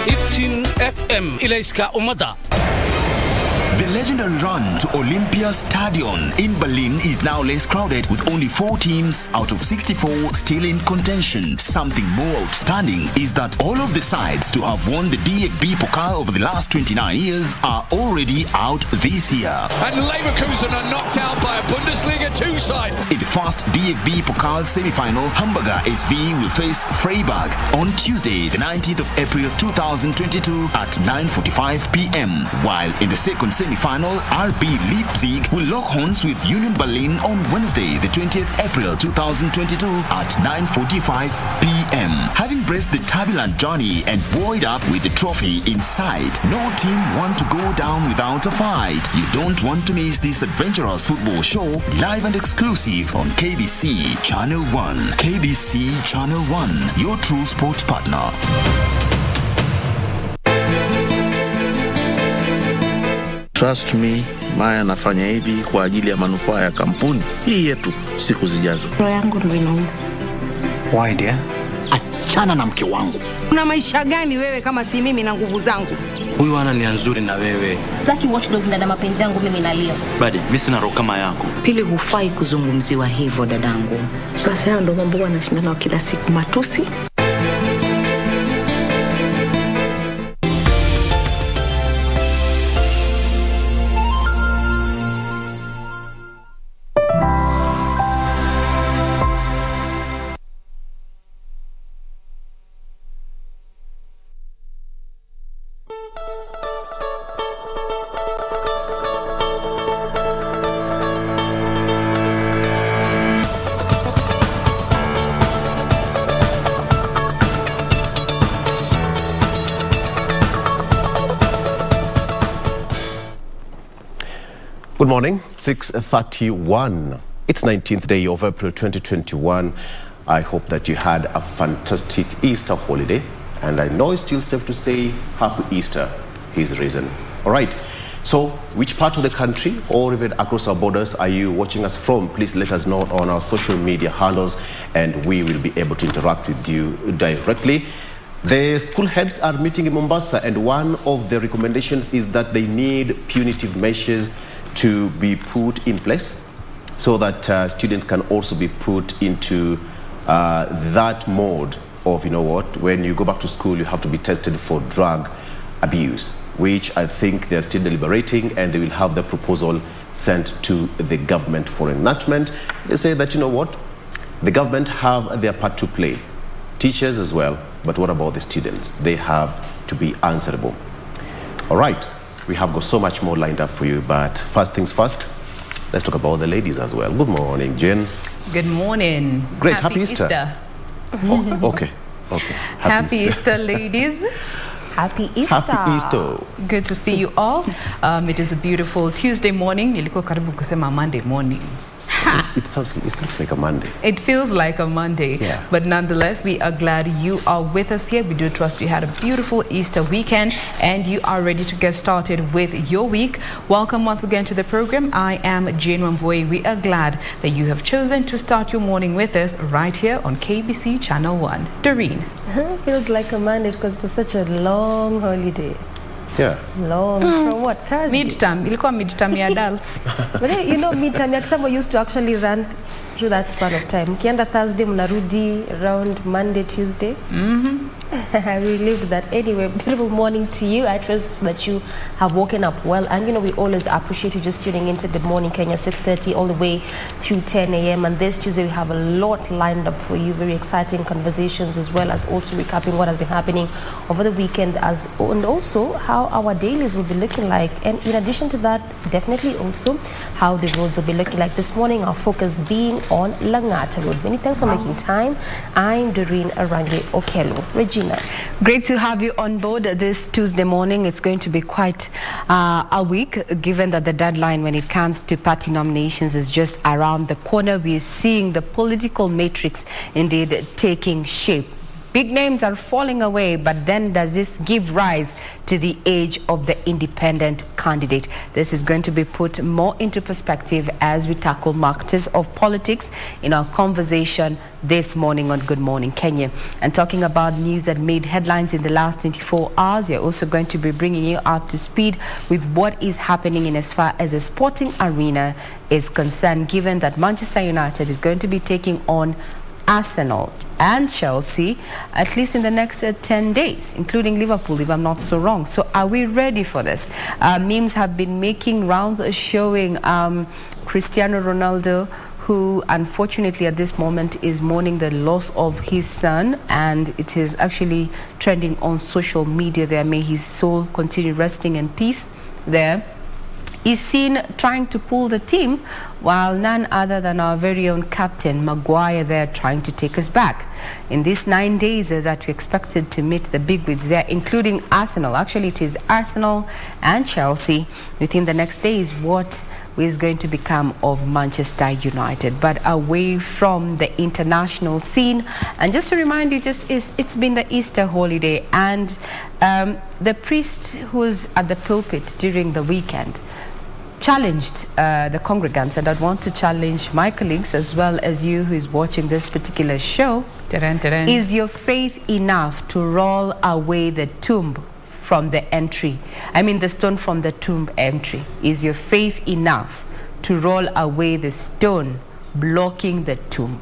15 FM Ilaiska Umada. The legendary run to Olympia Stadion in Berlin is now less crowded, with only 4 teams out of 64 still in contention. Something more outstanding is that all of the sides to have won the DFB Pokal over the last 29 years are already out this year. And Leverkusen are knocked out by a Bundesliga 2 side. In the first DFB Pokal semi-final, Hamburger SV will face Freiburg on Tuesday, the 19th of April 2022 at 9:45 p.m. While in the second semi-final, RB Leipzig will lock horns with Union Berlin on Wednesday, the 20th April 2022 at 9:45 p.m. Having braced the turbulent journey and buoyed up with the trophy in sight, no team want to go down without a fight. You don't want to miss this adventurous football show, live and exclusive on KBC Channel 1. KBC Channel 1, your true sports partner. Trust me, Maya anafanya hivi kwa ajili ya manufaa ya kampuni hii yetu siku zijazo. Roho yangu ndio inauma. Why dear? Achana na mke wangu. Una maisha gani wewe kama si mimi na nguvu zangu? Huyu ana nia nzuri na wewe. Zaki watchdog na mapenzi yangu mimi nalia. Badi, mimi sina roho kama yako. Pili, hufai kuzungumziwa hivyo dadangu. Basi hao ndio mambo wanashindana kila siku, matusi. Good morning, 6:31. It's 19th day of April 2021. I hope that you had a fantastic Easter holiday, and I know it's still safe to say Happy Easter, His risen. All right, so which part of the country or even across our borders are you watching us from? Please let us know on our social media handles, and we will be able to interact with you directly. The school heads are meeting in Mombasa, and one of the recommendations is that they need punitive measures to be put in place so that students can also be put into that mode of, you know what, when you go back to school, you have to be tested for drug abuse, which I think they're still deliberating, and they will have the proposal sent to the government for enactment. They say that, you know what, the government have their part to play, teachers as well, but what about the students? They have to be answerable. All right. We have got so much more lined up for you, but first things first, let's talk about the ladies as well. Good morning, Jen. Good morning. Great, happy Easter. Oh, okay. Happy Easter, ladies. Happy Easter. Happy Easter. Good to see you all. It is a beautiful Tuesday morning. Nilikuwa karibu kusema Monday morning. It looks like a Monday. It feels like a Monday, yeah. But nonetheless, we are glad you are with us here. We do trust you had a beautiful Easter weekend and you are ready to get started with your week. Welcome once again to the program. I am Jane Wamboy. We are glad that you have chosen to start your morning with us right here on KBC Channel 1. Doreen. Feels like a Monday because it was such a long holiday. Yeah. Long. From what? Thursday? Midterm. Ilikuwa midterm ya adults. But you know, midterm ya kitambo used to actually run through that span of time. Kienda Thursday, mnarudi around Monday, Tuesday. I relived that. Anyway, beautiful morning to you. I trust that you have woken up well. And you know, we always appreciate you just tuning into Good Morning Kenya, 6:30 all the way through 10 a.m. And this Tuesday, we have a lot lined up for you. Very exciting conversations, as well as also recapping what has been happening over the weekend, and also how our dailies will be looking like. And in addition to that, definitely also how the roads will be looking like. This morning, our focus being on Langata Road. Many thanks for making time. I'm Doreen Arange Okelo. Regina. Great to have you on board this Tuesday morning. It's going to be quite a week, given that the deadline when it comes to party nominations is just around the corner. We're seeing the political matrix indeed taking shape. Big names are falling away, but then does this give rise to the age of the independent candidate? This is going to be put more into perspective as we tackle markers of politics in our conversation this morning on Good Morning Kenya. And talking about news that made headlines in the last 24 hours, you're also going to be bringing you up to speed with what is happening in as far as the sporting arena is concerned, given that Manchester United is going to be taking on Arsenal and Chelsea, at least in the next 10 days, including Liverpool, if I'm not so wrong. So are we ready for this? Memes have been making rounds showing Cristiano Ronaldo, who unfortunately at this moment is mourning the loss of his son, and it is actually trending on social media there. May his soul continue resting in peace there. Is seen trying to pull the team, while none other than our very own captain Maguire there trying to take us back. In these 9 days that we expected to meet the bigwigs there, including Arsenal. Actually, it is Arsenal and Chelsea within the next days. What is going to become of Manchester United? But away from the international scene, and just to remind you, it's been the Easter holiday, and the priest who's at the pulpit during the weekend challenged the congregants, and I'd want to challenge my colleagues as well as you who is watching this particular show. Is your faith enough to roll away the tomb from the entry? I mean the stone from the tomb entry. Is your faith enough to roll away the stone blocking the tomb?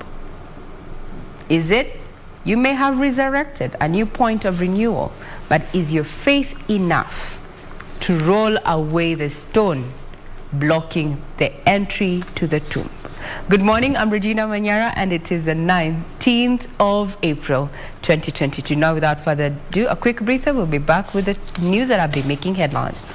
Is it? You may have resurrected a new point of renewal, but is your faith enough to roll away the stone blocking the entry to the tomb? Good morning, I'm Regina Manyara, and it is the 19th of April 2022. Now, without further ado, a quick breather. We'll be back with the news that have been making headlines.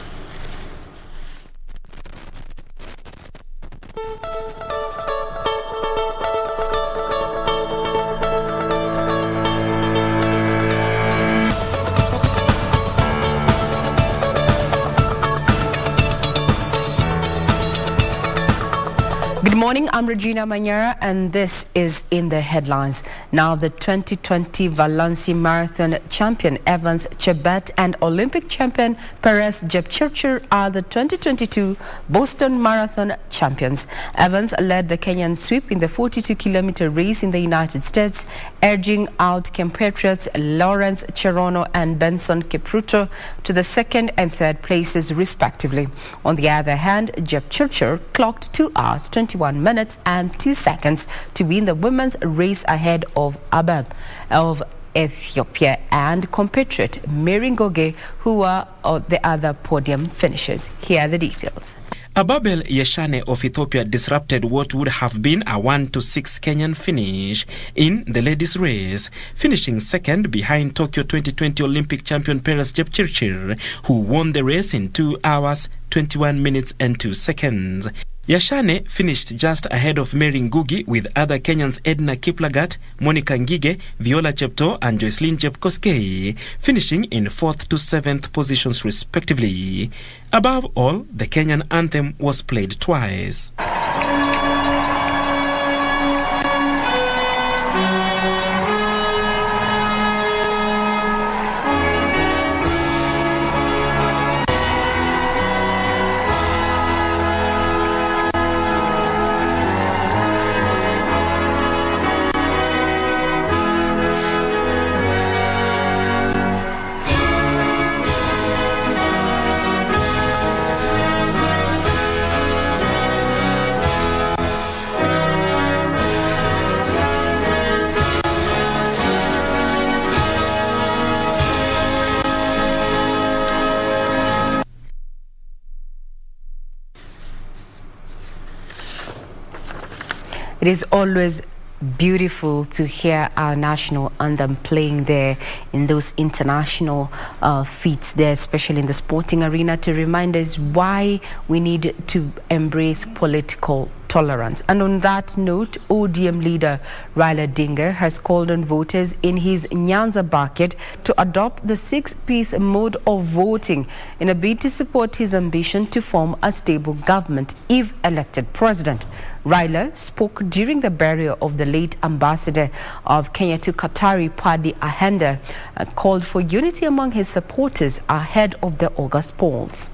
Good morning, I'm Regina Manyara, and this is in the headlines. Now, the 2020 Valencia Marathon champion Evans Chebet and Olympic champion Perez Jepchirchir are the 2022 Boston Marathon champions. Evans led the Kenyan sweep in the 42-kilometer race in the United States, edging out compatriots Lawrence Cherono and Benson Kipruto to the second and third places, respectively. On the other hand, Jepchirchir clocked 2 hours, 21 minutes and 2 seconds to win the women's race ahead of Abab of Ethiopia and compatriot Mary Ngoge, who were the other podium finishers. Here are the details. Ababel Yeshane of Ethiopia disrupted what would have been a 1-6 Kenyan finish in the ladies' race, finishing second behind Tokyo 2020 Olympic champion Perez Jepchirchir, who won the race in 2 hours, 21 minutes and 2 seconds. Yashane finished just ahead of Mary Ngugi, with other Kenyans Edna Kiplagat, Monica Ngige, Viola Chepto and Joycelyn Chepkoskei finishing in 4th to 7th positions respectively. Above all, the Kenyan anthem was played twice. It is always beautiful to hear our national anthem playing there in those international feats there, especially in the sporting arena, to remind us why we need to embrace political tolerance. And on that note, ODM leader Raila Odinga has called on voters in his Nyanza bucket to adopt the 6-piece mode of voting in a bid to support his ambition to form a stable government if elected president. Raila spoke during the burial of the late ambassador of Kenya to Qatar, Paddy Ahenda, and called for unity among his supporters ahead of the August polls.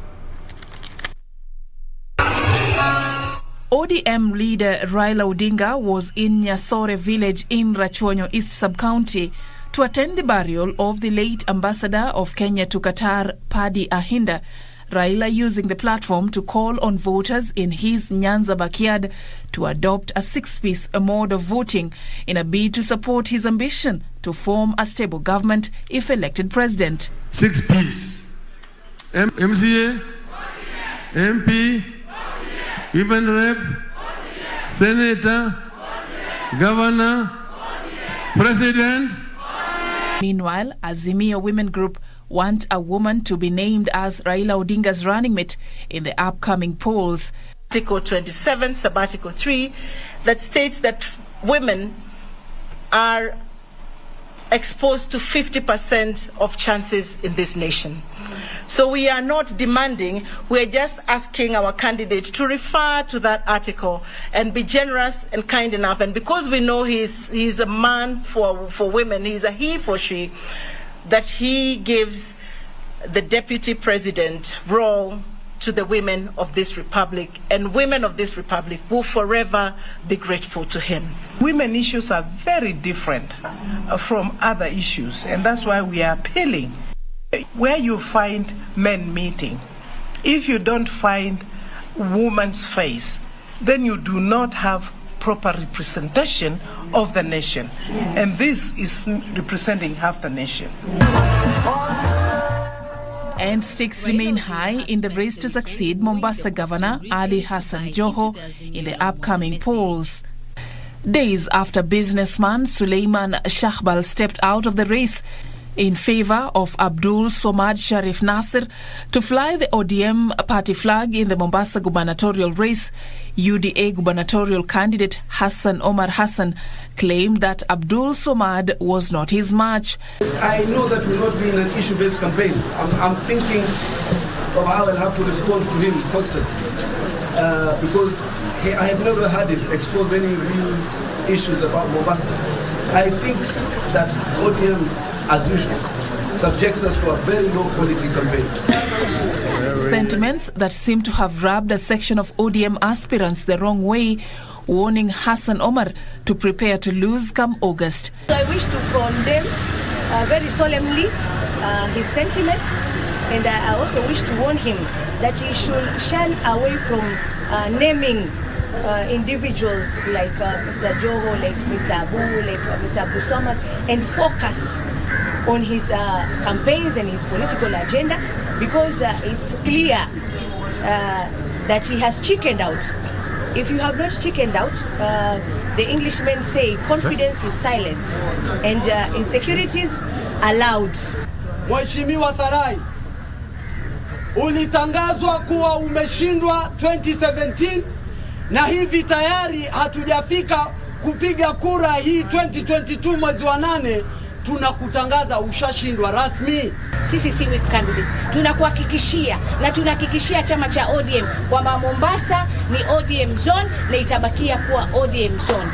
ODM leader Raila Odinga was in Nyasore village in Rachuonyo East Sub-County to attend the burial of the late ambassador of Kenya to Qatar, Paddy Ahenda. Raila using the platform to call on voters in his Nyanza backyard to adopt a 6-piece mode of voting in a bid to support his ambition to form a stable government if elected president. 6-piece. MCA, MP, Women Rep, Senator, Governor, President. Meanwhile, Azimio Women Group want a woman to be named as Raila Odinga's running mate in the upcoming polls. Article 27, Sub-Article 3, that states that women are exposed to 50% of chances in this nation. So we are not demanding, we are just asking our candidate to refer to that article and be generous and kind enough. And because we know he's a man for women, he's a he for she, that he gives the deputy president role to the women of this republic, and women of this republic will forever be grateful to him. Women issues are very different from other issues, and that's why we are appealing. Where you find men meeting, if you don't find woman's face, then you do not have proper representation of the nation, and this is representing half the nation. And stakes remain high in the race to succeed Mombasa Governor Ali Hassan Joho in the upcoming polls. Days after businessman Suleiman Shahbal stepped out of the race in favor of Abdul Somad Sharif Nasser to fly the ODM party flag in the Mombasa gubernatorial race, UDA gubernatorial candidate Hassan Omar Hassan claimed that Abdul Somad was not his match. I know that will not be in an issue-based campaign. I'm thinking of how I'll have to respond to him constantly because I have never had him expose any real issues about Mombasa. I think that ODM, as usual, subjects us to a very low-quality campaign. Sentiments that seem to have rubbed a section of ODM aspirants the wrong way, warning Hassan Omar to prepare to lose come August. I wish to condemn very solemnly his sentiments, and I also wish to warn him that he should shun away from naming individuals like Mr. Joho, like Mr. Abu, like Mr. Abdul Samad, and focus on his campaigns and his political agenda, because it's clear that he has chickened out. If you have not chickened out, the Englishmen say confidence is silence and insecurities are loud. Mheshimiwa Sarai, ulitangazwa kuwa umeshindwa 2017 na hivi tayari hatujafika kupiga kura hii 2022 mwezi wa 8. Tunakutangaza ushashindwa rasmi. Sisi si weak candidate. Tunakuhakikishia na tunahakikishia chama cha ODM kwamba Mombasa ni ODM zone na itabakia kuwa ODM zone.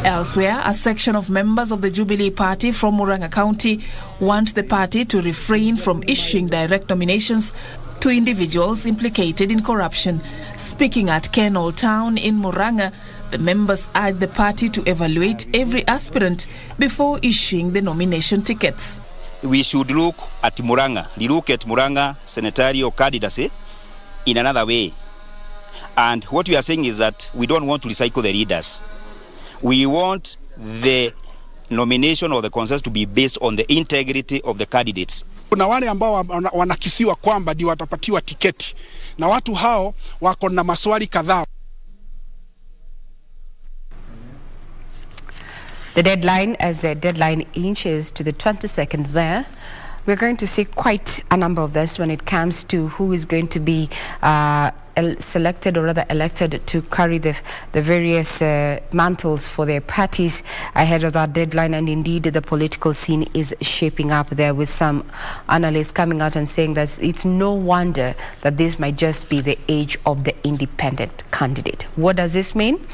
Elsewhere, a section of members of the Jubilee Party from Murang'a County want the party to refrain from issuing direct nominations to individuals implicated in corruption. Speaking at Kenol Town in Murang'a, the members urged the party to evaluate every aspirant before issuing the nomination tickets. We should look at Murang'a senatorial candidacy in another way. And what we are saying is that we don't want to recycle the leaders. We want the nomination or the consensus to be based on the integrity of the candidates. Kuna wale ambao wanakisiwa kwamba ndio watapatiwa tiketi, na watu hao wako na maswali kadhaa. The deadline, as the deadline inches to the 22nd there, we're going to see quite a number of this when it comes to who is going to be selected or rather elected to carry the various mantles for their parties ahead of that deadline. And indeed, the political scene is shaping up there, with some analysts coming out and saying that it's no wonder that this might just be the age of the independent candidate. What does this mean?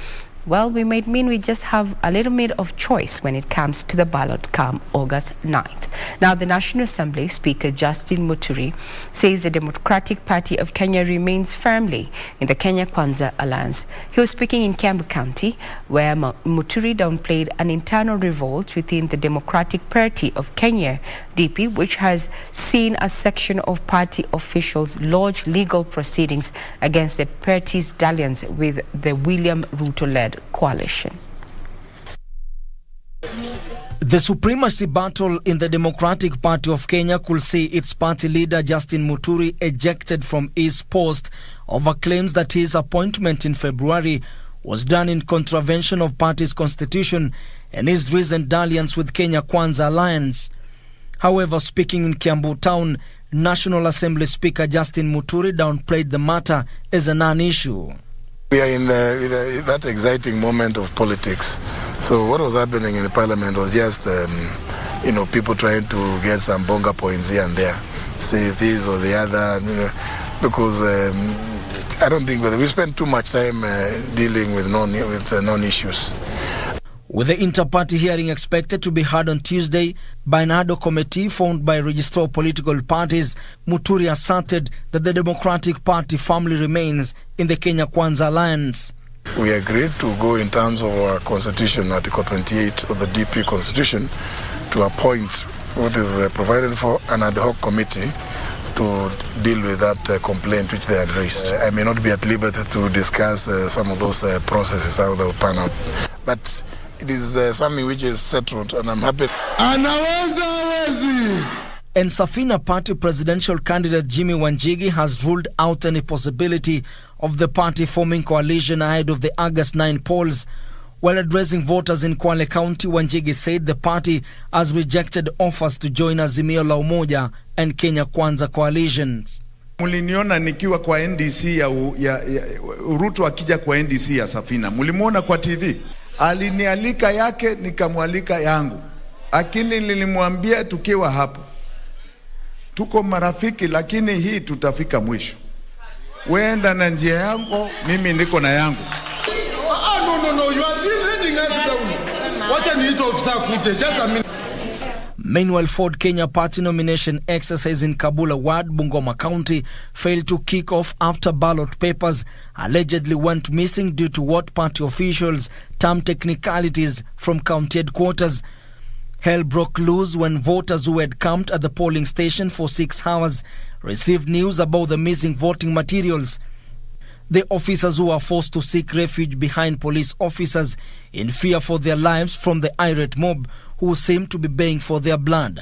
Well, we might mean we just have a little bit of choice when it comes to the ballot come August 9th. Now, the National Assembly Speaker Justin Muturi says the Democratic Party of Kenya remains firmly in the Kenya Kwanza alliance. He was speaking in Kiambu County, where Muturi downplayed an internal revolt within the Democratic Party of Kenya, DP, which has seen a section of party officials lodge legal proceedings against the party's dalliance with the William Ruto-led coalition. The supremacy battle in the Democratic Party of Kenya could see its party leader Justin Muturi ejected from his post over claims that his appointment in February was done in contravention of party's constitution and his recent dalliance with Kenya Kwanza Alliance. However, speaking in Kiambu Town, National Assembly Speaker Justin Muturi downplayed the matter as a non-issue. We are in that exciting moment of politics. So what was happening in the parliament was just, people trying to get some bonga points here and there, say this or the other, because I don't think we spend too much time dealing with non-issues. With the inter-party hearing expected to be held on Tuesday by an ad hoc committee formed by Registrar of Political Parties, Muturi asserted that the Democratic Party firmly remains in the Kenya Kwanza Alliance. We agreed to go in terms of our constitution, Article 28 of the DP Constitution, to appoint what is provided for an ad hoc committee to deal with that complaint which they had raised. I may not be at liberty to discuss some of those processes, how they will pan out. But it is something which is settled, and I'm happy. And Safina Party presidential candidate Jimmy Wanjigi has ruled out any possibility of the party forming coalition ahead of the August 9 polls. While addressing voters in Kwale County, Wanjigi said the party has rejected offers to join Azimio la Umoja and Kenya Kwanza coalitions. Muliniona nikiwa kwa NDC ya Ruto akija kwa NDC ya Safina. Mulimuona kwa TV. Alinialika yake nikamwalika yangu. Lakini nilimwambia tukiwa hapo, tuko marafiki, lakini hii tutafika mwisho. Wenda na njia yangu, mimi niko na yangu. No, you are leading us down. Wacha niite ofisa kuje, just a minute. Meanwhile, Ford Kenya party nomination exercise in Kabula Ward, Bungoma County, failed to kick off after ballot papers allegedly went missing due to what party officials termed technicalities from county headquarters. Hell broke loose when voters who had camped at the polling station for 6 hours received news about the missing voting materials. The officers who were forced to seek refuge behind police officers in fear for their lives from the irate mob who seemed to be baying for their blood.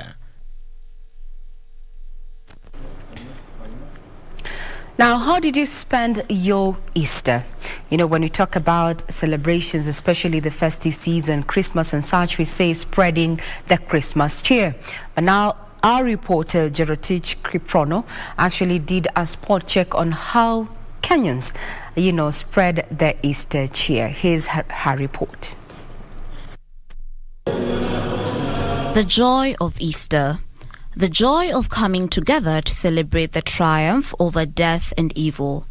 Now, how did you spend your Easter? You know, when we talk about celebrations, especially the festive season, Christmas and such, we say spreading the Christmas cheer. But now, our reporter, Jerotich Kiprono, actually did a spot check on how Kenyans, spread their Easter cheer. Here's her report. The joy of Easter. The joy of coming together to celebrate the triumph over death and evil.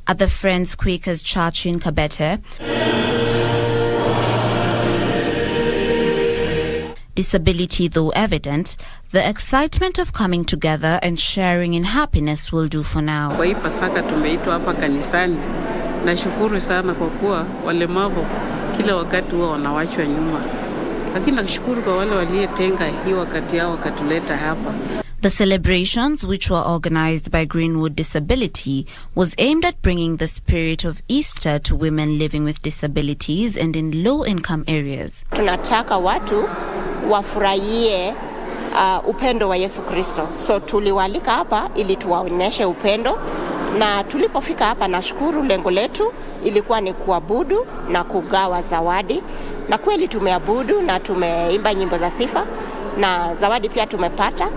At the Friends Quakers Church in Kabete, disability though evident, the excitement of coming together and sharing in happiness will do for now. Kwa hii Pasaka tumeitwa hapa kanisani. Nashukuru sana kwa kuwa walemavu kila wakati huwa wanawachwa nyuma. Lakini nashukuru kwa wale walietenga hii wakati yao wakatuleta hapa. The celebrations, which were organized by Greenwood Disability, was aimed at bringing the spirit of Easter to women living with disabilities and in low-income areas. Tunataka watu wafurahie upendo wa Yesu Kristo. So tuliwalika hapa ili tuwaonyeshe upendo, na tulipofika hapa nashukuru lengo letu ilikuwa ni kuabudu na kugawa zawadi. Na kweli tumeabudu na tumeimba nyimbo za sifa na zawadi pia tumepata.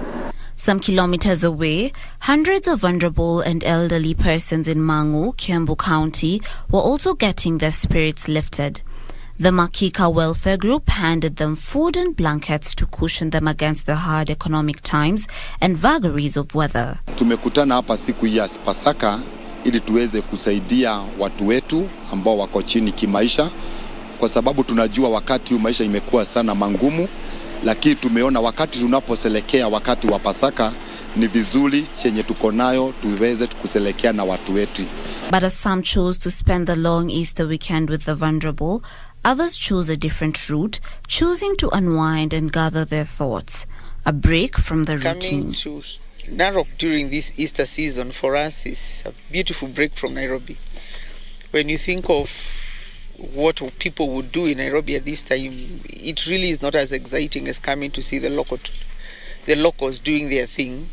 Some kilometers away, hundreds of vulnerable and elderly persons in Mangu, Kiambu County, were also getting their spirits lifted. The Makika Welfare Group handed them food and blankets to cushion them against the hard economic times and vagaries of weather. Tumekutana hapa siku ya Pasaka ili tuweze kusaidia watu wetu ambao wako chini kimaisha, kwa sababu tunajua wakati maisha imekuwa sana mangumu, lakini tumeona wakati tunaposelekea wakati wa Pasaka ni vizuri chenye tuko nayo tuweze kuselekea na watu wetu. But as some chose to spend the long Easter weekend with the vulnerable, others chose a different route, choosing to unwind and gather their thoughts. A break from the routine. Coming to Narok during this Easter season for us is a beautiful break from Nairobi. When you think of what people would do in Nairobi at this time, it really is not as exciting as coming to see the locals doing their thing.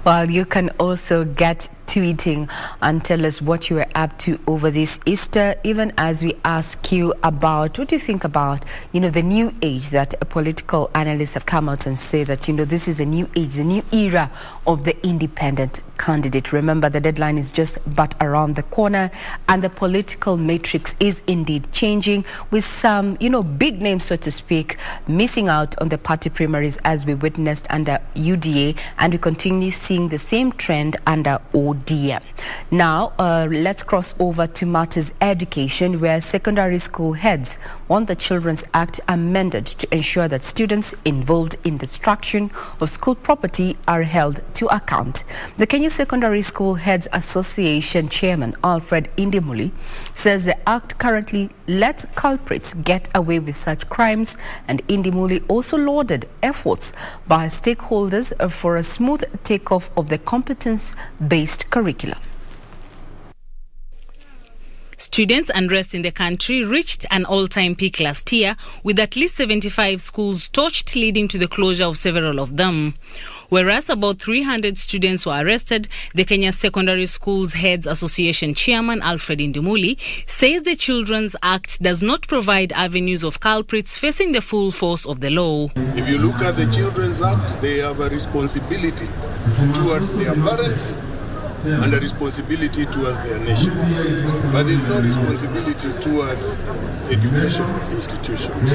Well, you can also get tweeting and tell us what you were up to over this Easter, even as we ask you about what you think about, the new age that political analysts have come out and say that, this is a new age, the new era of the independent candidate. Remember, the deadline is just but around the corner, and the political matrix is indeed changing, with some, big names, so to speak, missing out on the party primaries as we witnessed under UDA, and we continue seeing the same trend under ODM. Now, let's cross over to matters education, where secondary school heads want the Children's Act amended to ensure that students involved in destruction of school property are held to account. The Kenya Secondary School Heads Association Chairman Alfred Indimuli says the Act currently lets culprits get away with such crimes, and Indimuli also lauded efforts by stakeholders for a smooth takeoff of the competence-based curriculum. Students' unrest in the country reached an all-time peak last year, with at least 75 schools torched, leading to the closure of several of them. Whereas about 300 students were arrested, the Kenya Secondary Schools Heads Association Chairman Alfred Indimuli says the Children's Act does not provide avenues of culprits facing the full force of the law. If you look at the Children's Act, they have a responsibility towards their parents and a responsibility towards their nation. But there's no responsibility towards educational institutions.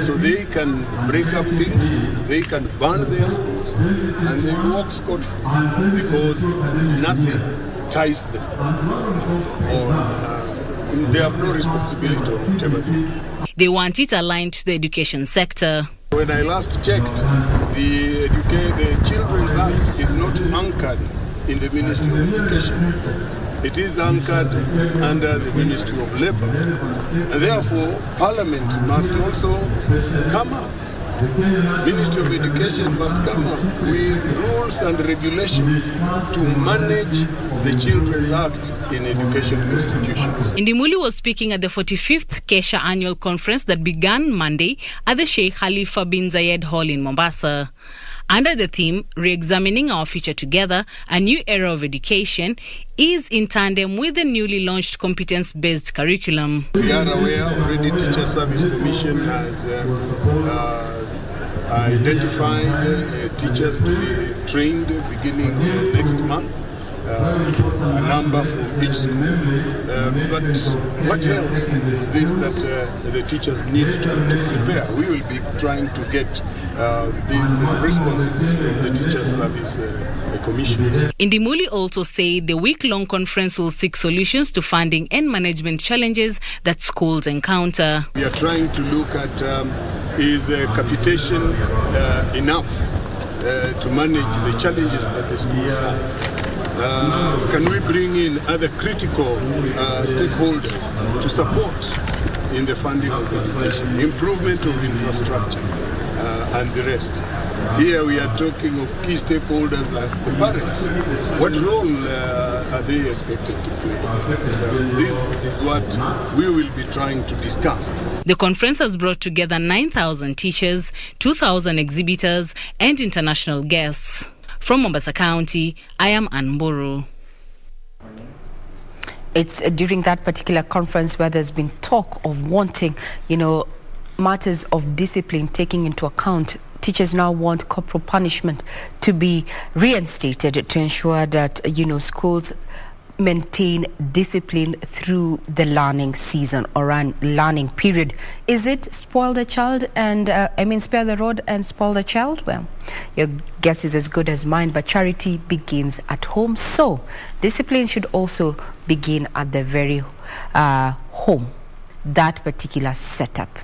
So they can break up things, they can burn their schools, and they walk scot-free because nothing ties them. Or they have no responsibility on whatever they do. They want it aligned to the education sector. When I last checked, the Children's Act is not anchored in the Ministry of Education. It is anchored under the Ministry of Labour. And therefore, Parliament must also come up. Ministry of Education must come up with rules and regulations to manage the Children's Act in educational institutions. Indimuli was speaking at the 45th Kesha Annual Conference that began Monday at the Sheikh Khalifa bin Zayed Hall in Mombasa. Under the theme, Re-examining Our Future Together, a New Era of Education, is in tandem with the newly launched competence-based curriculum. We are aware already Teacher Service Commission has identified teachers to be trained beginning next month. A number from each school. But what else is this that the teachers need to prepare? We will be trying to get these responses from the Teacher Service Commission. Indimuli also said the week-long conference will seek solutions to funding and management challenges that schools encounter. We are trying to look at is capitation enough to manage the challenges that the schools have? Can we bring in other critical stakeholders to support in the funding of education, improvement of infrastructure, and the rest? Here we are talking of key stakeholders as the parents. What role are they expected to play? This is what we will be trying to discuss. The conference has brought together 9,000 teachers, 2,000 exhibitors, and international guests. From Mombasa County, I am Anburu. It's during that particular conference where there's been talk of wanting, matters of discipline taking into account, teachers now want corporal punishment to be reinstated to ensure that, schools maintain discipline through the learning season or learning period. Is it spoil the child and, spare the rod and spoil the child? Well, your guess is as good as mine, but charity begins at home. So discipline should also begin at the very home, that particular setup.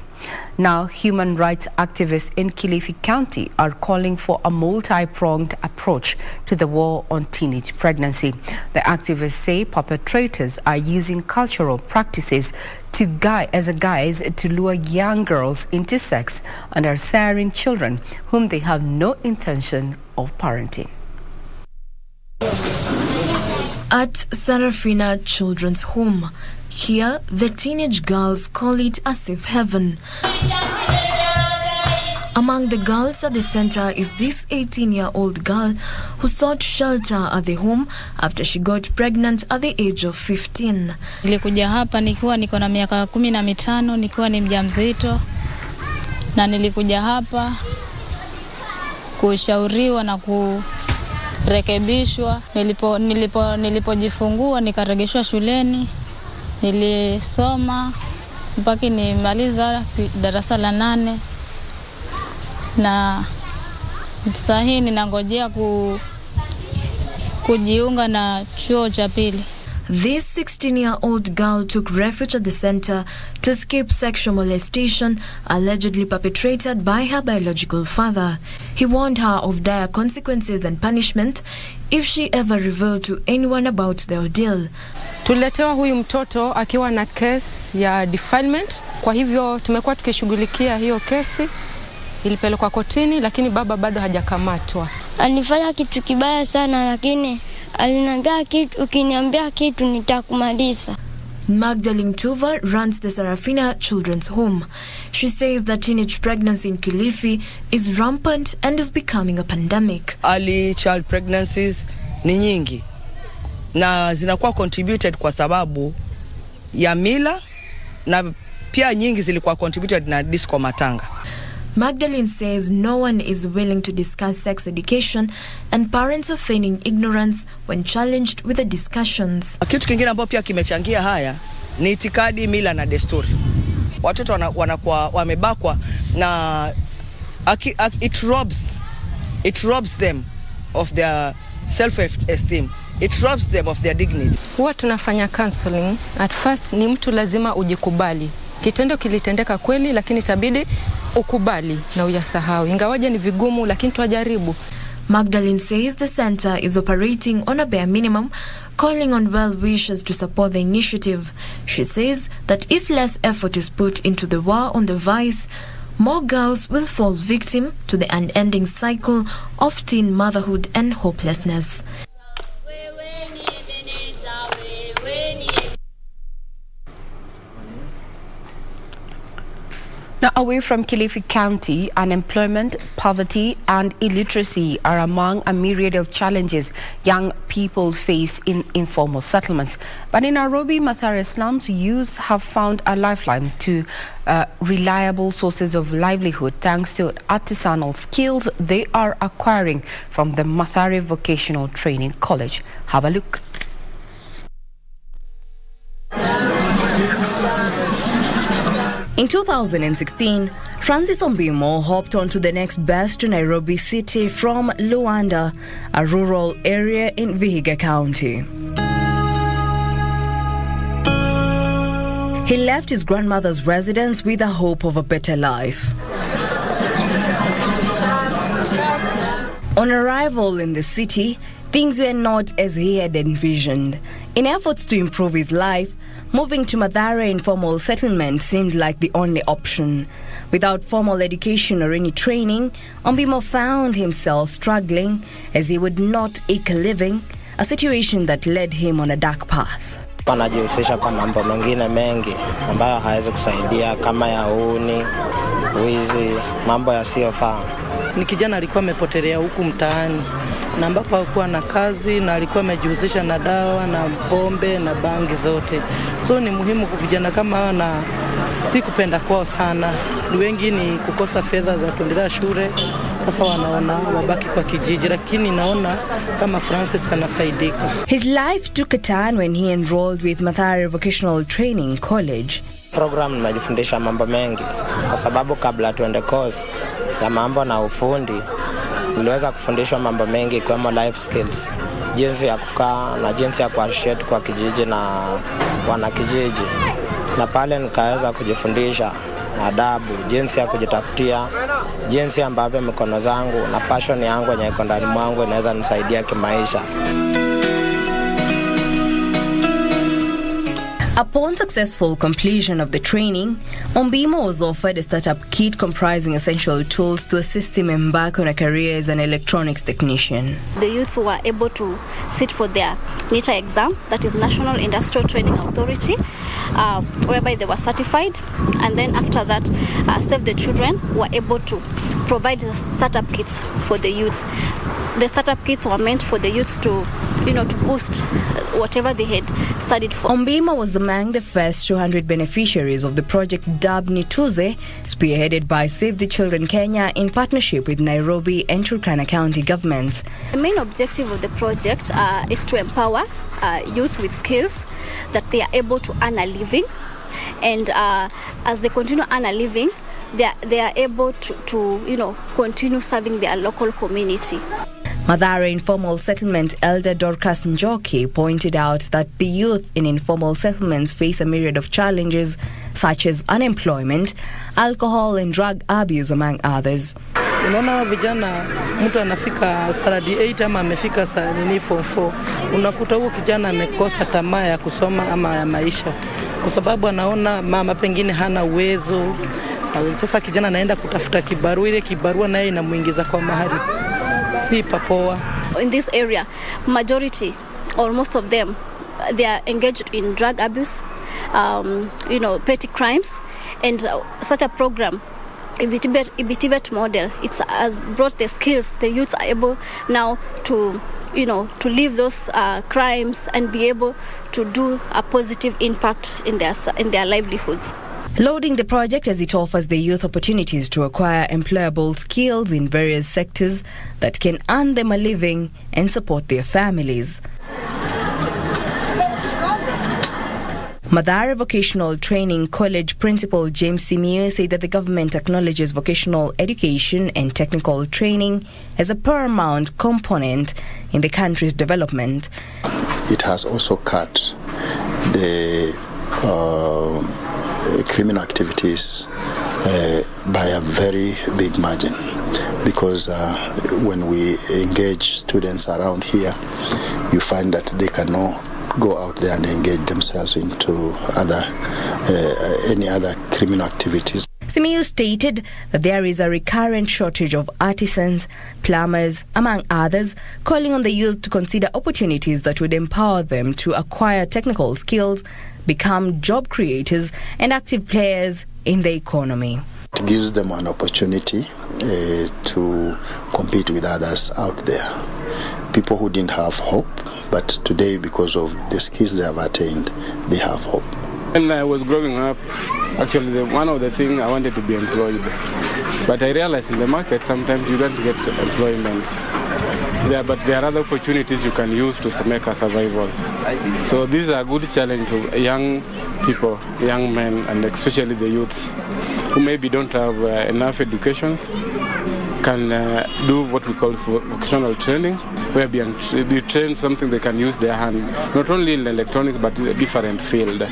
Now, human rights activists in Kilifi County are calling for a multi-pronged approach to the war on teenage pregnancy. The activists say perpetrators are using cultural practices as a guise to lure young girls into sex and are siring children whom they have no intention of parenting. At Sarafina Children's Home, here, the teenage girls call it a safe haven. Among the girls at the center is this 18-year-old girl who sought shelter at the home after she got pregnant at the age of 15. Nilikuja hapa nikiwa niko na miaka 15, nikiwa ni mjamzito, na nilikuja hapa kushauriwa na kurekebishwa. Nilipojifungua nikaregeshwa shuleni. Nilisoma mpaka nimaliza darasa la 8 na sasa hii ninangojea kujiunga na chuo cha pili. This 16-year-old girl took refuge at the center to escape sexual molestation allegedly perpetrated by her biological father. He warned her of dire consequences and punishment if she ever revealed to anyone about the ordeal. Tuletewa huyu mtoto akiwa na kesi ya defilement. Kwa hivyo tumekuwa tukishughulikia hiyo kesi. Ilipelekwa kotini lakini baba bado hajakamatwa. Alifanya kitu kibaya sana lakini aliniambia kitu, ukiniambia kitu nitakumaliza. Magdalene Tuva runs the Sarafina Children's Home. She says that teenage pregnancy in Kilifi is rampant and is becoming a pandemic. Early child pregnancies ni nyingi na zinakuwa contributed kwa sababu ya mila na pia nyingi zilikuwa contributed na disco matanga. Magdalene says no one is willing to discuss sex education and parents are feigning ignorance when challenged with the discussions. Kitu kingine ambacho pia kimechangia haya ni itikadi, mila na desturi. Watoto wanakuwa wamebakwa na it robs them of their self-esteem. It robs them of their dignity. Huwa tunafanya counseling. At first ni mtu lazima ujikubali. Kitendo kilitendeka kweli lakini itabidi ukubali na uyasahau. Ingawaje ni vigumu lakini tuajaribu. Magdalene says the center is operating on a bare minimum, calling on well-wishers to support the initiative. She says that if less effort is put into the war on the vice, more girls will fall victim to the unending cycle of teen motherhood and hopelessness. Now, away from Kilifi County, unemployment, poverty and illiteracy are among a myriad of challenges young people face in informal settlements. But in Nairobi, Mathare slums, youths have found a lifeline to reliable sources of livelihood thanks to artisanal skills they are acquiring from the Mathare Vocational Training College. Have a look. In 2016, Francis Ombimo hopped onto the next bus to Nairobi City from Luanda, a rural area in Vihiga County. He left his grandmother's residence with the hope of a better life. On arrival in the city, things were not as he had envisioned. In efforts to improve his life, moving to Mathare informal settlement seemed like the only option. Without formal education or any training, Ombimo found himself struggling as he would not eke a living, a situation that led him on a dark path. Wanajihusisha kwa mambo mengine mengi ambayo hawezi kusaidia kama ya uni, wizi, mambo yasiyofaa. Ni kijana alikuwa amepotelea huku mtaani na ambapo hakuwa na kazi na alikuwa amejihusisha na dawa na pombe na bangi zote. So ni muhimu kwa vijana kama hawa, na si kupenda kwao sana, wengi ni kukosa fedha za kuendelea shule, sasa wanaona wabaki kwa kijiji, lakini naona kama Francis anasaidika. His life took a turn when he enrolled with Mathare Vocational Training College. Program nimejifundisha mambo mengi kwa sababu kabla tuende course ya mambo na ufundi niliweza kufundishwa mambo mengi kama life skills, jinsi ya kukaa na jinsi ya kuashate kwa kijiji na wanakijiji, na pale nikaweza kujifundisha adabu, jinsi ya kujitafutia, jinsi ambavyo mikono zangu na passion yangu yenye iko ndani mwangu inaweza nisaidia kimaisha. Upon successful completion of the training, Ombima was offered a startup kit comprising essential tools to assist him embark on a career as an electronics technician. The youths were able to sit for their NITA exam, that is National Industrial Training Authority, whereby they were certified, and then after that, Save the Children were able to provide the startup kits for the youths. The startup kits were meant for the youths to boost whatever they had studied for. Ombima was among the first 200 beneficiaries of the project dubbed Nituze, spearheaded by Save the Children Kenya in partnership with Nairobi and Turkana County governments. The main objective of the project is to empower youths with skills that they are able to earn a living, and as they continue to earn a living, they are able to continue serving their local community. Mathare Informal Settlement Elder Dorcas Njoki pointed out that the youth in informal settlements face a myriad of challenges such as unemployment, alcohol and drug abuse among others. Unaona vijana, mtu anafika study 8 ama amefika form 4, unakuta huo kijana amekosa tamaa ya kusoma ama ya maisha kwa sababu anaona mama pengine hana uwezo. Sasa kijana anaenda kutafuta kibarua, ile kibarua naye inamuingiza kwa mahali si papoa. In this area, majority or most of them, they are engaged in drug abuse, petty crimes, and such a program, Ibitibet model, it has brought the skills. The youths are able now to leave those crimes and be able to do a positive impact in their livelihoods. Lauding the project as it offers the youth opportunities to acquire employable skills in various sectors that can earn them a living and support their families. Mathare Vocational Training College Principal James Simio said that the government acknowledges vocational education and technical training as a paramount component in the country's development. It has also cut the criminal activities by a very big margin, because when we engage students around here, you find that they cannot go out there and engage themselves into any other criminal activities. Simiyu stated that there is a recurrent shortage of artisans, plumbers, among others, calling on the youth to consider opportunities that would empower them to acquire technical skills, become job creators and active players in the economy. It gives them an opportunity to compete with others out there. People who didn't have hope, but today, because of the skills they have attained, they have hope. When I was growing up, actually one of the things I wanted to be employed. But I realized in the market sometimes you don't get employment. But there are other opportunities you can use to make a survival. So this is a good challenge to young people, young men, and especially the youths who maybe don't have enough education, can do what we call vocational training, where be trained something they can use their hand, not only in electronics but in a different field.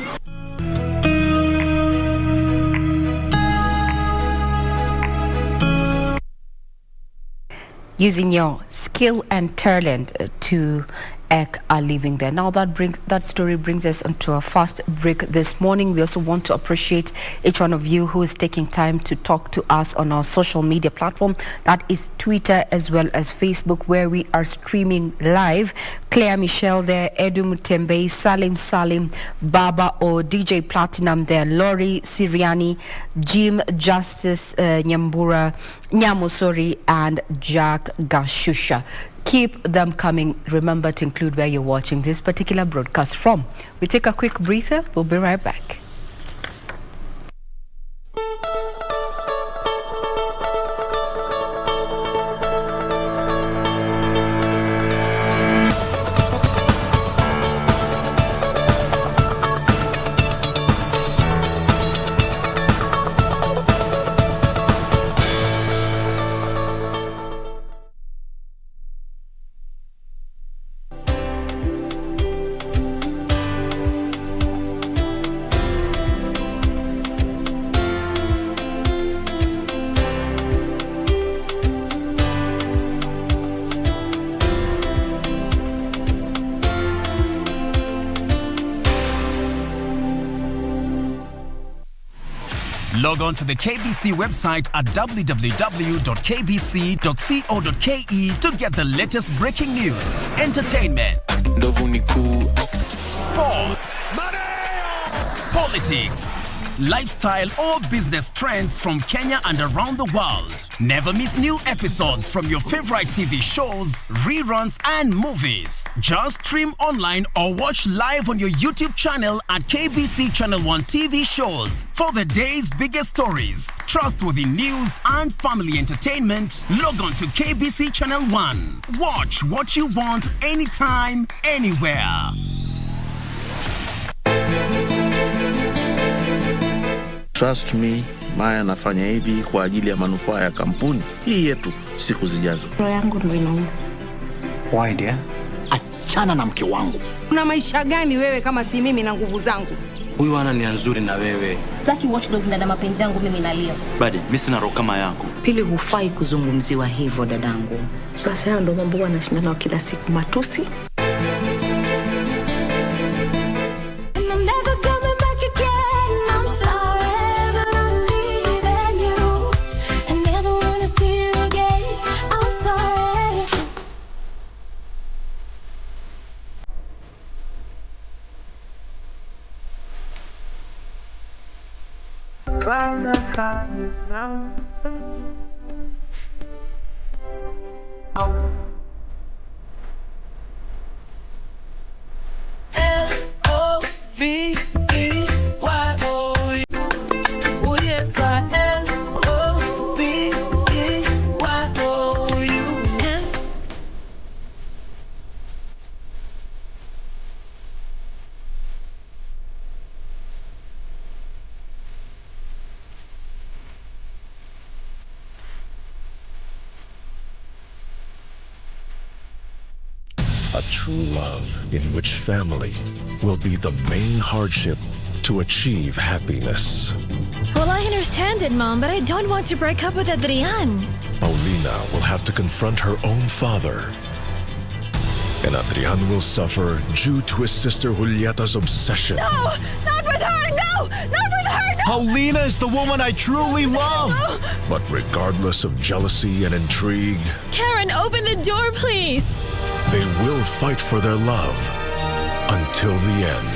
Using your skill and talent to make a living there. Now that story brings us into our first break this morning. We also want to appreciate each one of you who is taking time to talk to us on our social media platform. That is Twitter as well as Facebook, where we are streaming live. Claire Michelle there, Edu Mutembe, Salim, Baba or DJ Platinum there, Lori Siriani, Jim Justice Nyambura, Nyamusori, and Jack Gashusha. Keep them coming. Remember to include where you're watching this particular broadcast from. We take a quick breather. We'll be right back. Log on to the KBC website at www.kbc.co.ke to get the latest breaking news, entertainment, sports, politics, lifestyle or business trends from Kenya and around the world. Never miss new episodes from your favorite TV shows, reruns and movies. Just stream online or watch live on your YouTube channel at KBC Channel 1 TV shows. For the day's biggest stories, trustworthy news and family entertainment, log on to KBC Channel 1. Watch what you want anytime, anywhere. Trust me, Maya anafanya hivi kwa ajili ya manufaa ya kampuni hii yetu siku zijazo. Roho yangu ndio inauma. Why dear? Achana na mke wangu. Una maisha gani wewe kama si mimi na nguvu zangu? Huyu ana nia nzuri na wewe. Sitaki watchdog na mapenzi yangu mimi nalia. Badi, mimi sina roho kama yako. Pili, hufai kuzungumziwa hivyo dadangu. Basi hao ndio mambo wanashindana kila siku, matusi. A true love in which family will be the main hardship to achieve happiness. Well, I understand it, Mom, but I don't want to break up with Adrian. Paulina will have to confront her own father. And Adrian will suffer due to his sister Julieta's obsession. No! Not with her! No! Not with her! No! Paulina is the woman I truly love! No. But regardless of jealousy and intrigue, Karen, open the door, please! They will fight for their love until the end.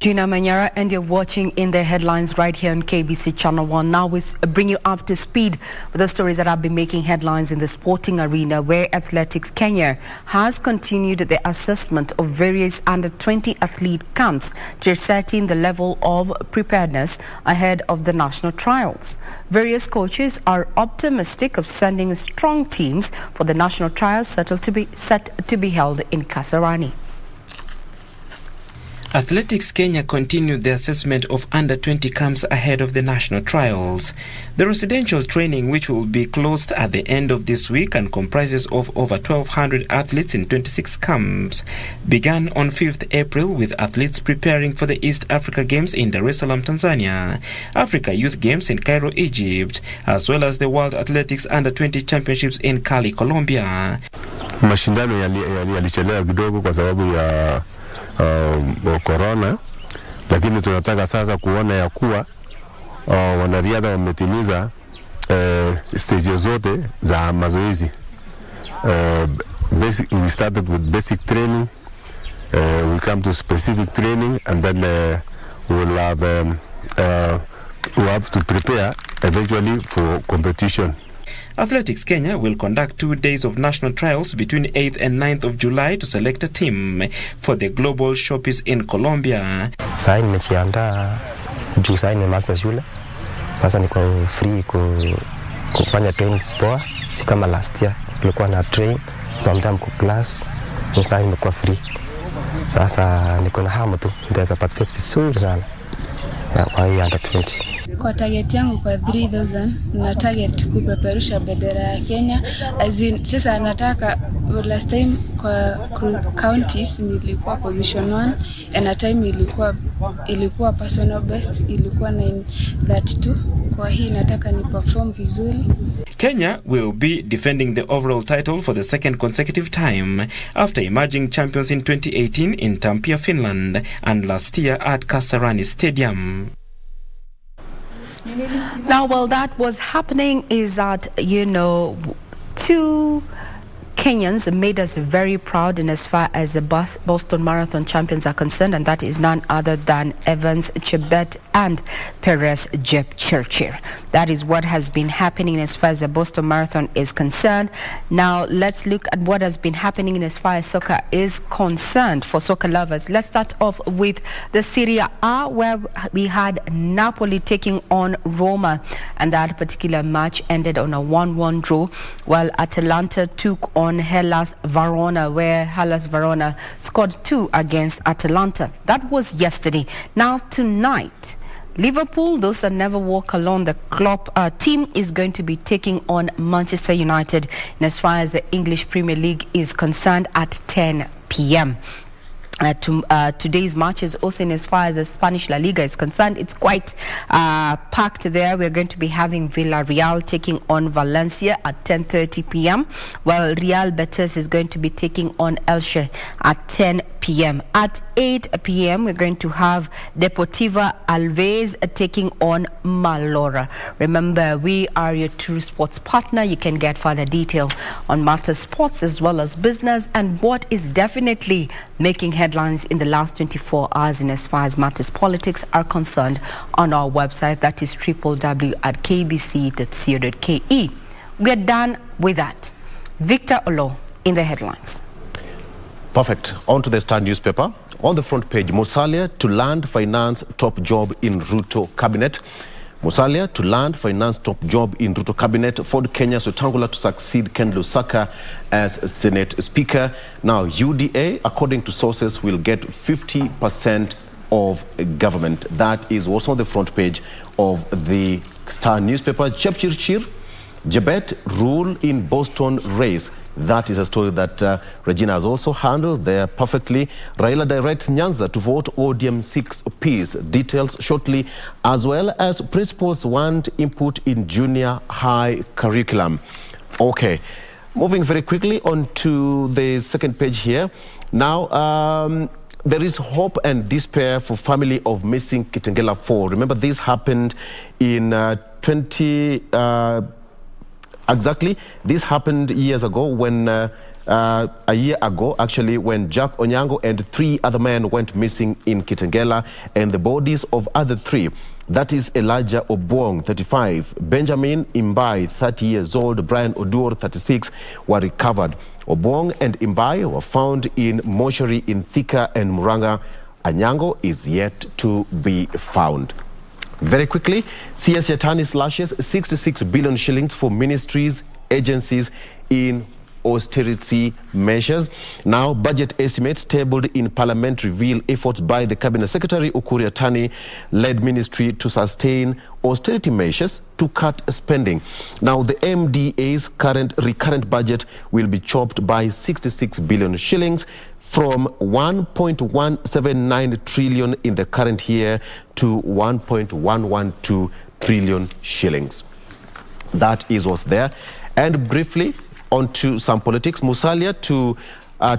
Gina Manyara, and you're watching In the Headlines right here on KBC Channel 1. Now we bring you up to speed with the stories that have been making headlines in the sporting arena, where Athletics Kenya has continued the assessment of various under-20 athlete camps to ascertain the level of preparedness ahead of the national trials. Various coaches are optimistic of sending strong teams for the national trials set to be held in Kasarani. Athletics Kenya continued the assessment of under-20 camps ahead of the national trials. The residential training, which will be closed at the end of this week and comprises of over 1,200 athletes in 26 camps, began on 5th April with athletes preparing for the East Africa Games in Dar es Salaam, Tanzania, Africa Youth Games in Cairo, Egypt, as well as the World Athletics Under-20 Championships in Cali, Colombia. Mashindano yalichelewa kidogo kwa sababu ya corona, lakini tunataka sasa kuona ya kuwa wanariadha wametimiza stages zote za mazoezi. We started with basic training, we come to specific training, and then we'll have to prepare eventually for competition. Athletics Kenya will conduct 2 days of national trials between 8th and 9th of July to select a team for the global showpiece in Colombia. Sasa nimejiandaa juu sasa nimemaliza shule. Sasa niko free kufanya training poa, si kama last year. Nilikuwa na train sometimes kwa class. Sasa nimekuwa free. Sasa niko na hamu tu nitaweza participate vizuri sana. kwa hii under 20. Kwa target yangu kwa 3000 na target kupeperusha bendera ya Kenya. As in, sasa nataka last time kwa counties nilikuwa position 1 and a time ilikuwa personal best ilikuwa 932. Kwa hii nataka ni perform vizuri. Kenya will be defending the overall title for the second consecutive time after emerging champions in 2018 in Tampere, Finland, and last year at Kasarani Stadium. Now, while that was happening, is that, two Kenyans made us very proud in as far as the Boston Marathon champions are concerned, and that is none other than Evans Chebet and Perez Jepchirchir. That is what has been happening as far as the Boston Marathon is concerned. Now, let's look at what has been happening as far as soccer is concerned for soccer lovers. Let's start off with the Serie A, where we had Napoli taking on Roma, and that particular match ended on a 1-1 draw, while Atalanta took on Hellas Verona, where Hellas Verona scored 2 against Atalanta. That was yesterday. Now tonight, Liverpool, those that never walk alone, the Klopp team is going to be taking on Manchester United, and as far as the English Premier League is concerned, at 10 p.m. Today's match is also in as far as the Spanish La Liga is concerned. It's quite packed there. We're going to be having Villarreal taking on Valencia at 10:30 p.m. while Real Betis is going to be taking on Elche at 10 p.m. At 8 p.m. we're going to have Deportiva Alves taking on Malora. Remember, we are your true sports partner. You can get further detail on matter sports as well as business and what is definitely making headlines in the last 24 hours in as far as matters politics are concerned on our website, that is www.kbc.co.ke. We are done with that. Victor Olo in the headlines. Perfect. On to the Star newspaper. On the front page, Musalia to land finance top job in Ruto cabinet. Musalia to land finance top job in Ruto cabinet. Ford Kenya's Wetangula to succeed Ken Lusaka as Senate Speaker. Now, UDA, according to sources, will get 50% of government. That is also on the front page of the Star newspaper. Jepchirchir, Jebet rule in Boston race. That is a story that Regina has also handled there perfectly. Raila directs Nyanza to vote ODM 6Ps. Details shortly, as well as principals want input in junior high curriculum. Okay, moving very quickly on to the second page here. Now, there is hope and despair for family of missing Kitengela 4. Remember, this happened in Exactly. This happened years ago when, a year ago, actually, when Jack Onyango and 3 other men went missing in Kitengela, and the bodies of other 3, that is Elijah Obuong, 35, Benjamin Imbai, 30 years old, Brian Odur, 36, were recovered. Obuong and Imbai were found in mortuary in Thika and Muranga. Anyango is yet to be found. Very quickly, CS Yatani slashes 66 billion shillings for ministries, agencies in austerity measures. Now, budget estimates tabled in Parliament reveal efforts by the Cabinet Secretary Ukur Yatani led ministry to sustain austerity measures to cut spending. Now, the MDA's recurrent budget will be chopped by 66 billion shillings from 1.179 trillion in the current year to 1.112 trillion shillings. That is what's there. And briefly, on to some politics. Musalia to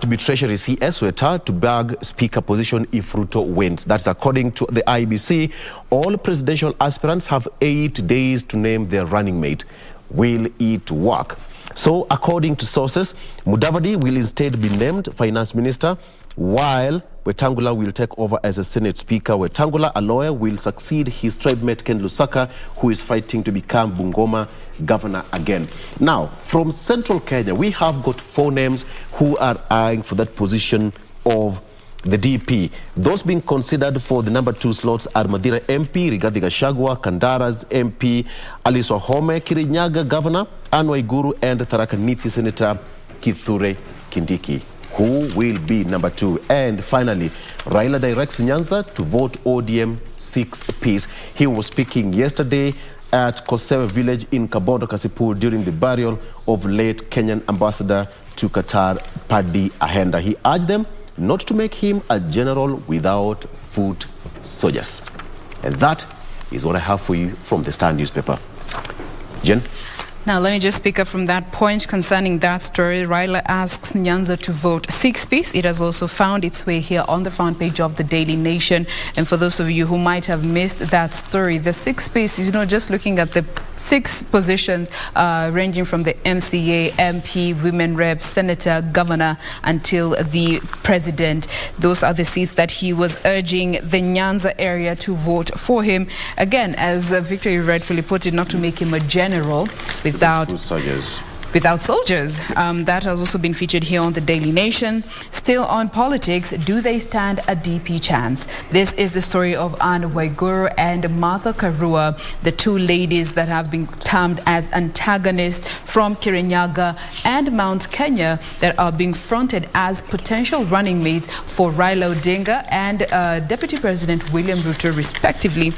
be Treasury CS, Weta to bag Speaker position if Ruto wins. That's according to the IBC. All presidential aspirants have 8 days to name their running mate. Will it work? So, according to sources, Mudavadi will instead be named Finance Minister, while Wetangula will take over as a Senate Speaker. Wetangula, a lawyer, will succeed his tribe mate Ken Lusaka, who is fighting to become Bungoma governor again. Now, from Central Kenya, we have got 4 names who are eyeing for that position of the DP. Those being considered for the number 2 slots are Madira MP, Rigathi Gachagua, Kandara's MP, Alice Wahome, Kirinyaga Governor, Anne Waiguru, and Tharaka Nithi Senator Kithure Kindiki. Who will be number 2? And finally, Raila directs Nyanza to vote ODM 6-piece. He was speaking yesterday at Kosewe village in Kabondo, Kasipul during the burial of late Kenyan ambassador to Qatar, Paddy Ahenda. He urged them not to make him a general without foot soldiers. And that is what I have for you from the Star newspaper. Jen? Now, let me just pick up from that point concerning that story. Raila asks Nyanza to vote 6-piece. It has also found its way here on the front page of the Daily Nation. And for those of you who might have missed that story, the 6-piece, just looking at the 6 positions ranging from the MCA, MP, women rep, senator, governor, until the president. Those are the seats that he was urging the Nyanza area to vote for him. Again, as Victor rightfully put it, not to make him a general without soldiers. That has also been featured here on the Daily Nation. Still on politics, do they stand a DP chance? This is the story of Anne Waiguru and Martha Karua, the 2 ladies that have been termed as antagonists from Kirinyaga and Mount Kenya that are being fronted as potential running mates for Raila Odinga and Deputy President William Ruto, respectively.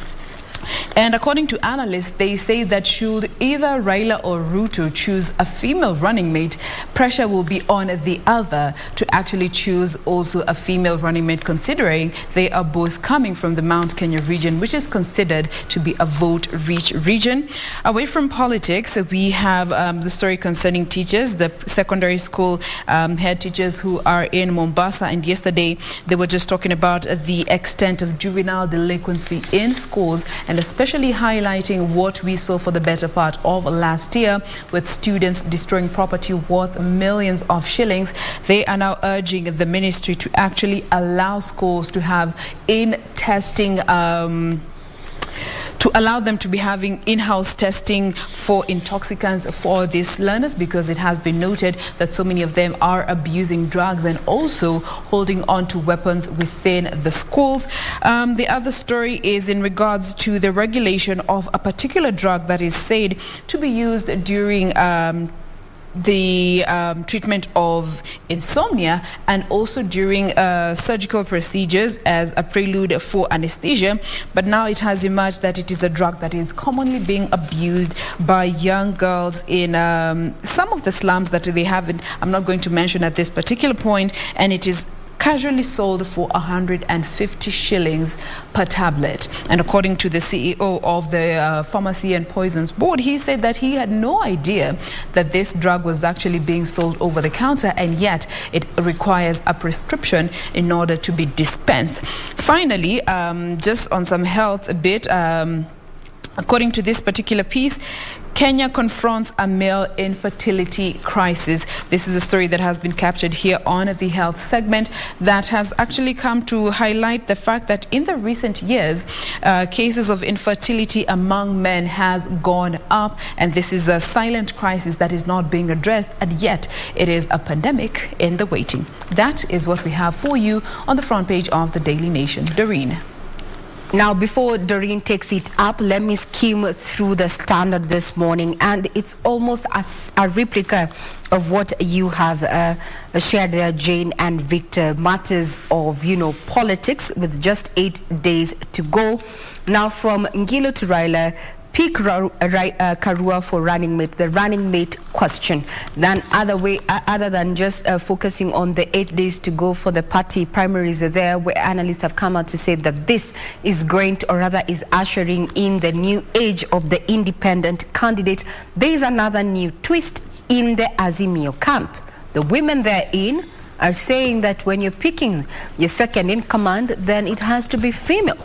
And according to analysts, they say that should either Raila or Ruto choose a female running mate, pressure will be on the other to actually choose also a female running mate, considering they are both coming from the Mount Kenya region, which is considered to be a vote-rich region. Away from politics, we have the story concerning teachers, the secondary school head teachers who are in Mombasa. And yesterday, they were just talking about the extent of juvenile delinquency in schools, and especially highlighting what we saw for the better part of last year with students destroying property worth millions of shillings. They are now urging the ministry to actually allow schools to have in-testing to allow them to be having in-house testing for intoxicants for these learners, because it has been noted that so many of them are abusing drugs and also holding on to weapons within the schools. The other story is in regards to the regulation of a particular drug that is said to be used during the treatment of insomnia and also during surgical procedures as a prelude for anesthesia. But now it has emerged that it is a drug that is commonly being abused by young girls in some of the slums that they haven't. I'm not going to mention at this particular point, and it is casually sold for 150 shillings per tablet. And according to the CEO of the Pharmacy and Poisons Board, he said that he had no idea that this drug was actually being sold over the counter, and yet it requires a prescription in order to be dispensed. Finally, just on some health a bit, according to this particular piece, Kenya confronts a male infertility crisis. This is a story that has been captured here on the health segment that has actually come to highlight the fact that in the recent years, cases of infertility among men has gone up, and this is a silent crisis that is not being addressed, and yet it is a pandemic in the waiting. That is what we have for you on the front page of the Daily Nation. Doreen. Now, before Doreen takes it up, let me skim through the Standard this morning, and it's almost a replica of what you have shared there, Jane and Victor. Matters of, politics with just 8 days to go. Now, from Ngilo to Raila, pick Karua for running mate, the running mate question. Then other than just focusing on the 8 days to go for the party primaries there, where analysts have come out to say that this is going to, or rather is ushering in the new age of the independent candidate. There is another new twist in the Azimio camp. The women therein are saying that when you're picking your second in command, then it has to be female.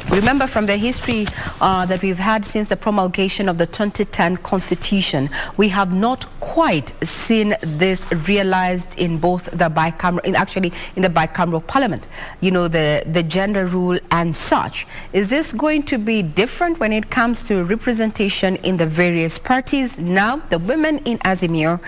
Remember from the history that we've had since the promulgation of the 2010 Constitution, we have not quite seen this realized in both the bicameral, in the bicameral parliament, the gender rule and such. Is this going to be different when it comes to representation in the various parties? Now, the women in Azimio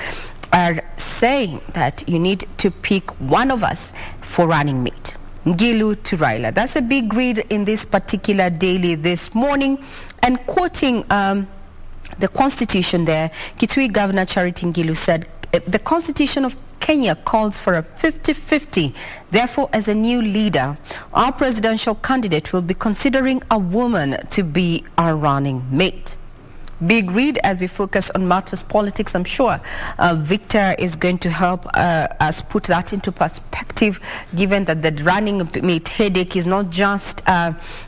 are saying that you need to pick one of us for running mate. Ngilu to Raila. That's a big read in this particular daily this morning. And quoting the Constitution there, Kitui Governor Charity Ngilu said, the Constitution of Kenya calls for a 50-50. Therefore, as a new leader, our presidential candidate will be considering a woman to be our running mate. Big read as we focus on matters politics. I'm sure Victor is going to help us put that into perspective, given that the running mate headache is not just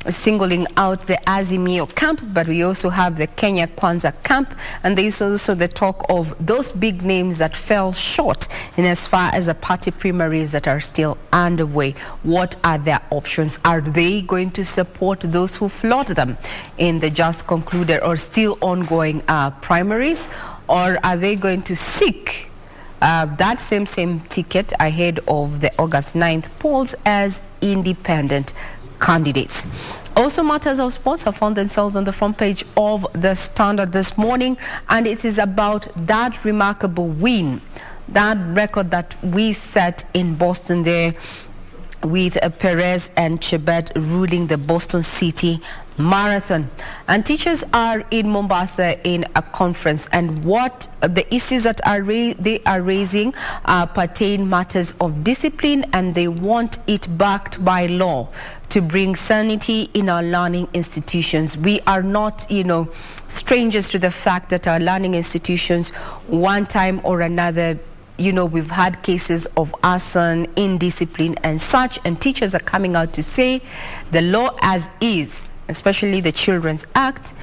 singling out the Azimio camp, but we also have the Kenya Kwanza camp, and there is also the talk of those big names that fell short in as far as the party primaries that are still underway. What are their options? Are they going to support those who flawed them in the just concluded or still ongoing primaries, or are they going to seek that same ticket ahead of the August 9th polls as independent candidates? Also, matters of sports have found themselves on the front page of the Standard this morning, and it is about that remarkable win, that record that we set in Boston there, with Perez and Chebet ruling the Boston City Marathon. And teachers are in Mombasa in a conference, and what the issues that they are raising pertain matters of discipline, and they want it backed by law to bring sanity in our learning institutions. We are not, strangers to the fact that our learning institutions, one time or another, we've had cases of arson, indiscipline and such, and teachers are coming out to say the law as is, especially the Children's Act,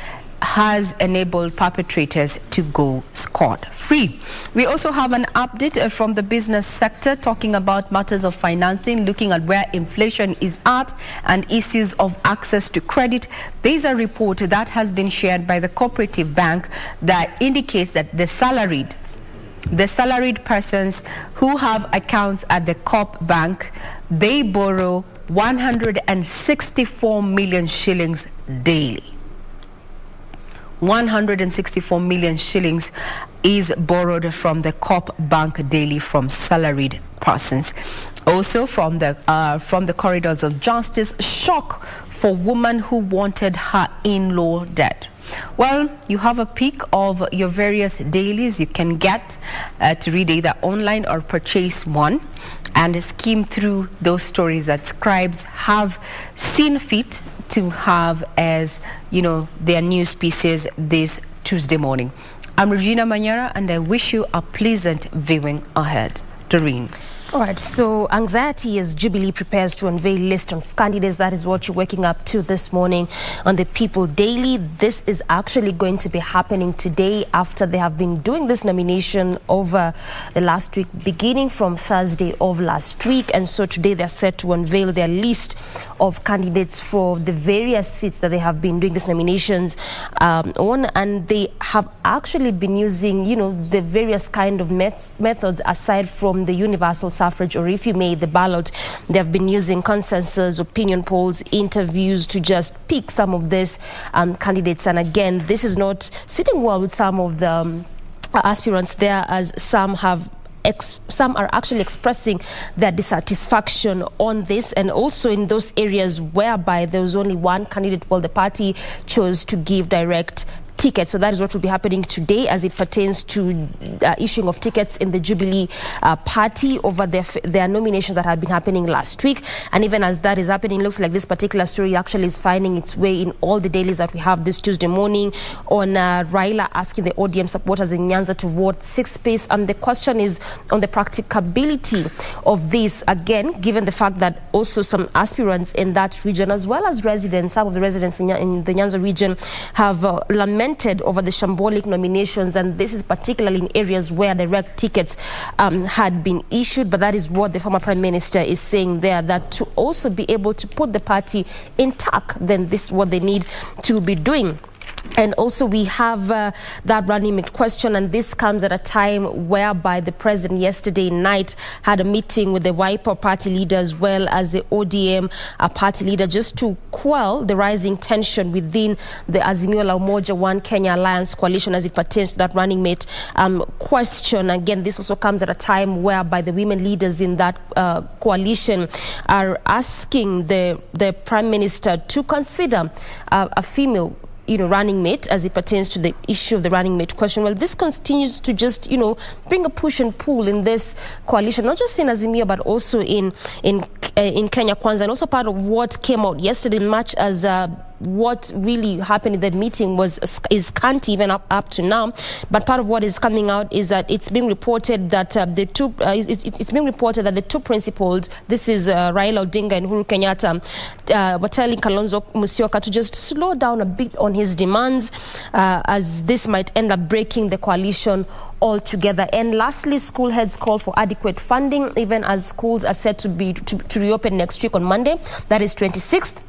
has enabled perpetrators to go scot-free. We also have an update from the business sector talking about matters of financing, looking at where inflation is at and issues of access to credit. There's a report that has been shared by the Cooperative Bank that indicates that the salaried persons who have accounts at the Coop Bank, they borrow 164 million shillings daily. 164 million shillings is borrowed from the Coop Bank daily from salaried persons. Also from the corridors of justice, shock for woman who wanted her in-law dead. Well, you have a pick of your various dailies you can get to read either online or purchase one and skim through those stories that scribes have seen fit to have as, their news pieces this Tuesday morning. I'm Regina Manyara, and I wish you a pleasant viewing ahead. Doreen. All right, so anxiety as Jubilee prepares to unveil list of candidates. That is what you're waking up to this morning on the People Daily. This is actually going to be happening today after they have been doing this nomination over the last week, beginning from Thursday of last week. And so today they're set to unveil their list of candidates for the various seats that they have been doing these nominations on. And they have actually been using, the various kind of methods aside from the universal suffrage, or if you may, the ballot. They have been using consensus, opinion polls, interviews to just pick some of these candidates. And again, this is not sitting well with some of the aspirants there, as some are actually expressing their dissatisfaction on this, and also in those areas whereby there was only one candidate, the party chose to give direct tickets. So that is what will be happening today as it pertains to issuing of tickets in the Jubilee party over their nominations that had been happening last week. And even as that is happening, it looks like this particular story actually is finding its way in all the dailies that we have this Tuesday morning on Raila asking the ODM supporters in Nyanza to vote 6 space. And the question is on the practicability of this, again, given the fact that also some aspirants in that region, as well as residents, some of the residents in the Nyanza region have lamented over the shambolic nominations, and this is particularly in areas where direct tickets had been issued. But that is what the former Prime Minister is saying there, that to also be able to put the party intact, then this is what they need to be doing. And also we have that running mate question, and this comes at a time whereby the president yesterday night had a meeting with the Wiper party leader as well as the ODM party leader, just to quell the rising tension within the Azimio la Umoja One Kenya Alliance coalition as it pertains to that running mate question. Again, this also comes at a time whereby the women leaders in that coalition are asking the Prime Minister to consider a female running mate as it pertains to the issue of the running mate question. Well, this continues to just, bring a push and pull in this coalition, not just in Azimio, but also in Kenya Kwanza, and also part of what came out yesterday, much as what really happened in that meeting is scanty even up to now. But part of what is coming out is that it's being reported that the two principals, this is Raila Odinga and Uhuru Kenyatta, were telling Kalonzo Musyoka to just slow down a bit on his demands, as this might end up breaking the coalition altogether. And lastly, school heads call for adequate funding, even as schools are set to reopen next week on Monday, that is 26th.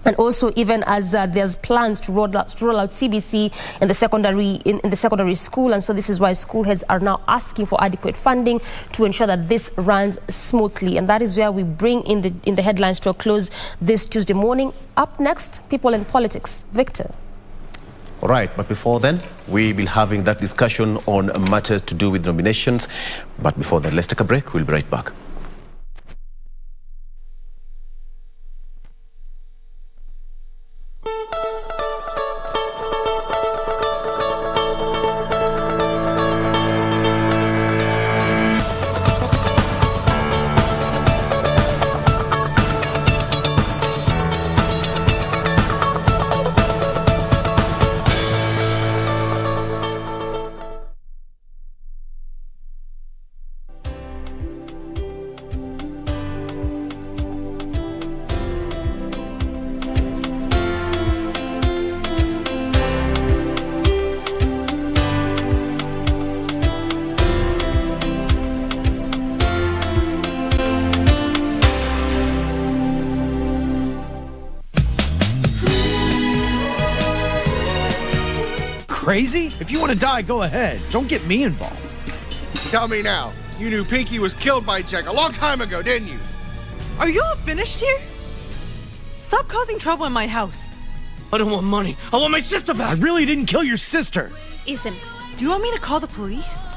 And also, even as there's plans to roll out CBC in the secondary school, and so this is why school heads are now asking for adequate funding to ensure that this runs smoothly. And that is where we bring in the headlines to a close this Tuesday morning. Up next, people and politics. Victor. All right, but before then, we will be having that discussion on matters to do with nominations. But before then, let's take a break. We'll be right back. Crazy? If you want to die, go ahead. Don't get me involved. Tell me now. You knew Pinky was killed by Jack a long time ago, didn't you? Are you all finished here? Stop causing trouble in my house. I don't want money. I want my sister back. I really didn't kill your sister. Ethan, do you want me to call the police?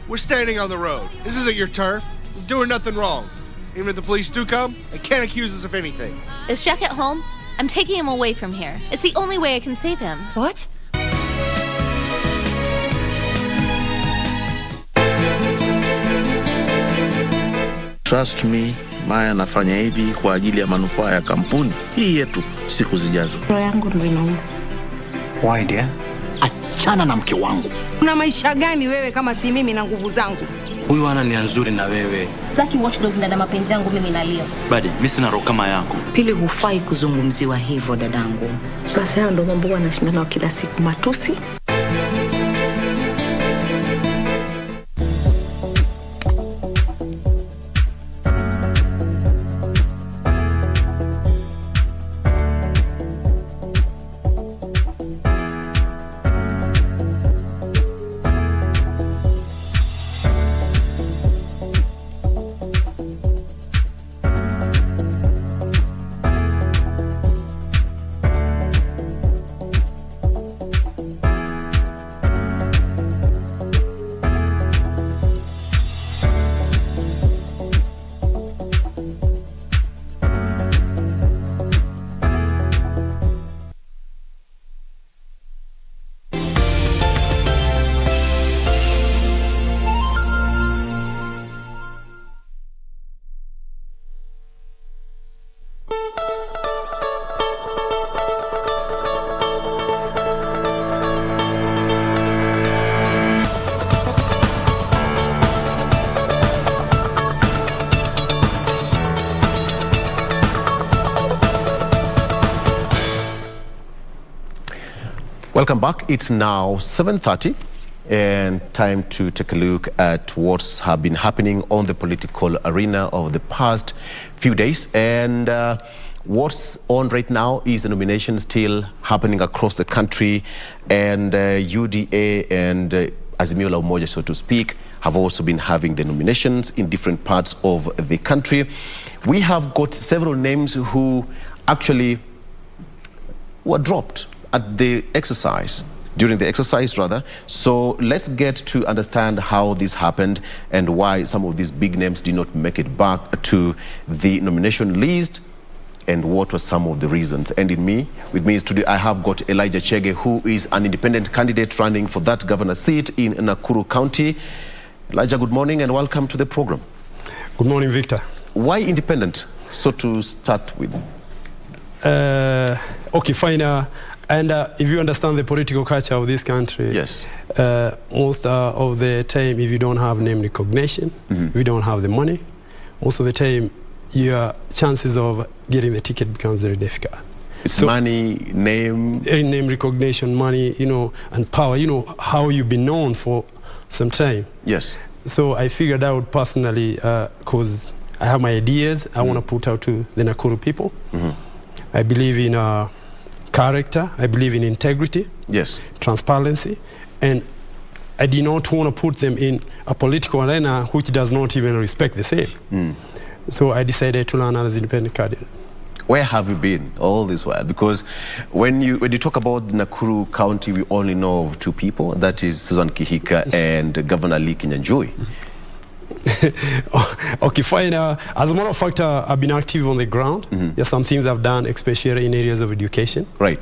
We're standing on the road. This isn't your turf. We're doing nothing wrong. Even if the police do come, they can't accuse us of anything. Is Jack at home? I'm taking him away from here. It's the only way I can save him. What? Trust me, Maya anafanya hivi kwa ajili ya manufaa ya kampuni hii yetu siku zijazo. Roho yangu ndio inauma. Why dear? Achana na mke wangu. Una maisha gani wewe kama si mimi na nguvu zangu? Huyu ana nia nzuri na wewe. Zaki watchdog na mapenzi yangu mimi na Leo. Badi, mimi sina roho kama yako. Pili, hufai kuzungumziwa hivyo dadangu. Basi hayo ndio mambo wanashindana kila siku, matusi. Welcome back. It's now 7:30 and time to take a look at what's been happening on the political arena of the past few days. And what's on right now is the nomination still happening across the country, and UDA and Azimio la Umoja, so to speak, have also been having the nominations in different parts of the country. We have got several names who actually were dropped at the exercise, during the exercise rather. So let's get to understand how this happened and why some of these big names did not make it back to the nomination list. and what were some of the reasons. And with me today, I have got Elijah Chege, who is an independent candidate running for that governor seat in Nakuru County. Elijah, good morning and welcome to the program. Good morning, Victor. Why independent? So to start with. Okay, fine. And if you understand the political culture of this country, yes, most of the time, if you don't have name recognition, if you don't have the money, most of the time, your chances of getting the ticket becomes very difficult. It's money, name recognition, money, and power. How you've been known for some time. Yes. So I figured out personally, because I have my ideas, I want to put out to the Nakuru people. I believe in character, I believe in integrity, yes, transparency, and I did not want to put them in a political arena which does not even respect the same. So I decided to run as independent candidate. Where have you been all this while? Because when you talk about Nakuru County, we only know of two people, that is Susan Kihika and Governor Lee Kinyanjui. Okay, fine. As a matter of fact, I've been active on the ground. There's some things I've done, especially in areas of education. Right.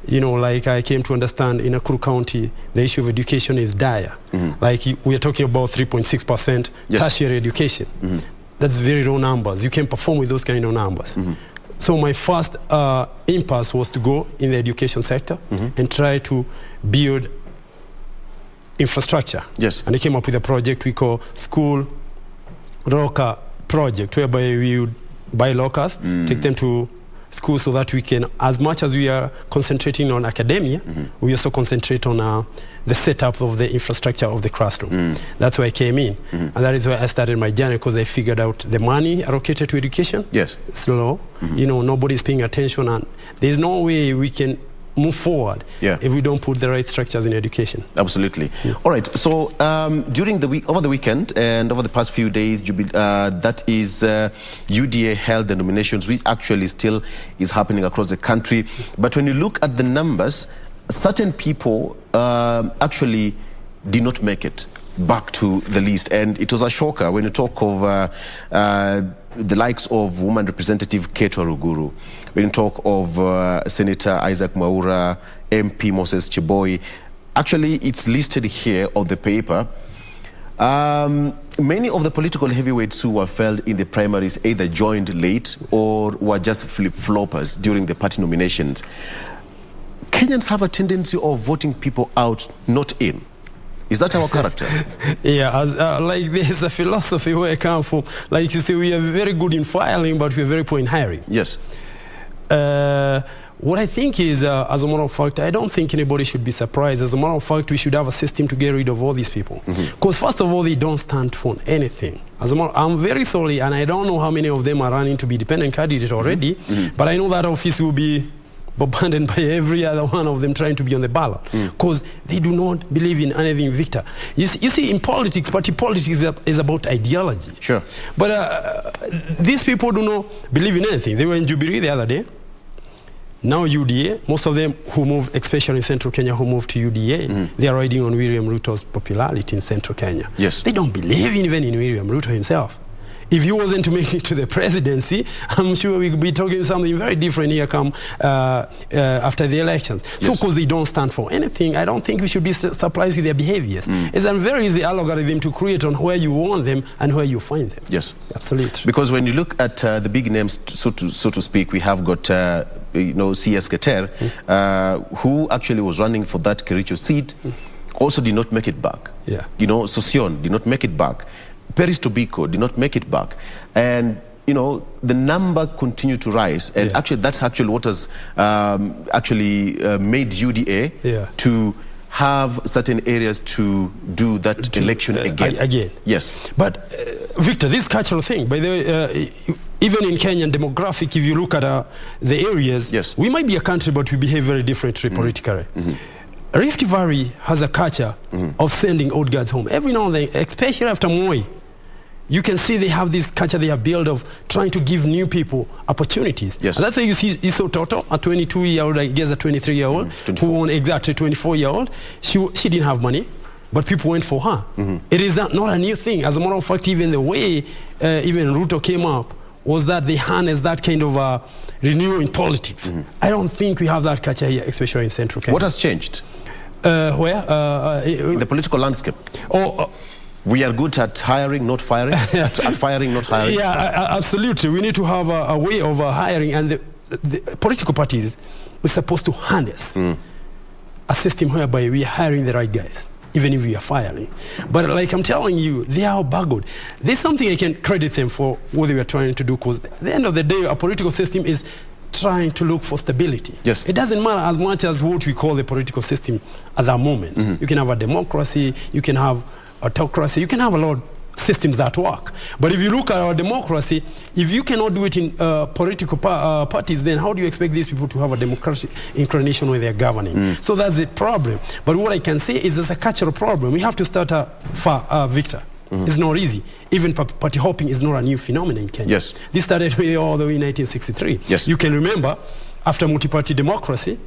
Like I came to understand in Nakuru County, the issue of education is dire. Like we are talking about 3.6% tertiary education. That's very low numbers. You can perform with those kind of numbers. So my first impulse was to go in the education sector and try to build infrastructure. Yes. And I came up with a project we call School Locker Project, whereby we would buy lockers, take them to school so that we can, as much as we are concentrating on academia, we also concentrate on the setup of the infrastructure of the classroom. That's why I came in. And that is why I started my journey, because I figured out the money allocated to education is low. Nobody's paying attention, and there's no way we can move forward if we don't put the right structures in education. Absolutely. All right. So during the week, over the weekend and over the past few days, that is UDA held the nominations, which actually still is happening across the country. But when you look at the numbers, certain people actually did not make it back to the list, and it was a shocker when you talk of the likes of Woman Representative Keto Ruguru, when you talk of Senator Isaac Mwaura, MP Moses Chiboi. Actually, it's listed here on the paper. Many of the political heavyweights who were felled in the primaries either joined late or were just flip-floppers during the party nominations. Kenyans have a tendency of voting people out, not in. Is that our character? Like there's a philosophy where I come from. Like you say, we are very good in filing, but we are very poor in hiring. Yes. What I think is, as a matter of fact, I don't think anybody should be surprised. As a matter of fact, we should have a system to get rid of all these people. Because first of all, they don't stand for anything. I'm very sorry, and I don't know how many of them are running to be dependent candidates already, but I know that office will be bombarded by every other one of them trying to be on the ballot, because they do not believe in anything, Victor. You see, in politics, party politics is about ideology. Sure. But these people do not believe in anything. They were in Jubilee the other day. Now UDA, most of them who move, especially in Central Kenya, who move to UDA, they are riding on William Ruto's popularity in Central Kenya. Yes. They don't believe even in William Ruto himself. If he wasn't to make it to the presidency, I'm sure we could be talking something very different here come after the elections. So because they don't stand for anything, I don't think we should be surprised with their behaviors. It's a very easy algorithm to create on where you want them and where you find them. Yes. Absolutely. Because when you look at the big names, so to speak, we have got CS Keter, who actually was running for that Kericho seat, also did not make it back. Sosion did not make it back. Peris Tobiko did not make it back. And, the number continued to rise. And actually, that's actually what has made UDA to have certain areas to do that election again. Yes. But, Victor, this cultural thing, by the way, even in Kenyan demographic, if you look at the areas, we might be a country, but we behave very differently politically. Rift Valley has a culture of sending old guards home. Every now and then, especially after Moi, you can see they have this culture they have built of trying to give new people opportunities. Yes. And that's why you see Iso Toto, a 22-year-old, I guess a 23-year-old, who won exactly 24-year-old. She didn't have money, but people went for her. It is not a new thing. As a matter of fact, even the way even Ruto came up was that they harnessed that kind of renewal in politics. I don't think we have that culture here, especially in Central Kenya. What has changed? Where? In the political landscape. We are good at hiring, not firing. at firing, not hiring. Yeah, absolutely. We need to have a way of hiring, and the political parties are supposed to harness a system whereby we are hiring the right guys, even if we are firing. But like I'm telling you, they are buggered. There's something I can credit them for what they were trying to do, because at the end of the day, a political system is trying to look for stability. Yes. It doesn't matter as much as what we call the political system at that moment. You can have a democracy, you can have autocracy, you can have a lot of systems that work. But if you look at our democracy, if you cannot do it in political parties, then how do you expect these people to have a democratic inclination when they're governing? So that's the problem. But what I can say is there's a cultural problem. We have to start Victor. It's not easy. Even party hopping is not a new phenomenon in Kenya. Yes. This started all the way in 1963. Yes. You can remember, after multi-party democracy,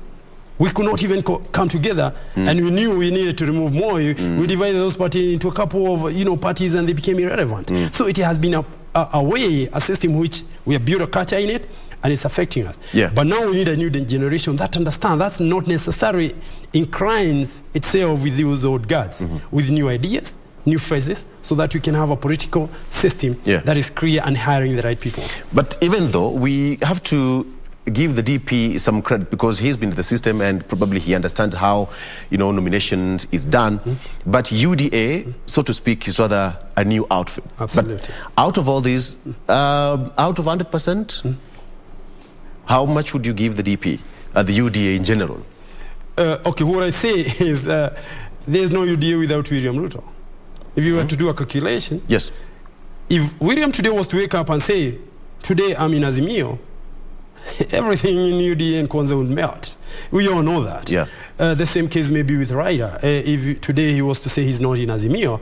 we could not even come together, and we knew we needed to remove more. We divided those parties into a couple of parties, and they became irrelevant. So it has been a system which we have built a culture in it, and it's affecting us. Yeah. But now we need a new generation that understands that's not necessarily inclines itself with those old guards, with new ideas, new faces, so that we can have a political system that is clear and hiring the right people. But even though we have to give the DP some credit, because he's been in the system and probably he understands how nominations is done, but UDA, so to speak, is rather a new outfit. Absolutely. But out of all these, out of 100%, how much would you give the DP, the UDA in general? Okay, what I say is there's no UDA without William Ruto. If you were to do a calculation, yes, if William today was to wake up and say, today I'm in Azimio, everything in UDA and Kwanza would melt. We all know that. Yeah. The same case may be with Raila. If today he was to say he's not in Azimio,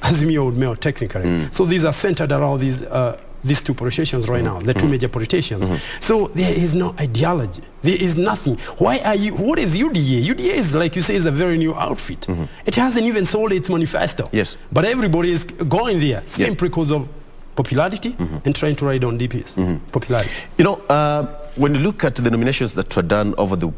Azimio would melt technically. So these are centered around these two politicians right now, the two major politicians. So there is no ideology. There is nothing. What is UDA? UDA is, like you say, is a very new outfit. It hasn't even sold its manifesto. Yes. But everybody is going there simply because of popularity and trying to ride on DP's popularity. When you look at the nominations that were done over the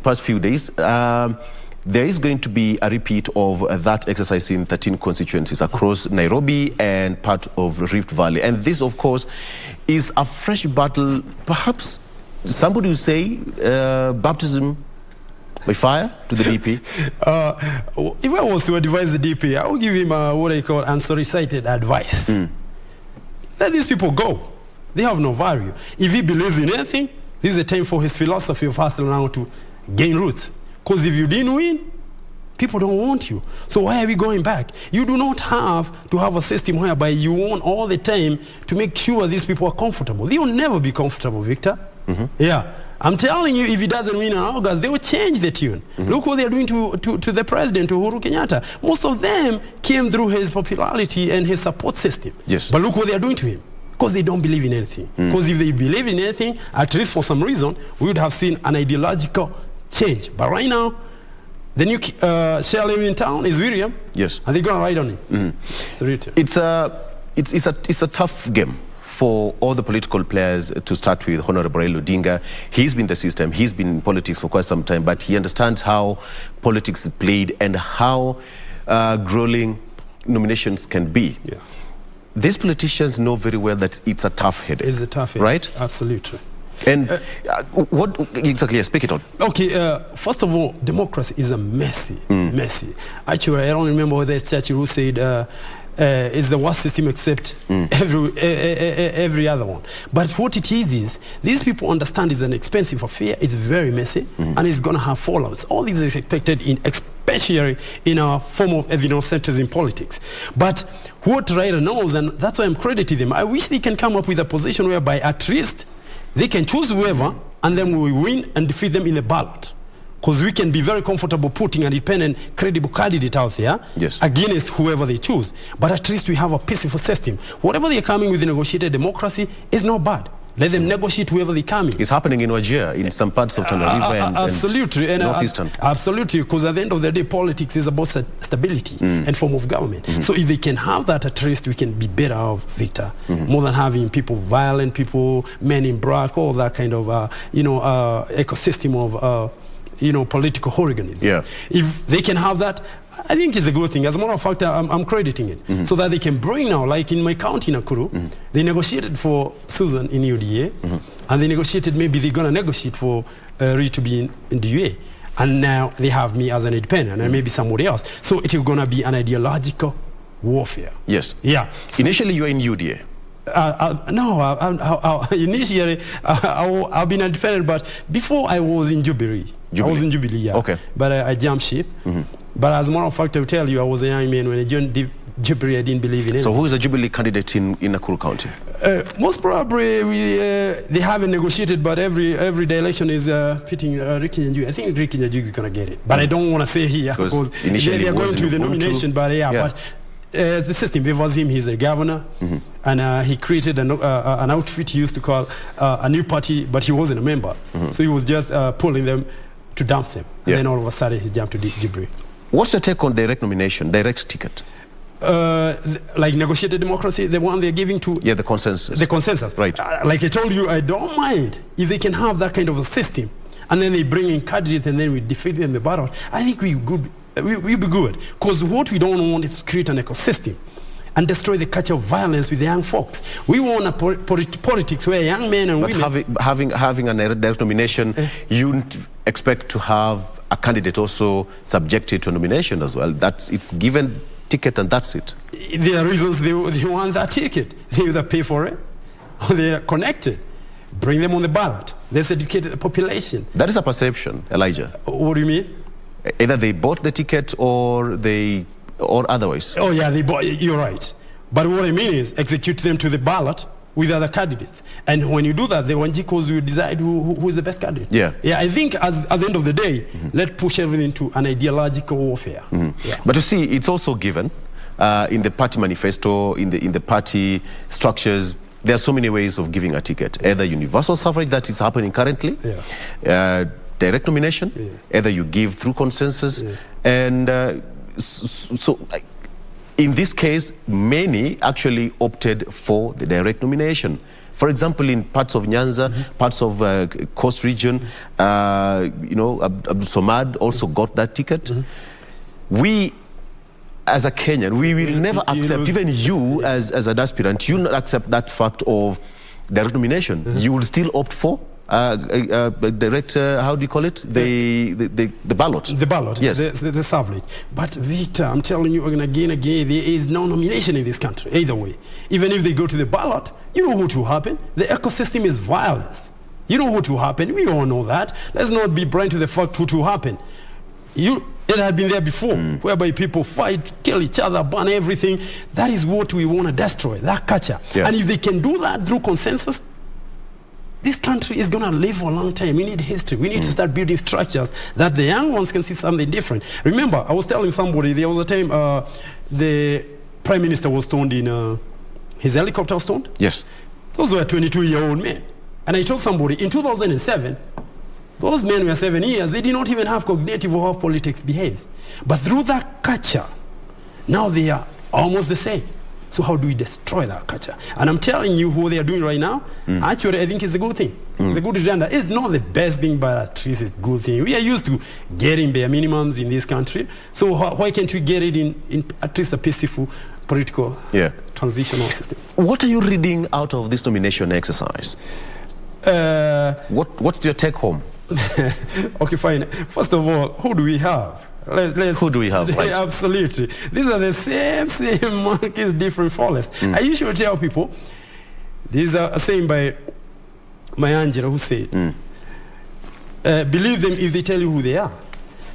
past few days, there is going to be a repeat of that exercise in 13 constituencies across Nairobi and part of Rift Valley. And this, of course, is a fresh battle. Perhaps somebody would say baptism by fire to the DP. If I was to advise the DP, I would give him what I call unsolicited advice. Let these people go. They have no value. If he believes in anything, this is a time for his philosophy of hustle now to gain roots. Because if you didn't win, people don't want you. So why are we going back? You do not have to have a system whereby you want all the time to make sure these people are comfortable. They will never be comfortable, Victor. Yeah. I'm telling you, if he doesn't win in August, they will change the tune. Look what they're doing to the president, to Uhuru Kenyatta. Most of them came through his popularity and his support system. Yes. But look what they're doing to him. Because they don't believe in anything. Because if they believed in anything, at least for some reason, we would have seen an ideological change. But right now, the new chairman in town is William. Yes. And they're going to ride on him. It's a tough game for all the political players, to start with Honorable Raila Odinga. He's been in the system, he's been in politics for quite some time, but he understands how politics is played and how grueling nominations can be. Yeah. These politicians know very well that it's a tough headache. It's a tough headache. Right? Absolutely. And what exactly? Speak it on. Okay, first of all, democracy is a messy. Actually, I don't remember whether it's Churchill who said it's the worst system except every other one. But what it is these people understand it's an expensive affair, it's very messy, and it's going to have fallouts. All this is expected, especially in our form of ethnocentres in politics. But what Raila knows, and that's why I'm crediting them, I wish they can come up with a position whereby at least they can choose whoever, and then we win and defeat them in the ballot. Because we can be very comfortable putting an independent, credible candidate out there against whoever they choose. But at least we have a peaceful system. Whatever they're coming with the negotiated democracy is not bad. Let them negotiate whoever they come in. It's happening in Wajir, in some parts of Tana River and Northeastern. Absolutely, because at the end of the day, politics is about stability and form of government. So if they can have that, at least we can be better off, Victor, more than having people, violent people, men in black, all that kind of, ecosystem of, political hooliganism. Yeah. If they can have that, I think it's a good thing. As a matter of fact, I'm crediting it. So that they can bring now, like in my county, Nakuru, they negotiated for Susan in UDA, and they negotiated, maybe they're going to negotiate for Ree to be in the UA. And now they have me as an independent, and maybe somebody else. So it is going to be an ideological warfare. Yes. Yeah. So initially, you were in UDA. Initially, I've been independent, but before I was in Jubilee. I was in Jubilee, yeah. Okay. But I jumped ship. But as a matter of fact, I will tell you, I was a young man when I joined Jubilee. I didn't believe in it. So who is a Jubilee candidate in Nakuru County? Most probably, they haven't negotiated, but every election is pitting Ricky Nyanjui. I think Ricky Nyanjui is going to get it. But I don't want to say here because they are going to the nomination. But but the system favors him. He's a governor, and he created an outfit he used to call a new party, but he wasn't a member. So he was just pulling them to dump them. And then all of a sudden he jumped to Jubilee. What's your take on direct nomination, direct ticket? Like negotiated democracy, the one they're giving to... Yeah, the consensus. The consensus. Right. Like I told you, I don't mind if they can have that kind of a system, and then they bring in candidates and then we defeat them in the battle. I think we'll be good. Because what we don't want is to create an ecosystem and destroy the culture of violence with the young folks. We want a politics where young men and women... But having a direct nomination, you expect to have a candidate also subjected to a nomination as well. It's given ticket and that's it. There are reasons they want that ticket. They either pay for it or they are connected. Bring them on the ballot. Let's educate the population. That is a perception, Elijah. What do you mean? Either they bought the ticket or otherwise. Oh yeah, they bought. You're right. But what I mean is execute them to the ballot with other candidates. And when you do that, the Wanjikos will decide who is the best candidate. Yeah. Yeah, I think at the end of the day, let's push everything to an ideological warfare. Yeah. But you see, it's also given in the party manifesto, in the party structures, there are so many ways of giving a ticket. Either universal suffrage, that is happening currently, direct nomination, either you give through consensus, and so in this case, many actually opted for the direct nomination. For example, in parts of Nyanza, parts of Coast region, Abdul Somad also got that ticket. We, as a Kenyan, we will never accept, even you as an aspirant, you not accept that fact of direct nomination. You will still opt for direct, how do you call it? The ballot. The ballot, yes. The suffrage. But Victor, I'm telling you again, there is no nomination in this country, either way. Even if they go to the ballot, you know what will happen. The ecosystem is violence. You know what will happen. We all know that. Let's not be blind to the fact what will happen. It had been there before, whereby people fight, kill each other, burn everything. That is what we want to destroy, that culture. And if they can do that through consensus, this country is going to live for a long time. We need history. We need to start building structures that the young ones can see something different. Remember, I was telling somebody, there was a time the Prime Minister was stoned in his helicopter was stoned. Yes. Those were 22-year-old men. And I told somebody, in 2007, those men were 7 years. They did not even have cognitive of how politics behaves. But through that culture, now they are almost the same. So how do we destroy that culture? And I'm telling you what they are doing right now, actually I think it's a good thing. It's a good agenda. It's not the best thing, but at least it's a good thing. We are used to getting bare minimums in this country. So why can't we get it in at least a peaceful political transitional system? What are you reading out of this nomination exercise? What's your take home? Okay, fine. First of all, who do we have? Who do we have? Right? Absolutely. These are the same monkeys, different forests. I usually tell people, these are a saying by my Angela who said, believe them if they tell you who they are.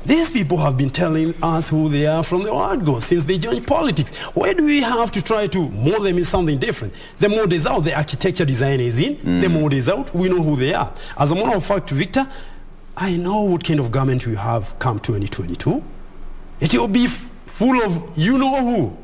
These people have been telling us who they are from the word go, since they joined politics. Why do we have to try to mold them in something different? The mode is out, the architecture design is in, the mode is out, we know who they are. As a matter of fact, Victor, I know what kind of government we have come 2022. It will be full of you know who.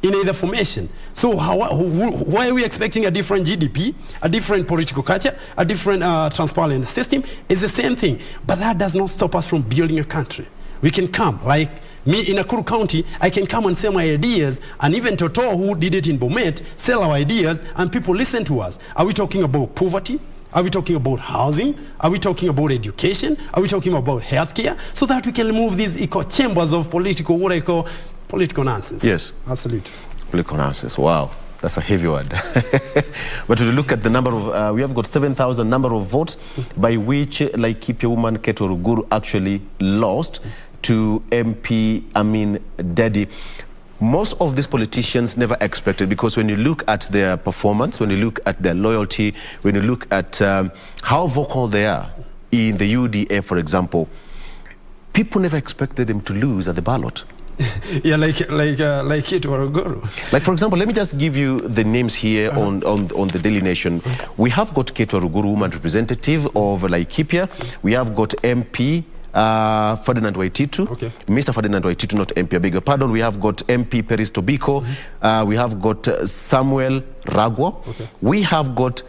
in either formation. So why are we expecting a different GDP, a different political culture, a different transparent system? It's the same thing. But that does not stop us from building a country. We can come, like me in Nakuru County, I can come and sell my ideas, and even Toto, who did it in Bomet, sell our ideas, and people listen to us. Are we talking about poverty? Are we talking about housing? Are we talking about education? Are we talking about healthcare? So that we can remove these echo chambers of political, what I call political nonsense. Yes. Absolutely. Political nonsense. Wow. That's a heavy word. But to look at the number of, we have got 7,000 number of votes by which Laikipia woman Keto Ruguru actually lost to MP Amin Dedi. Most of these politicians never expected, because when you look at their performance, when you look at their loyalty, when you look at how vocal they are in the UDA, for example, people never expected them to lose at the ballot. Yeah, like it or a guru. Like, for example, let me just give you the names here on the Daily Nation. We have got Keto Ruguru, woman representative of Laikipia. We have got MP Ferdinand Waititu, Mr. Ferdinand Waititu, not MP, I beg your pardon. We have got MP Peris Tobiko. We have got Samuel Ragwa. We have got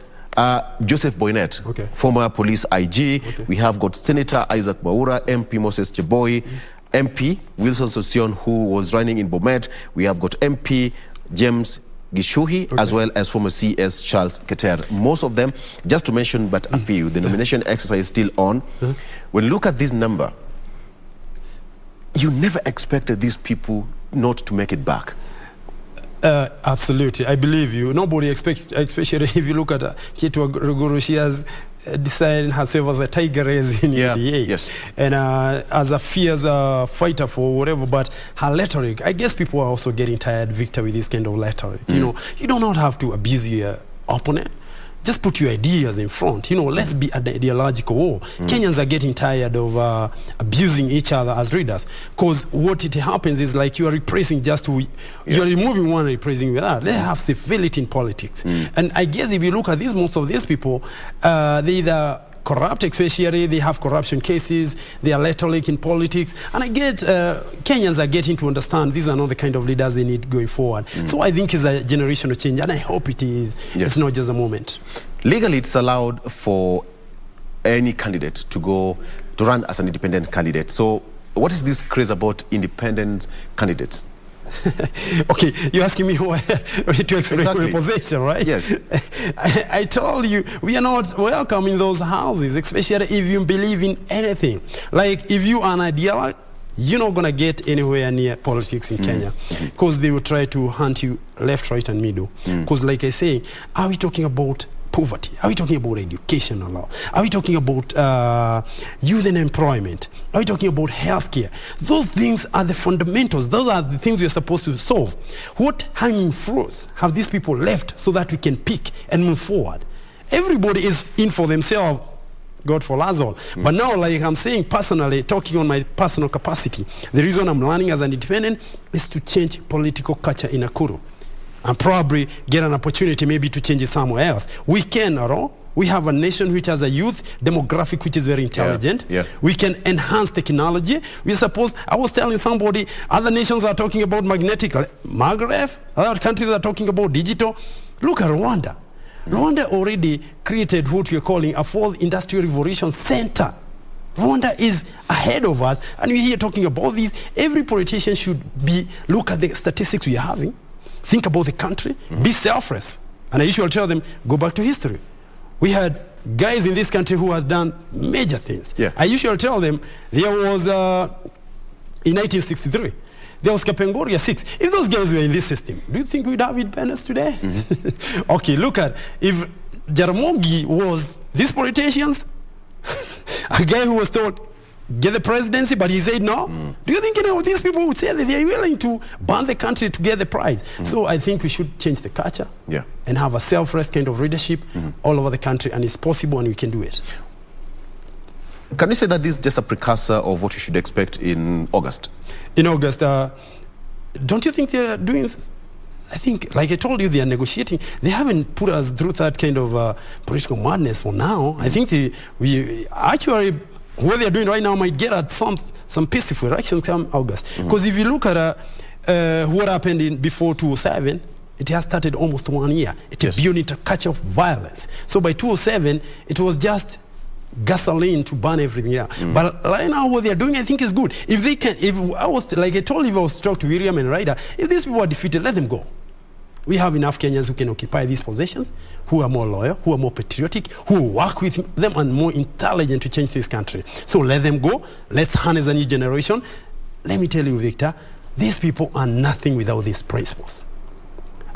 Joseph Boynet, former police IG. We have got Senator Isaac Maura, MP Moses Cheboi, MP Wilson Sosion, who was running in Bomet. We have got MP James Gishuhi, as well as former CS Charles Keter. Most of them, just to mention but a few, the nomination exercise is still on. When you look at this number, you never expected these people not to make it back. Absolutely, I believe you. Nobody expects, especially if you look at Keto Ruguru, she has decided herself as a tigress in UDA. Yes. And as a fierce fighter for whatever, but her rhetoric, I guess people are also getting tired, Victor, with this kind of rhetoric. You know, you do not have to abuse your opponent. Just put your ideas in front. You know, let's be at the ideological war. Kenyans are getting tired of abusing each other as readers, because what it happens is like you are repressing just to, you are removing one, repressing the other. They have civility in politics. And I guess if you look at this, most of these people, they either corrupt, especially they have corruption cases, they are rhetoric in politics, and I get Kenyans are getting to understand these are not the kind of leaders they need going forward. So I think it's a generational change, and I hope it is. It's not just a moment. Legally, it's allowed for any candidate to run as an independent candidate. So what is this craze about independent candidates? Okay, you're asking me to explain my position, right? Yes. I told you, we are not welcome in those houses, especially if you believe in anything. Like, if you are an ideologue, you're not going to get anywhere near politics in Kenya, because they will try to hunt you left, right, and middle. Because like I say, are we talking about poverty? Are we talking about education or law? Are we talking about youth and employment? Are we talking about healthcare? Those things are the fundamentals. Those are the things we are supposed to solve. What hanging fruits have these people left so that we can pick and move forward? Everybody is in for themselves. God for us all. But now, like I'm saying personally, talking on my personal capacity, the reason I'm running as an independent is to change political culture in Nakuru, and probably get an opportunity maybe to change it somewhere else. We can, we have a nation which has a youth demographic which is very intelligent. We can enhance technology. We suppose, I was telling somebody, other nations are talking about magnetic, Maghreb, other countries are talking about digital. Look at Rwanda. Rwanda already created what we're calling a fourth industrial revolution center. Rwanda is ahead of us, and we're here talking about this. Every politician should look at the statistics we are having, think about the country, be selfless. And I usually tell them, go back to history. We had guys in this country who has done major things. I usually tell them, there was, in 1963, there was Kapengoria 6. If those guys were in this system, do you think we'd have independence today? Okay, look at, if Jaramogi was these politicians, a guy who was told, get the presidency, but he said no. Do you think any of these people would say that they are willing to burn the country to get the prize? So I think we should change the culture and have a selfless kind of leadership all over the country, and it's possible, and we can do it. Can you say that this is just a precursor of what you should expect in August? In August, don't you think they're doing... I think, like I told you, they are negotiating. They haven't put us through that kind of political madness for now. I think we actually... What they're doing right now might get at some peaceful elections come August. Because if you look at what happened before 2007, it has started almost 1 year. It is unit a culture of violence. So by 2007, it was just gasoline to burn everything out. But right now, what they are doing, I think, is good. If they can, if I was like I told you, if I was to talk to William and Ryder, if these people are defeated, let them go. We have enough Kenyans who can occupy these positions, who are more loyal, who are more patriotic, who work with them and more intelligent to change this country. So let them go. Let's harness a new generation. Let me tell you, Victor, these people are nothing without these principles.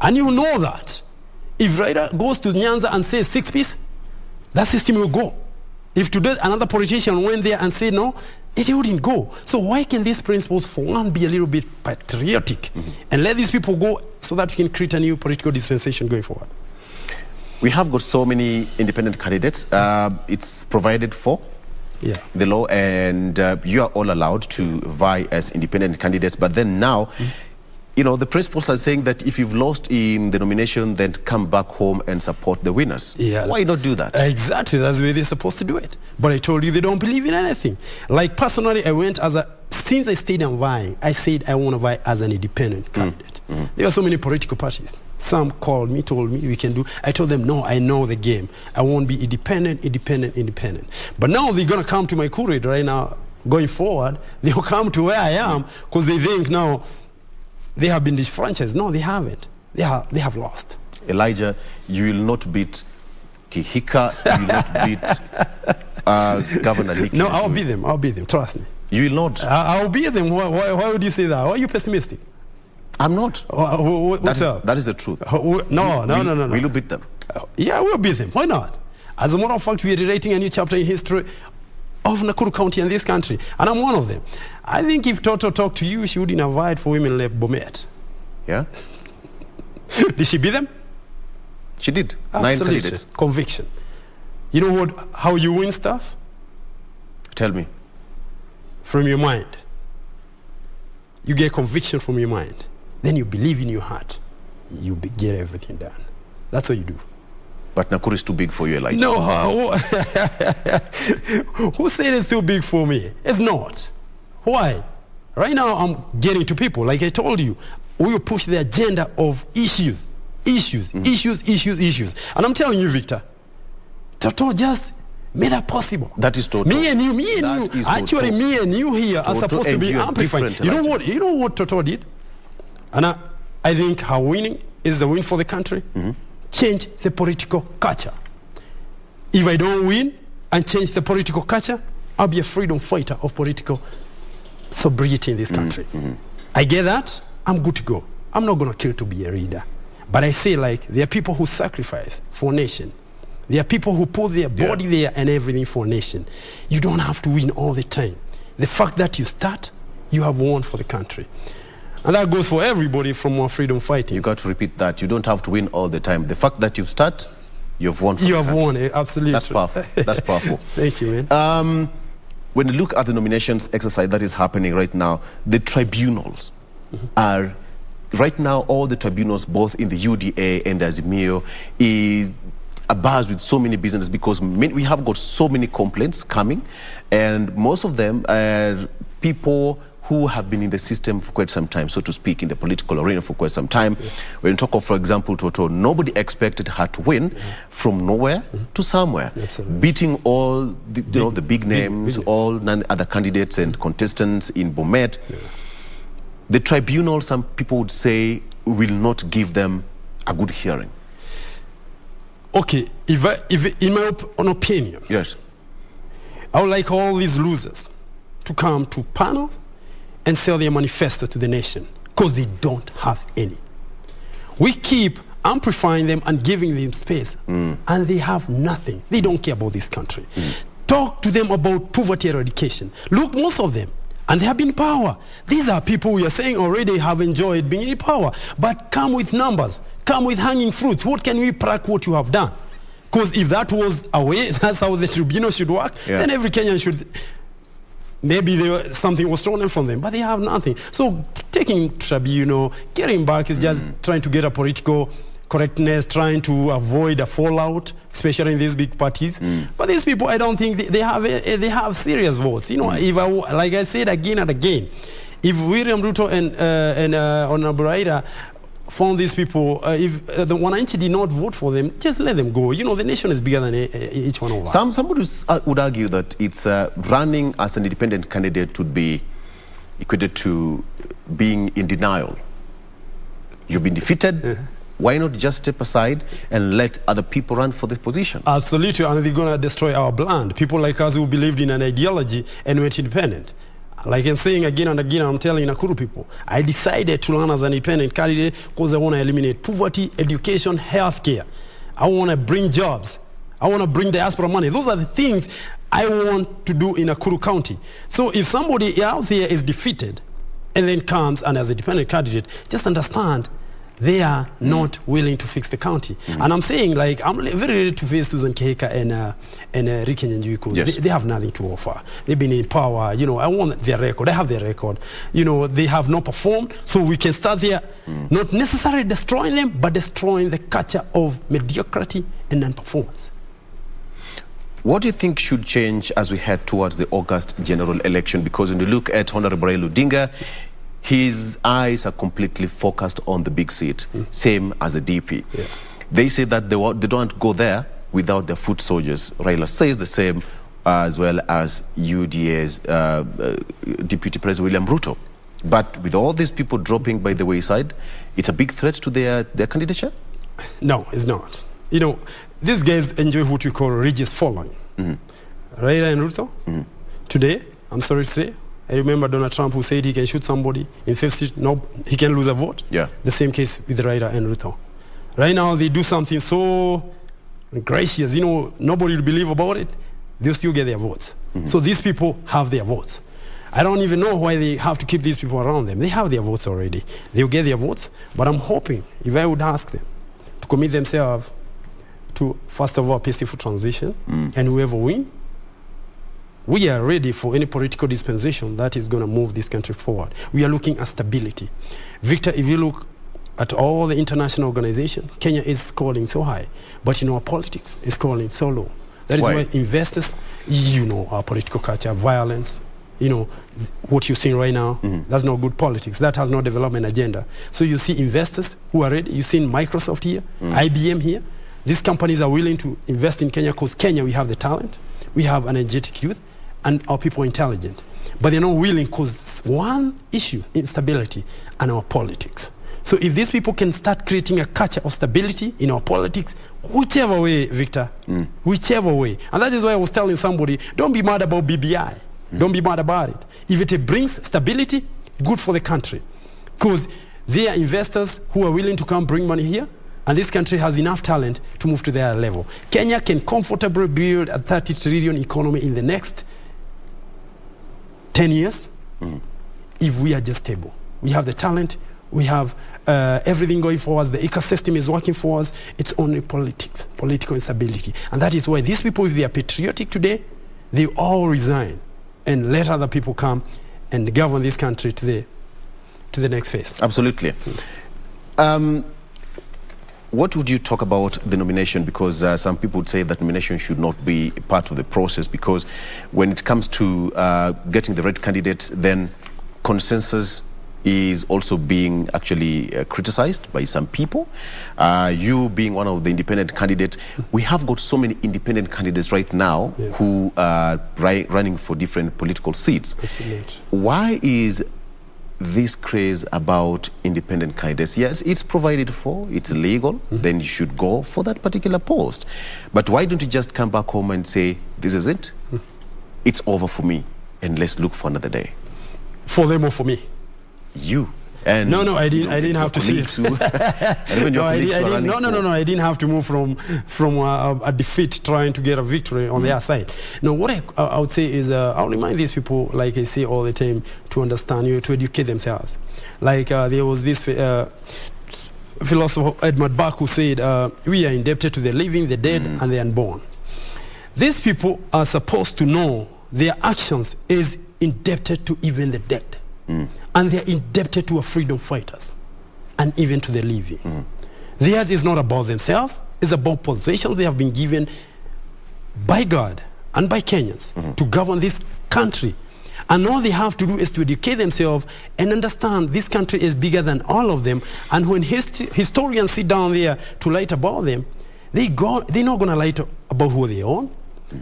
And you know that. If Ryder goes to Nyanza and says 6 piece, that system will go. If today another politician went there and said no, it wouldn't go. So why can these principles, for one, be a little bit patriotic and let these people go so that we can create a new political dispensation going forward? We have got so many independent candidates. It's provided for the law, and you are all allowed to vie as independent candidates. But then now, you know, the principles are saying that if you've lost in the nomination, then come back home and support the winners. Why not do that? Exactly, that's the way they're supposed to do it. But I told you they don't believe in anything. Like personally, I went since I stayed on vying, I said I want to vie as an independent candidate. There are so many political parties. Some called me, told me we can do. I told them, no, I know the game. I won't be independent. But now they're going to come to my courage right now, going forward. They'll come to where I am because they think now, they have been disfranchised. No, they haven't. They have lost. Elijah, you will not beat Kihika. You will not beat Governor Lee. No, I'll beat them. I'll beat them. Trust me. You will not? I'll beat them. Why would you say that? Why are you pessimistic? I'm not. What's up? That is the truth. No. Will you beat them? Yeah, we'll beat them. Why not? As a matter of fact, we are writing a new chapter in history of Nakuru County and this country, and I'm one of them. I think if Toto talked to you, she wouldn't have vied for women like Bomet. Yeah? Did she beat them? She did. Absolutely. 9 candidates. Conviction. You know how you win stuff? Tell me. From your mind. You get conviction from your mind. Then you believe in your heart. You get everything done. That's what you do. But Nakuru is too big for you, Elijah. No. Who said it's too big for me? It's not. Why? Right now, I'm getting to people. Like I told you, we will push the agenda of issues. And I'm telling you, Victor, Toto just made that possible. That is Toto. Me and you. Actually, me and you here are supposed to be amplified. You know what Toto did? And I think her winning is a win for the country. Change the political culture. If I don't win and change the political culture, I'll be a freedom fighter of political sobriety in this country. I get that, I'm good to go. I'm not going to kill to be a leader. But I say, like, there are people who sacrifice for a nation. There are people who put their body there and everything for a nation. You don't have to win all the time. The fact that you start, you have won for the country. And that goes for everybody from our freedom fighting. You got to repeat that. You don't have to win all the time. The fact that you start, you've won. You have won, absolutely. That's powerful. That's powerful. Thank you, man. When you look at the nominations exercise that is happening right now, the tribunals are, right now, all the tribunals, both in the UDA and the Azimio, is abuzz with so many businesses because we have got so many complaints coming, and most of them are people who have been in the system for quite some time, so to speak, in the political arena for quite some time. When you talk of, for example, Toto, nobody expected her to win from nowhere to somewhere, beating all the big names, all other candidates and contestants in Bomet. The tribunal, some people would say, will not give them a good hearing. Okay, if in my own opinion, yes, I would like all these losers to come to panels and sell their manifesto to the nation, because they don't have any. We keep amplifying them and giving them space, and they have nothing. They don't care about this country. Talk to them about poverty eradication. Look, most of them, and they have been in power. These are people we are saying already have enjoyed being in power, but come with numbers, come with hanging fruits. What can we track what you have done? Because if that was a way, that's how the tribunal should work, then every Kenyan should... Maybe something was stolen from them, but they have nothing. So taking tribunal, getting back is just trying to get a political correctness, trying to avoid a fallout, especially in these big parties. But these people, I don't think they have serious votes. You know, if like I said again and again, If William Ruto and Honorable Raila found these people, if the Wananchi did not vote for them, just let them go. You know, the nation is bigger than each one of us. Somebody would argue that it's running as an independent candidate would be equated to being in denial. You've been defeated. Why not just step aside and let other people run for the position? Absolutely, and they're going to destroy our brand. People like us who believed in an ideology and went independent. Like I'm saying again and again, I'm telling Nakuru people, I decided to run as an independent candidate because I want to eliminate poverty, education, healthcare. I want to bring jobs. I want to bring diaspora money. Those are the things I want to do in Nakuru County. So if somebody out there is defeated and then comes and as a independent candidate, just understand they are not willing to fix the county. And I'm saying, like, I'm very ready to face Susan Kehika and Ricky Nyanjuku. Yes. They have nothing to offer. They've been in power. You know, I want their record. I have their record. You know, they have not performed. So we can start there, not necessarily destroying them, but destroying the culture of mediocrity and non-performance. What do you think should change as we head towards the August general election? Because when you look at Honorable Raila Odinga, his eyes are completely focused on the big seat, same as the DP. Yeah. They say that they don't go there without their foot soldiers. Raila says the same, as well as UDA's Deputy President William Ruto. But with all these people dropping by the wayside, it's a big threat to their candidature? No, it's not. You know, these guys enjoy what we call religious following. Raila and Ruto, today, I'm sorry to say, I remember Donald Trump who said he can shoot somebody in 5th Street, no, he can lose a vote. Yeah. The same case with Raila and Ruto. Right now, they do something so gracious, you know, nobody will believe about it, they'll still get their votes. So these people have their votes. I don't even know why they have to keep these people around them. They have their votes already. They'll get their votes, but I'm hoping, if I would ask them to commit themselves to, first of all, a peaceful transition, and whoever wins, we are ready for any political dispensation that is going to move this country forward. We are looking at stability. Victor, if you look at all the international organizations, Kenya is scoring so high, but in our politics, it's scoring so low. That is why investors, you know, our political culture, violence, you know, what you're seeing right now, that's not good politics. That has no development agenda. So you see investors who are ready. You've seen Microsoft here, IBM here. These companies are willing to invest in Kenya because Kenya, we have the talent, we have energetic youth, and our people are intelligent. But they're not willing because one issue, instability, and our politics. So if these people can start creating a culture of stability in our politics, whichever way, Victor, whichever way. And that is why I was telling somebody, don't be mad about BBI. Don't be mad about it. If it brings stability, good for the country. Because they are investors who are willing to come bring money here, and this country has enough talent to move to their level. Kenya can comfortably build a 30 trillion economy in the next 10 years if we are just stable. We have the talent, we have everything going for us, the ecosystem is working for us. It's only politics, political instability. And that is why these people, if they are patriotic today, they all resign and let other people come and govern this country to the next phase. Absolutely. What would you talk about the nomination? Because some people would say that nomination should not be part of the process, because when it comes to getting the right candidate, then consensus is also being actually criticized by some people. You being one of the independent candidates, we have got so many independent candidates right now who are running for different political seats. Absolutely. Why is this craze about independent candidates? Yes, it's provided for, it's legal, then you should go for that particular post. But why don't you just come back home and say, this is it, it's over for me, and let's look for another day? For them or for me? You. And no, I didn't have to see it. I didn't have to move from a defeat trying to get a victory on their side. No, what I would say is I'll remind these people, like I say all the time, to understand, to educate themselves. Like there was this philosopher, Edmund Burke, who said, we are indebted to the living, the dead, and the unborn. These people are supposed to know their actions is indebted to even the dead. And they're indebted to our freedom fighters and even to the living. Theirs is not about themselves, it's about positions they have been given by God and by Kenyans to govern this country. And all they have to do is to educate themselves and understand this country is bigger than all of them. And when historians sit down there to write about them, they're not going to write about who they own,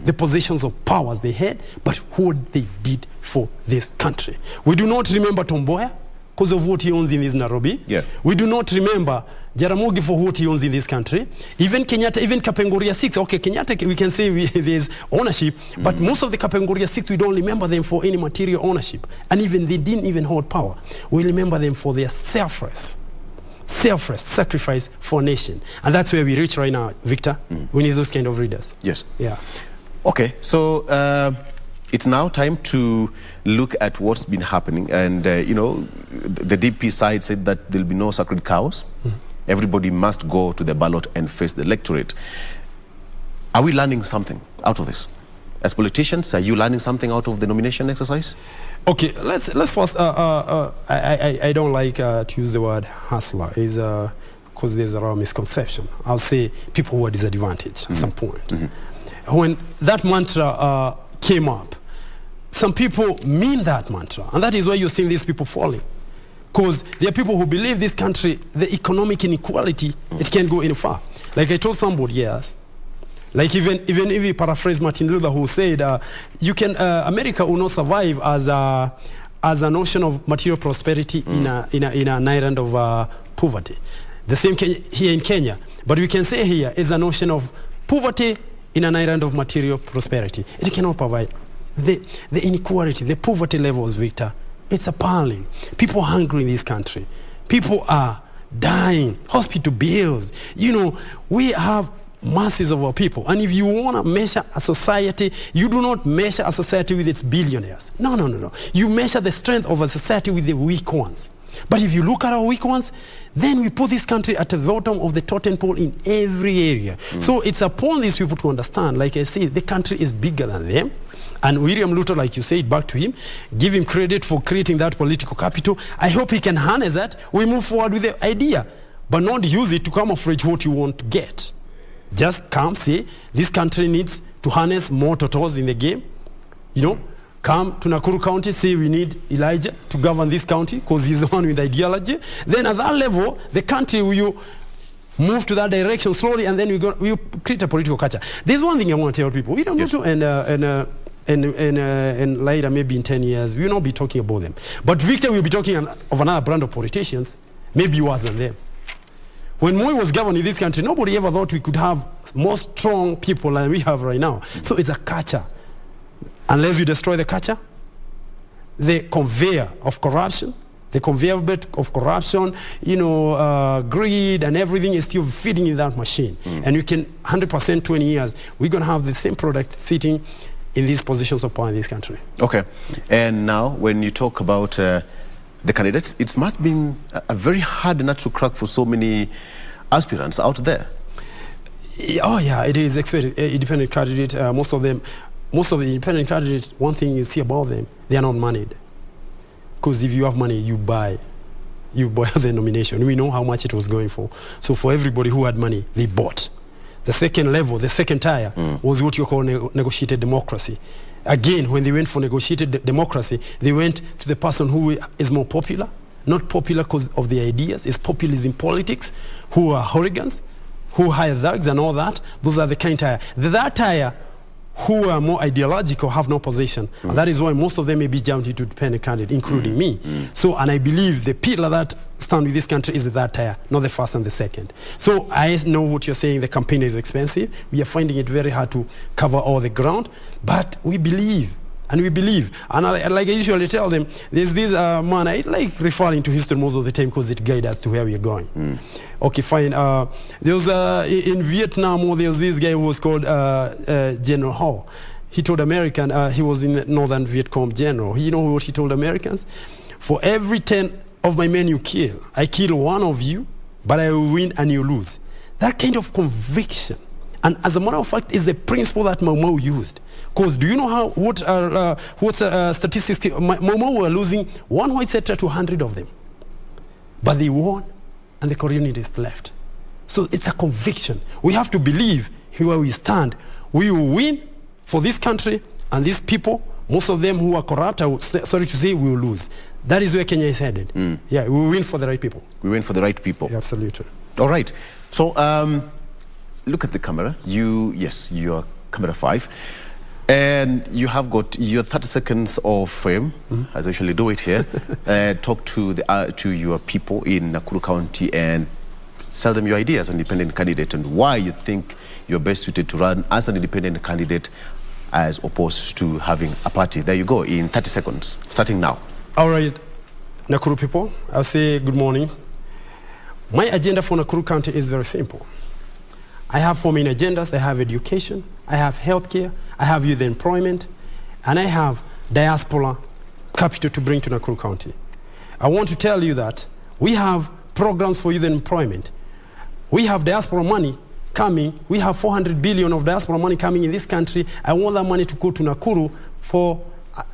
the positions of powers they had, but what they did for this country. We do not remember Tom Mboya because of what he owns in this Nairobi. Yeah. We do not remember Jaramogi for what he owns in this country. Even Kenyatta, even Kapenguria 6. Okay, Kenyatta, we can say there's ownership, but most of the Kapenguria 6, we don't remember them for any material ownership. And even they didn't even hold power. We remember them for their selfless sacrifice for a nation. And that's where we reach right now, Victor. We need those kind of readers. Yes. Yeah. Okay, so it's now time to look at what's been happening. And, you know, the DP side said that there'll be no sacred cows. Everybody must go to the ballot and face the electorate. Are we learning something out of this? As politicians, are you learning something out of the nomination exercise? Okay, let's first, I don't like to use the word hustler, because there's a lot of misconception. I'll say people who are disadvantaged at some point. When that mantra came up, some people mean that mantra, and that is why you're seeing these people falling. Because there are people who believe this country, the economic inequality, it can't go any far. Like I told somebody, yes. Like even if you paraphrase Martin Luther, who said, America will not survive as a notion of material prosperity in an island of poverty. The same here in Kenya. But we can say here is a notion of poverty in an island of material prosperity. It cannot provide. The inequality, the poverty levels, Victor, it's appalling. People are hungry in this country. People are dying. Hospital bills. You know, we have masses of our people. And if you want to measure a society, you do not measure a society with its billionaires. No. You measure the strength of a society with the weak ones. But if you look at our weak ones, then we put this country at the bottom of the totem pole in every area. So it's upon these people to understand, like I said, the country is bigger than them. And William Ruto, like you said, back to him, give him credit for creating that political capital. I hope he can harness that. We move forward with the idea, but not use it to camouflage what you want to get. Just come say, this country needs to harness more totals in the game. You know, come to Nakuru County, say we need Elijah to govern this county because he's the one with ideology. Then at that level, the country will move to that direction slowly, and then we create a political culture. There's one thing I want to tell people. We don't need to, and later, maybe in 10 years, we will not be talking about them. But Victor will be talking of another brand of politicians, maybe worse than them. When Moi was governing this country, nobody ever thought we could have more strong people than we have right now. So it's a culture. Unless we destroy the culture, the conveyor of corruption, the conveyor belt of corruption, you know, greed and everything is still feeding in that machine. And you can, 100%, 20 years, we're going to have the same product sitting in these positions of power in this country. Okay. And now, when you talk about the candidates, it must have been a very hard nut to crack for so many aspirants out there. Oh, yeah, it is. Independent candidate, most of the independent candidates, one thing you see about them, they are not moneyed. Because if you have money, you buy the nomination. We know how much it was going for. So for everybody who had money, they bought. The second level, the second tier, was what you call negotiated democracy. Again, when they went for negotiated democracy, they went to the person who is more popular, not popular because of the ideas, it's populism politics, who are hooligans, who hire thugs and all that. Those are the kind tier. That tier, who are more ideological, have no position. And that is why most of them may be jumped into dependent candidate, including me. So, and I believe the pillar that stand with this country is that tier, not the first and the second. So I know what you're saying, the campaign is expensive. We are finding it very hard to cover all the ground, but we believe. And we believe. And like I usually tell them, there's this man, I like referring to history most of the time because it guides us to where we're going. Okay, fine. There was, in Vietnam, there was this guy who was called General Ho. He told Americans, he was in Northern Vietcong general. You know what he told Americans? For every 10 of my men you kill, I kill one of you, but I will win and you lose. That kind of conviction. And as a matter of fact, is the principle that Mau used. Because do you know what statistics? Mau were losing one white settler to 100 of them. But they won, and the colonialists left. So it's a conviction. We have to believe where we stand. We will win for this country and these people Most of them who are corrupt, sorry to say, we will lose. That is where Kenya is headed. Yeah, we will win for the right people. We win for the right people. Yeah, absolutely. All right. So look at the camera. You are camera 5. And you have got your 30 seconds of fame, as I usually do it here. Talk to your people in Nakuru County and sell them your ideas as an independent candidate and why you think you're best suited to run as an independent candidate as opposed to having a party. There you go, in 30 seconds, starting now. All right, Nakuru people, I'll say good morning. My agenda for Nakuru County is very simple. I have 4 main agendas. I have education, I have healthcare, I have youth employment, and I have diaspora capital to bring to Nakuru County. I want to tell you that we have programs for youth employment. We have diaspora money coming. We have 400 billion of diaspora money coming in this country. I want that money to go to Nakuru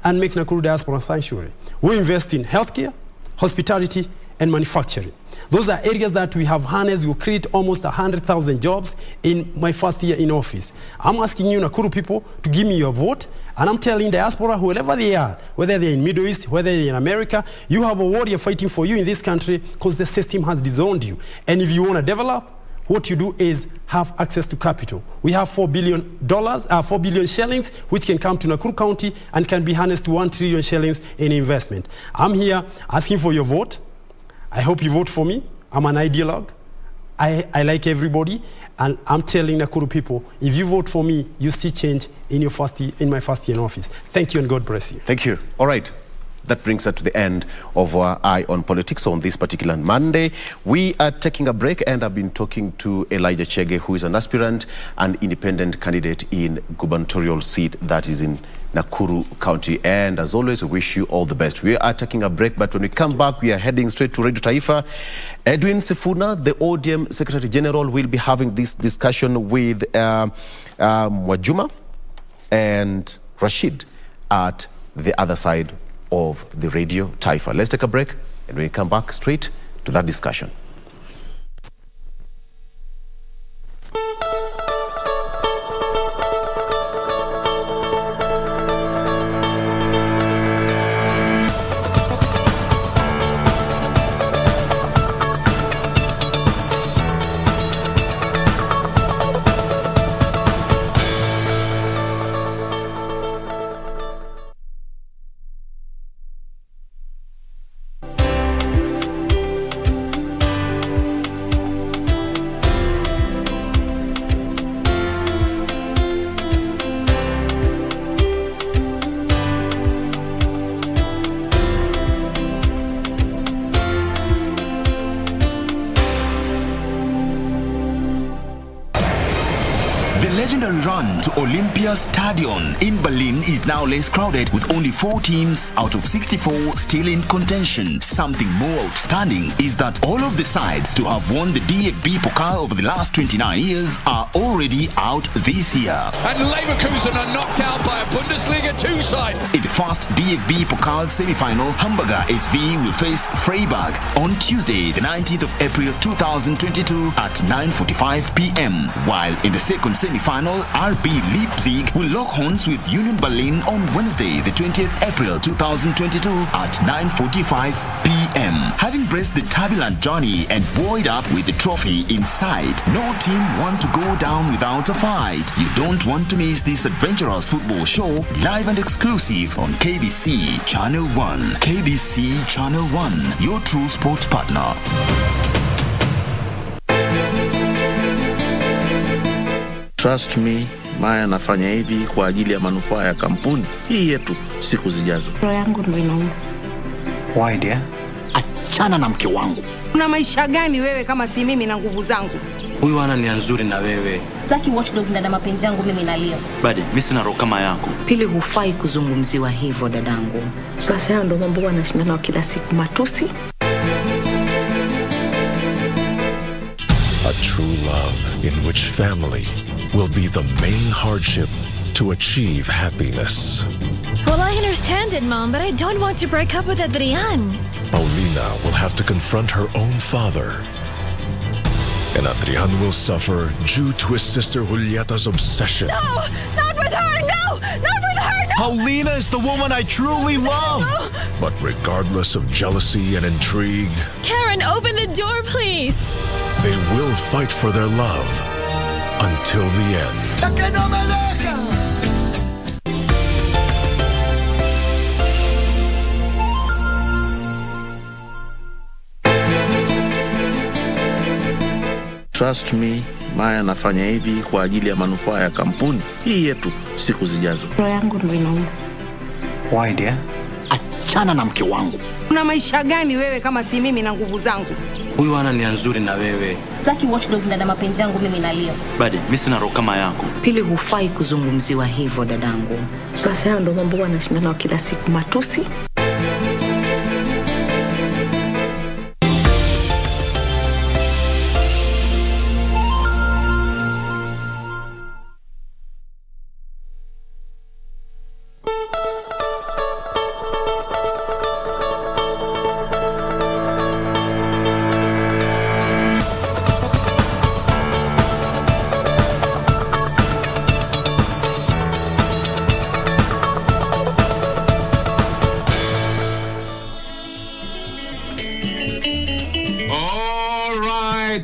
and make Nakuru diaspora sanctuary. We invest in healthcare, hospitality, and manufacturing. Those are areas that we have harnessed. We will create almost 100,000 jobs in my first year in office. I'm asking you, Nakuru people, to give me your vote. And I'm telling diaspora, whoever they are, whether they're in Middle East, whether they're in America, you have a warrior fighting for you in this country because the system has disowned you. And if you want to develop, what you do is have access to capital. We have $4 billion shillings, which can come to Nakuru County and can be harnessed to 1 trillion shillings in investment. I'm here asking for your vote. I hope you vote for me. I'm an ideologue. I like everybody. And I'm telling Nakuru people, if you vote for me, you see change in my first year in office. Thank you and God bless you. Thank you. All right. That brings us to the end of our Eye on Politics on this particular Monday. We are taking a break and I've been talking to Elijah Chege, who is an aspirant and independent candidate in gubernatorial seat that is in Nakuru County. And as always, we wish you all the best. We are taking a break, but when we come back, we are heading straight to Radio Taifa. Edwin Sifuna, the ODM Secretary General, will be having this discussion with Mwajuma and Rashid at the other side of the Radio Taifa. Let's take a break, and when we come back, straight to that discussion. Olympia Stadion in Berlin is now less crowded with only 4 teams out of 64 still in contention. Something more outstanding is that all of the sides to have won the DFB Pokal over the last 29 years are already out this year. And Leverkusen are knocked out by a Bundesliga 2 side. In the first DFB Pokal semi-final, Hamburger SV will face Freiburg on Tuesday, the 19th of April 2022 at 9:45 p.m. While in the second semi-final, RB Leipzig will lock horns with Union Berlin on Wednesday, the 20th April 2022 at 9:45 p.m. Having braced the turbulent journey and buoyed up with the trophy in sight, no team want to go down without a fight. You don't want to miss this adventurous football show, live and exclusive on KBC Channel 1. KBC Channel 1, your true sports partner. Trust me, Maya anafanya hivi kwa ajili ya manufaa ya kampuni hii yetu siku zijazo. Roho yangu ndio inauma. Why dear? Achana na mke wangu. Una maisha gani wewe kama si mimi na nguvu zangu? Huyu ana nia nzuri na wewe. Sitaki watchdog na mapenzi yangu mimi na Leo. Badi, mimi sina roho kama yako. Pili, hufai kuzungumziwa hivyo dadangu. Basi hayo ndio mambo wanashindana kila siku, matusi. A true love in which family will be the main hardship to achieve happiness. Well, I understand it, Mom, but I don't want to break up with Adrian. Paulina will have to confront her own father. And Adrian will suffer due to his sister Julieta's obsession. No! Not with her! No! Not with her! No! Paulina is the woman I truly love. But regardless of jealousy and intrigue, Karen, open the door, please. they will fight for their love until the end. Trust me, Maya anafanya hivi kwa ajili ya manufaa ya kampuni hii yetu siku zijazo. Roho yangu ndio inauma. Why dear? Achana na mke wangu. Una maisha gani wewe kama si mimi na nguvu zangu? Huyu ana nia nzuri na wewe. Zaki watchdog na mapenzi yangu mimi na Leo. Bade, mimi sina roho kama yako. Pili, hufai kuzungumziwa hivyo dadangu. Basi hayo ndio mambo wanashindana kila siku, matusi.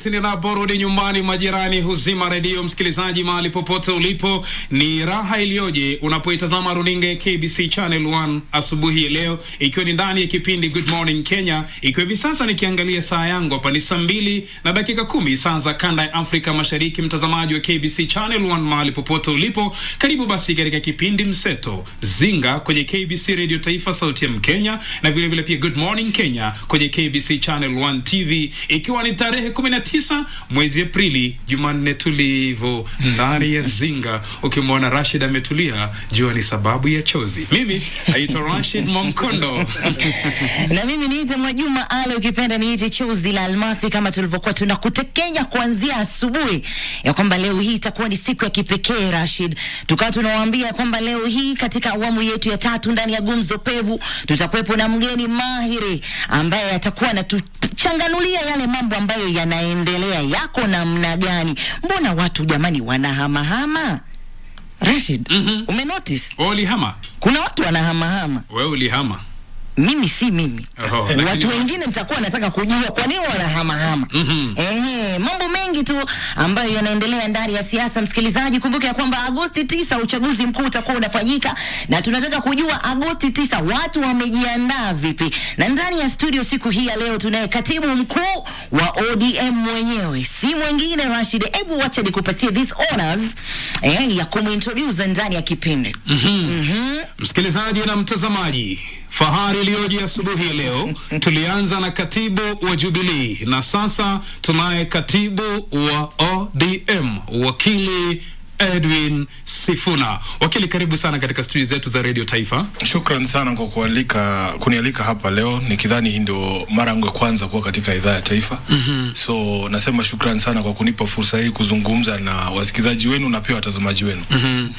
Ninaporudi nyumbani majirani huzima redio. Msikilizaji mahali popote ulipo, ni raha iliyoje unapoitazama runinga ya KBC Channel 1 asubuhi ya leo, ikiwa ni ndani ya kipindi Good Morning Kenya. Ikiwa hivi sasa nikiangalia saa yangu hapa ni saa 2:10 saa za kanda ya Afrika Mashariki. Mtazamaji wa KBC Channel 1 mahali popote ulipo, karibu basi katika kipindi mseto Zinga kwenye KBC Radio Taifa sauti ya Mkenya, na vile vile pia Good Morning Kenya kwenye KBC Channel 1 TV, ikiwa ni tarehe 19 mwezi Aprili, Jumanne tulivu ndani ya Zinga. Ukimwona Rashid ametulia, jua ni sababu ya chozi. Mimi naitwa Rashid Momkondo. Na mimi niite Mwajuma Ale, ukipenda niite chozi la almasi, kama tulivyokuwa tunakutekenya kuanzia asubuhi ya kwamba leo hii itakuwa ni siku ya kipekee Rashid. Tukawa tunawaambia kwamba leo hii katika awamu yetu ya 3 ndani ya Gumzo Pevu tutakuwepo na mgeni mahiri ambaye atakuwa anatuchanganulia yale mambo ambayo yanaendelea yako namna gani. Mbona watu jamani wanahamahama? Rashid, umenotice? Ulihama? Kuna watu wanahamahama. Wewe ulihama? Mimi si mimi. Watu wengine nitakuwa nataka kujua kwa nini wanahamahama. Mambo mengi tu ambayo yanaendelea ndani ya siasa. Msikilizaji, kumbuka ya kwamba Agosti 9 uchaguzi mkuu utakuwa unafanyika, na tunataka kujua Agosti 9 watu wamejiandaa vipi. Na ndani ya studio siku hii ya leo tunaye katibu mkuu wa ODM mwenyewe, si mwingine Rashid. Hebu wacha nikupatie this honors ya kumintroduce ndani ya kipindi. Msikilizaji na mtazamaji, fahari iliyoje asubuhi ya leo. Tulianza na katibu wa Jubilee na sasa tunaye katibu wa ODM, wakili Edwin Sifuna. Wakili, karibu sana katika studio zetu za Radio Taifa. Shukran sana kwa kunialika hapa leo, nikidhani hii ndio mara yangu ya kwanza kuwa katika idhaa ya Taifa. So nasema shukran sana kwa kunipa fursa hii kuzungumza na wasikizaji wenu na pia watazamaji wenu.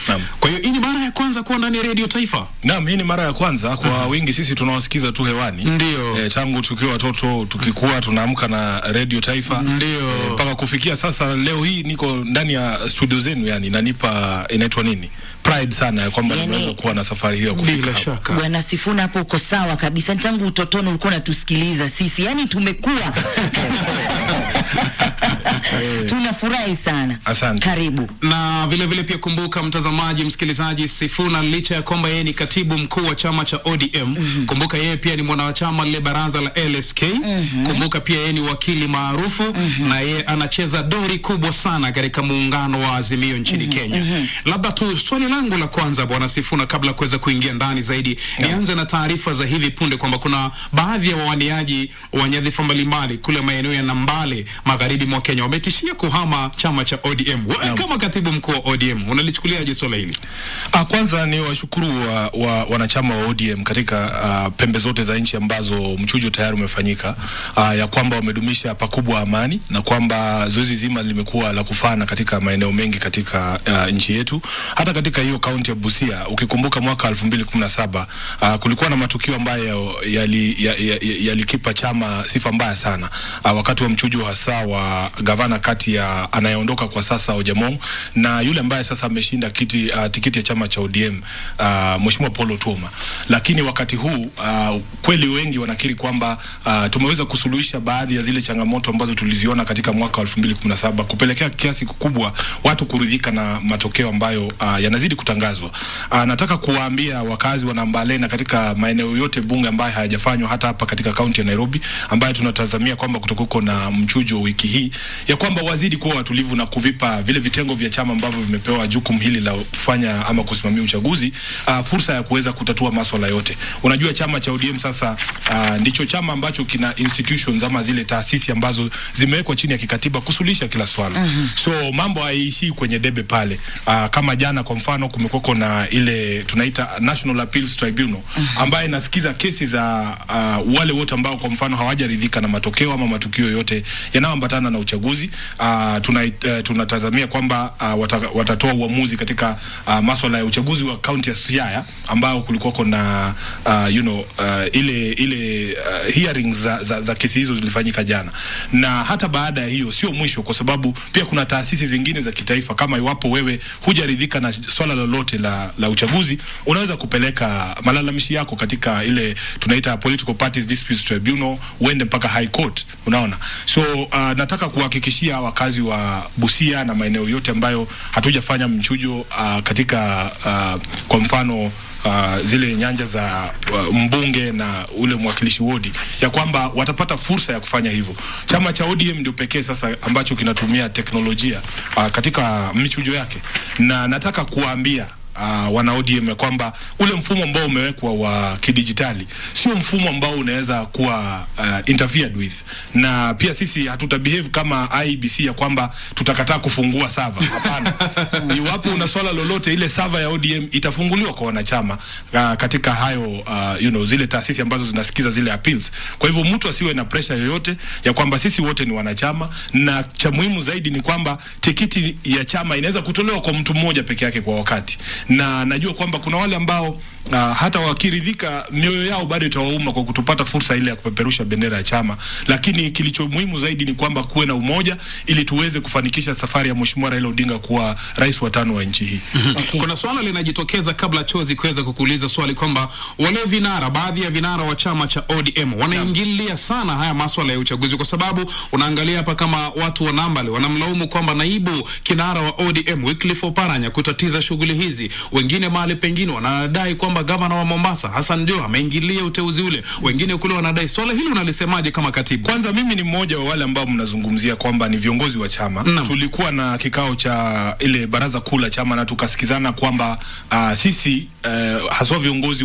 Naam. Kwa hiyo hii ni mara ya kwanza kuwa ndani ya Radio Taifa? Naam, hii ni mara ya kwanza kwa wingi. Sisi tunawasikiza tu hewani. Ndio. Tangu tukiwa watoto tukikuwa tunaamka na Radio Taifa. Ndio. Mpaka kufikia sasa leo hii niko ndani ya studio zenu, yani inanipa inaitwa nini? Pride sana kwamba nimeweza kuwa na safari hiyo kufika. Bila shaka. Bwana Sifuna, hapo uko sawa kabisa. Tangu utotoni ulikuwa unatusikiliza sisi. Yani tumekuwa tunafurahi sana. Asante. Karibu. Na vile vile pia kumbuka mtazamaji, msikilizaji, Sifuna licha ya kwamba yeye ni katibu mkuu wa chama cha ODM, kumbuka yeye pia ni mwanachama lile baraza la LSK. Kumbuka pia yeye ni wakili maarufu na yeye anacheza dori kubwa sana katika muungano wa Azimio nchini Kenya. Labda tu swali langu la kwanza Bwana Sifuna, kabla kuweza kuingia ndani zaidi, nianze na taarifa za hivi punde kwamba kuna baadhi ya wawaniaji wa nyadhifa mbalimbali kule maeneo ya Nambale magharibi mwa Kenya wametishia kuhama chama cha ODM. Wewe kama katibu mkuu wa ODM unalichukuliaje swala hili? Kwanza ni washukuru wanachama wa ODM katika pembe zote za nchi ambazo mchujo tayari umefanyika, ya kwamba wamedumisha pakubwa amani na kwamba zoezi zima limekuwa la kufana katika maeneo mengi katika nchi yetu. Hata katika hiyo kaunti ya Busia, ukikumbuka mwaka 2017 kulikuwa na matukio ambayo yalikipa chama sifa mbaya sana wakati wa mchujo hasa wa gavana kupana kati ya anayeondoka kwa sasa Ojamong na yule ambaye sasa ameshinda tikiti ya chama cha ODM, Mheshimiwa Paul Otuoma. Lakini wakati huu kweli wengi wanakiri kwamba tumeweza kusuluhisha baadhi ya zile changamoto ambazo tuliziona katika mwaka 2017 kupelekea kiasi kikubwa watu kuridhika na matokeo ambayo yanazidi kutangazwa. Nataka kuwaambia wakazi wa Nambale na katika maeneo yote bunge ambayo hayajafanywa hata hapa katika kaunti ya Nairobi, ambayo tunatazamia kwamba kutakuwa na mchujo wiki hii, ya kwamba wazidi kuwa watulivu na kuvipa vile vitengo vya chama ambavyo vimepewa jukumu hili la kufanya ama kusimamia uchaguzi fursa ya kuweza kutatua masuala yote. Unajua chama cha ODM sasa ndicho chama ambacho kina institutions ama zile taasisi ambazo zimewekwa chini ya kikatiba kusuluhisha kila swala. So mambo haiishi kwenye debe pale. Kama jana kwa mfano kumekuwa na ile tunaita National Appeals Tribunal ambaye inasikiza kesi za wale wote ambao kwa mfano hawajaridhika na matokeo ama matukio yote yanayoambatana na uchaguzi. Tunatazamia kwamba watatoa uamuzi katika masuala ya uchaguzi wa kaunti ya Siaya ambao kulikuwa na ile hearings za kesi hizo zilifanyika jana. Na hata baada ya hiyo sio mwisho, kwa sababu pia kuna taasisi zingine za kitaifa. Kama iwapo wewe hujaridhika na swala lolote la uchaguzi, unaweza kupeleka malalamishi yako katika ile tunaita Political Parties Disputes Tribunal, uende mpaka High Court, unaona. So nataka kuhakikishia wakazi wa Busia na maeneo yote ambayo hatujafanya mchujo katika kwa mfano zile nyanja za mbunge na ule mwakilishi wodi, ya kwamba watapata fursa ya kufanya hivyo. Chama cha ODM ndio pekee sasa ambacho kinatumia teknolojia katika michujo yake, na nataka kuwaambia wana ODM kwamba ule mfumo ambao umewekwa wa kidijitali sio mfumo ambao unaweza kuwa interfered with, na pia sisi hatutabehave kama IEBC ya kwamba tutakataa kufungua server. Hapana. Iwapo una swala lolote, ile server ya ODM itafunguliwa kwa wanachama katika hayo zile taasisi ambazo zinasikiza zile appeals. Kwa hivyo mtu asiwe na pressure yoyote ya kwamba sisi wote ni wanachama, na cha muhimu zaidi ni kwamba tikiti ya chama inaweza kutolewa kwa mtu mmoja peke yake kwa wakati. Na najua kwamba kuna wale ambao hata wakiridhika mioyo yao bado itawauma kwa kutopata fursa ile ya kupeperusha bendera ya chama, lakini kilicho muhimu zaidi ni kwamba kuwe na umoja ili tuweze kufanikisha safari ya Mheshimiwa Raila Odinga kuwa rais wa 5 wa nchi hii. Kuna swala linajitokeza kabla Chozi kuweza kukuuliza swali kwamba wale vinara, baadhi ya vinara wa chama cha ODM wanaingilia sana haya masuala ya uchaguzi, kwa sababu unaangalia hapa kama watu wa Nambale wanamlaumu kwamba naibu kinara wa ODM Wycliffe Oparanya kutatiza shughuli hizi. Wengine mahali pengine wanadai kwamba gavana wa Mombasa Hassan Joho ameingilia uteuzi ule. Wengine kule wanadai. Swala hili unalisemaje kama katibu? Kwanza mimi ni mmoja wa wale ambao mnazungumzia kwamba ni viongozi wa chama. Tulikuwa na kikao cha ile baraza kuu la chama na tukasikizana kwamba sisi haswa viongozi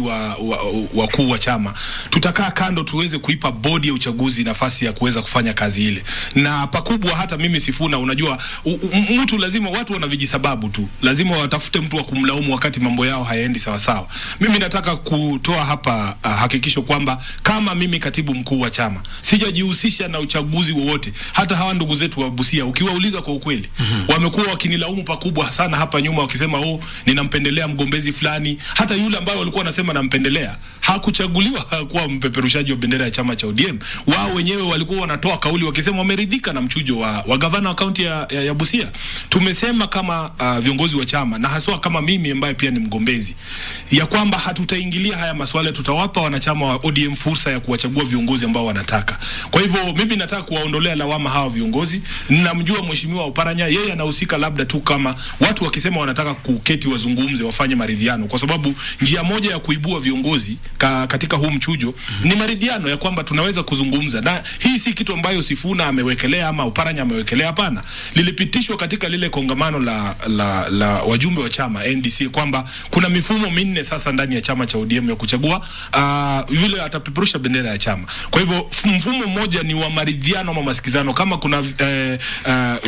wakuu wa chama tutakaa kando tuweze kuipa bodi ya uchaguzi nafasi ya kuweza kufanya kazi ile. Na pakubwa hata mimi Sifuna, unajua mtu lazima, watu wana vijisababu tu, lazima watafute mtu wa kumlaumu wakati mambo yao hayaendi sawa sawa. Mimi nataka kutoa hapa hakikisho kwamba kama mimi katibu mkuu wa chama sijajihusisha na uchaguzi wowote. Hata hawa ndugu zetu wa Busia ukiwauliza kwa ukweli, wamekuwa wakinilaumu pakubwa sana hapa nyuma wakisema ninampendelea mgombezi fulani. Hata yule ambaye walikuwa wanasema nampendelea hakuchaguliwa kuwa mpeperushaji wa bendera ya chama cha ODM. Wao wenyewe walikuwa wanatoa kauli wakisema wameridhika na mchujo wa gavana wa kaunti ya Busia. Tumesema kama viongozi wa chama na haswa kama mimi ambaye pia ni mgombezi, ya kwamba hatutaingilia haya masuala, tutawapa wanachama wa ODM fursa ya kuwachagua viongozi ambao wanataka. Kwa hivyo mimi nataka kuwaondolea lawama hawa viongozi. Ninamjua Mheshimiwa Oparanya, yeye anahusika labda tu kama watu wakisema wanataka kuketi wazungumze, wafanye maridhiano, kwa sababu njia moja ya kuibua viongozi katika huu mchujo ni maridhiano, ya kwamba tunaweza kuzungumza. Na hii si kitu ambayo Sifuna amewekelea ama Oparanya amewekelea, hapana. Lilipitishwa katika lile kongamano la wajumbe wa chama NDC kwamba kuna mifumo minne sasa ndani ya chama cha ODM ya kuchagua yule atapeperusha bendera ya chama. Kwa hivyo mfumo mmoja ni wa maridhiano ama masikizano. Kama kuna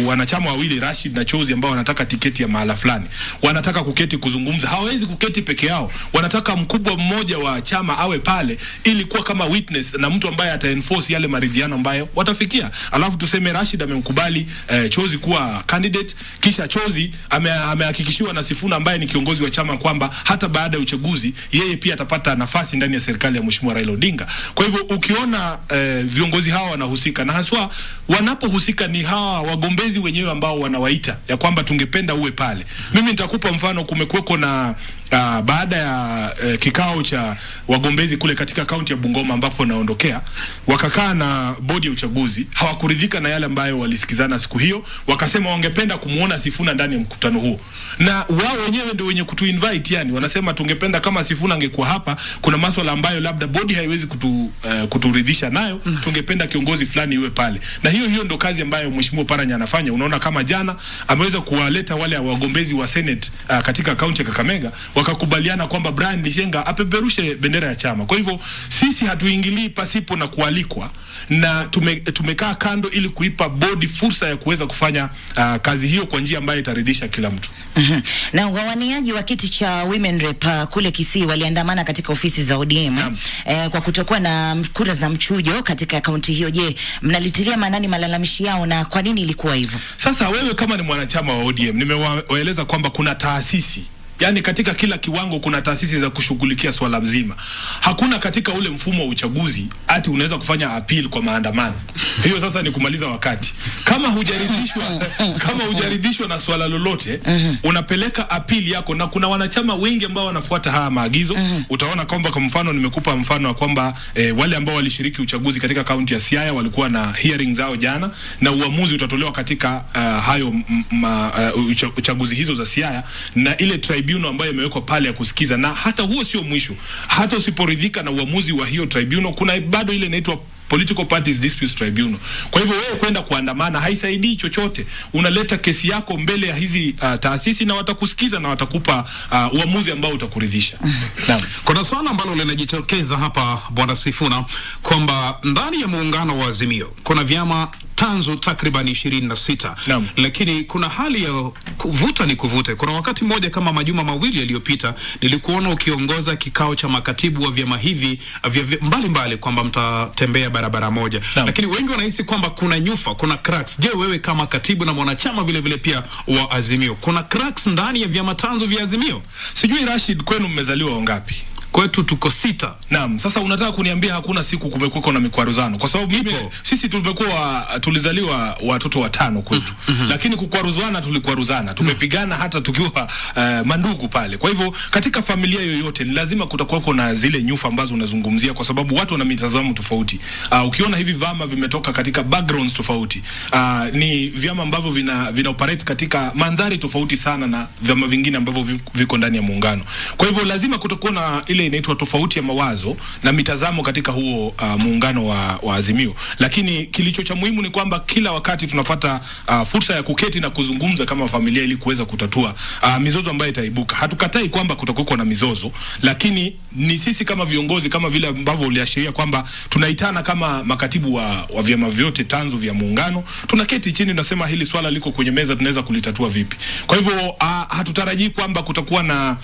wanachama wawili, Rashid na Chozi, ambao wanataka tiketi ya mahala fulani, wanataka kuketi kuzungumza, hawawezi kuketi peke yao. Wanataka mkubwa mmoja wa chama awe pale ili kuwa kama witness na mtu ambaye ataenforce yale maridhiano ambayo watafikia. Alafu tuseme Rashid amemkubali Chozi kuwa candidate, kisha Chozi amehakikishiwa na Sifuna ambaye ni kiongozi wa chama kwamba hata baada ya uchaguzi yeye pia atapata nafasi ndani ya serikali ya Mheshimiwa Raila Odinga. Kwa hivyo ukiona viongozi hawa wanahusika, na haswa wanapohusika ni hawa wagombezi wenyewe ambao wanawaita ya kwamba tungependa uwe pale. Mimi nitakupa mfano. Kumekuweko na baada ya kikao cha wagombezi kule katika kaunti ya Bungoma ambapo naondokea, wakakaa na bodi ya uchaguzi, hawakuridhika na yale ambayo walisikizana siku hiyo, wakasema wangependa kumuona Sifuna ndani ya mkutano huo. Na wao wenyewe ndio wenye kutu invite, yani wanasema tungependa kama Sifuna angekuwa hapa, kuna masuala ambayo labda bodi haiwezi kuturidhisha nayo, tungependa kiongozi fulani iwe pale. Na hiyo ndio kazi ambayo Mheshimiwa Paranya anafanya. Unaona kama jana ameweza kuwaleta wale wagombezi wa Senate katika kaunti ya Kakamega, wakakubaliana kwamba Brian Lishenga apeperushe bendera ya chama. Kwa hivyo sisi hatuingilii pasipo na kualikwa, na tumekaa kando ili kuipa bodi fursa ya kuweza kufanya kazi hiyo kwa njia ambayo itaridhisha kila mtu. Na wawaniaji wa kiti cha Women Rep kule Kisii waliandamana katika ofisi za ODM kwa kutokuwa na kura za mchujo katika kaunti hiyo. Je, mnalitilia maanani malalamishi yao na kwa nini ilikuwa hivyo? Sasa wewe kama ni mwanachama wa ODM, nimewaeleza kwamba kuna taasisi, yani katika kila kiwango kuna taasisi za kushughulikia swala mzima. Hakuna katika ule mfumo wa uchaguzi ati unaweza kufanya appeal kwa maandamano. Hiyo sasa ni kumaliza wakati. Kama hujaridhishwa na swala lolote, unapeleka appeal yako, na kuna wanachama wengi ambao wanafuata haya maagizo. Utaona kwamba kwa mfano, nimekupa mfano wa kwamba wale ambao walishiriki uchaguzi katika kaunti ya Siaya walikuwa na hearings zao jana, na uamuzi utatolewa katika hayo uchaguzi hizo za Siaya, na ile tribunal ambayo imewekwa pale ya kusikiza. Na hata huo sio mwisho. Hata usiporidhika na uamuzi wa hiyo tribunal, kuna bado ile inaitwa Political Parties Disputes Tribunal. Kwa hivyo wewe kwenda kuandamana haisaidii chochote. Unaleta kesi yako mbele ya hizi taasisi na watakusikiza na watakupa uamuzi ambao utakuridhisha. Kuna swala ambalo linajitokeza hapa, Bwana Sifuna, kwamba ndani ya muungano wa Azimio kuna vyama tanzu takriban 26. Lakini kuna hali ya kuvuta ni kuvute. Kuna wakati mmoja kama majuma mawili yaliyopita nilikuona ukiongoza kikao cha makatibu wa vyama hivi mbalimbali kwamba mtatembea barabara moja. Lakini wengi wanahisi kwamba kuna nyufa, kuna cracks. Je, wewe kama katibu na mwanachama vile vile pia wa Azimio, kuna cracks ndani ya vyama tanzu vya Azimio? Sijui Rashid, kwenu mmezaliwa wangapi? Kwetu tuko 6. Naam, sasa unataka kuniambia hakuna siku kumekuwa na mikwaruzano? Kwa sababu sisi tulizaliwa watoto 5 kwetu. Lakini kukwaruzana tulikwaruzana. Tumepigana hata tukiwa mandugu pale. Kwa hivyo katika familia yoyote ni lazima kutakuwa na zile nyufa ambazo unazungumzia, kwa sababu watu wana mitazamo tofauti. Ukiona hivi vyama vimetoka katika backgrounds tofauti, ni vyama ambavyo vina operate katika mandhari tofauti sana na vyama vingine ambavyo viko ndani ya muungano. Kwa hivyo lazima kutakuwa na ile inaitwa tofauti ya mawazo na mitazamo katika huo muungano wa Azimio. Lakini kilicho cha muhimu ni kwamba kila wakati tunapata fursa ya kuketi na kuzungumza kama familia ili kuweza kutatua mizozo ambayo itaibuka. Hatukatai kwamba kutakuwa na mizozo, lakini ni sisi kama viongozi, kama vile ambavyo uliashiria kwamba tunaitana kama makatibu wa vyama vyote tanzu vya muungano, tunaketi chini tunasema hili swala liko kwenye meza, tunaweza kulitatua vipi. Kwa hivyo hatutarajii kwamba kutakuwa na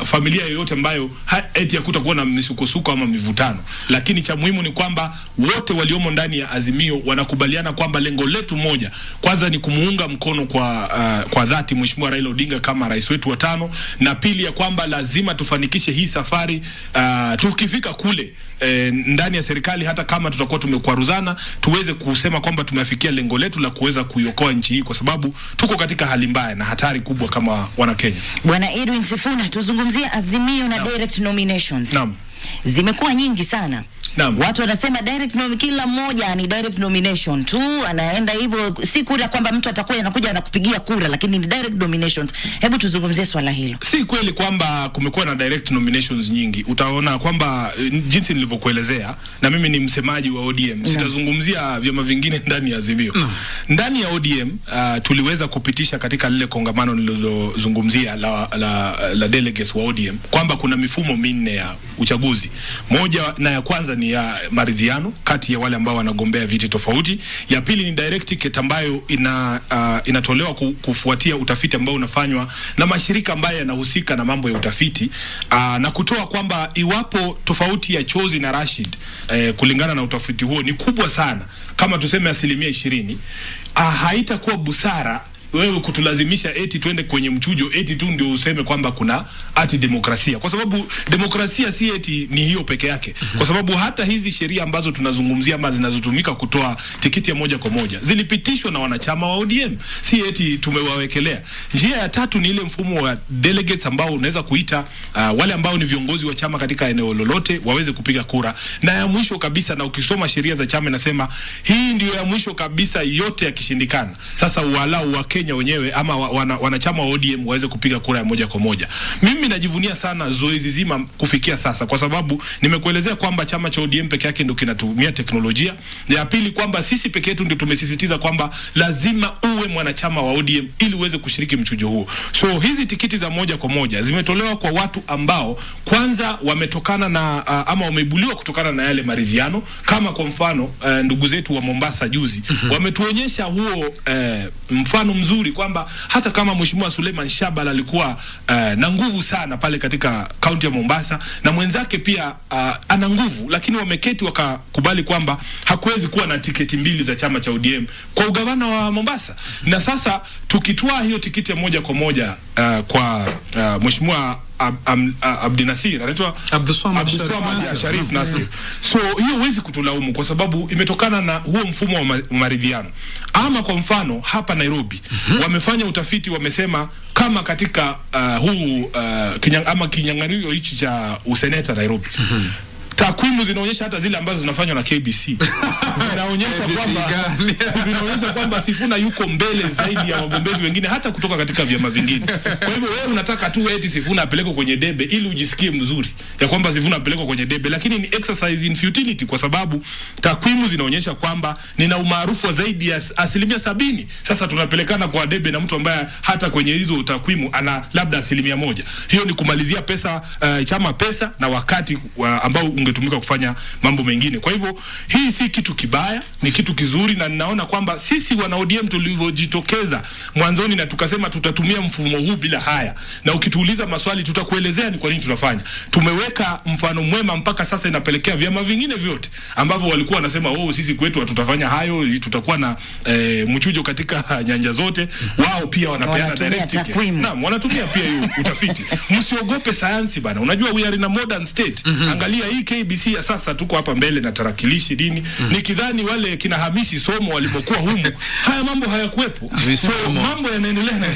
familia yoyote ambayo eti hakutakuwa na misukosuko ama mivutano. Lakini cha muhimu ni kwamba wote waliomo ndani ya Azimio wanakubaliana kwamba lengo letu moja kwanza ni kumuunga mkono kwa dhati Mheshimiwa Raila Odinga kama rais wetu wa 5, na pili ya kwamba lazima tufanikishe hii safari. Tukifika kule ndani ya serikali, hata kama tutakuwa tumekwaruzana, tuweze kusema kwamba tumefikia lengo letu la kuweza kuiokoa nchi hii, kwa sababu tuko katika hali mbaya na hatari kubwa kama wana Kenya. Bwana Edwin Sifuna, tuzungumzie Azimio na direct nominations. Zimekuwa nyingi sana. Watu wanasema kila mmoja ni direct nomination tu, anaenda hivyo, si kura kwamba mtu atakuwa anakuja anakupigia kura, lakini ni direct nominations. Hebu tuzungumzie swala hilo. Si kweli kwamba kumekuwa na direct nominations nyingi. Utaona kwamba jinsi nilivyokuelezea, na mimi ni msemaji wa ODM, sitazungumzia vyama vingine ndani ya Azimio. Ndani ya ODM tuliweza kupitisha katika lile kongamano nililozungumzia la delegates wa ODM kwamba kuna mifumo 4 ya uchaguzi. Moja na ya kwanza ni ya maridhiano kati ya wale ambao wanagombea viti tofauti. Ya pili ni direct ticket ambayo inatolewa kufuatia utafiti ambao unafanywa na mashirika ambayo yanahusika na mambo ya utafiti, na kutoa kwamba iwapo tofauti ya Chozi na Rashid kulingana na utafiti huo ni kubwa sana, kama tuseme 20%, haitakuwa busara wewe kutulazimisha eti twende kwenye mchujo eti tu ndio useme kwamba kuna ati demokrasia, kwa sababu demokrasia si eti ni hiyo peke yake, kwa sababu hata hizi sheria ambazo tunazungumzia ama zinazotumika kutoa tikiti ya moja kwa moja zilipitishwa na wanachama wa ODM, si eti tumewawekelea. Njia ya tatu ni ile mfumo wa delegates ambao unaweza kuita wale ambao ni viongozi wa chama katika eneo lolote waweze kupiga kura, na ya mwisho kabisa, na ukisoma sheria za chama inasema hii ndio ya mwisho kabisa, yote yakishindikana sasa walau wa Kenya wenyewe ama wanachama wa ODM waweze kupiga kura ya moja kwa moja. Mimi najivunia sana zoezi zima kufikia sasa, kwa sababu nimekuelezea kwamba chama cha ODM peke yake ndio kinatumia teknolojia. Ya pili kwamba sisi peke yetu ndio tumesisitiza kwamba lazima uwe mwanachama wa ODM ili uweze kushiriki mchujo huo. So hizi tikiti za moja kwa moja zimetolewa kwa watu ambao kwanza wametokana na ama wameibuliwa kutokana na yale maridhiano, kama kwa mfano ndugu zetu wa Mombasa juzi wametuonyesha huo mfano mzuri kwamba hata kama Mheshimiwa Suleiman Shabal alikuwa na nguvu sana pale katika kaunti ya Mombasa na mwenzake pia ana nguvu, lakini wameketi wakakubali kwamba hakuwezi kuwa na tiketi mbili za chama cha ODM kwa ugavana wa Mombasa. Na sasa tukitoa hiyo tikiti ya moja kwa moja kwa Mheshimiwa Abdinasir, anaitwa Abduswamad Sharif Nasir. So hiyo huwezi kutulaumu kwa sababu imetokana na huo mfumo wa maridhiano. Ama kwa mfano hapa Nairobi wamefanya utafiti, wamesema kama katika kinyang'anyiro hichi cha useneta Nairobi takwimu zinaonyesha hata zile ambazo zinafanywa na KBC zinaonyesha kwamba Sifuna yuko mbele zaidi ya wagombezi wengine hata kutoka katika vyama vingine. Kwa hivyo wewe unataka tu eti Sifuna apelekwe kwenye debe ili ujisikie mzuri ya kwamba Sifuna apelekwe kwenye debe, lakini ni exercise in futility, kwa sababu takwimu zinaonyesha kwamba nina umaarufu wa zaidi ya 70%. Sasa tunapelekana kwa debe na mtu ambaye hata kwenye hizo takwimu ana labda 1%. Hiyo ni kumalizia pesa chama pesa na wakati ambao ungetumika kufanya mambo mengine. Kwa hivyo hii si kitu kibaya, ni kitu kizuri, na ninaona kwamba sisi wana ODM tulivyojitokeza mwanzoni na tukasema tutatumia mfumo huu bila haya, na ukituuliza maswali tutakuelezea ni kwa nini tunafanya. Tumeweka mfano mwema mpaka sasa inapelekea vyama vingine vyote ambavyo walikuwa wanasema sisi kwetu hatutafanya hayo, tutakuwa na mchujo katika nyanja zote, wao pia wanapeana direct ticket. Naam, wanatumia pia hiyo utafiti. Msiogope sayansi bana. Unajua we are in a modern state. Angalia hii KBC ya sasa, tuko hapa mbele na tarakilishi dini. Nikidhani wale kina Hamisi Somo walipokuwa humu haya mambo hayakuwepo. So mambo yanaendelea na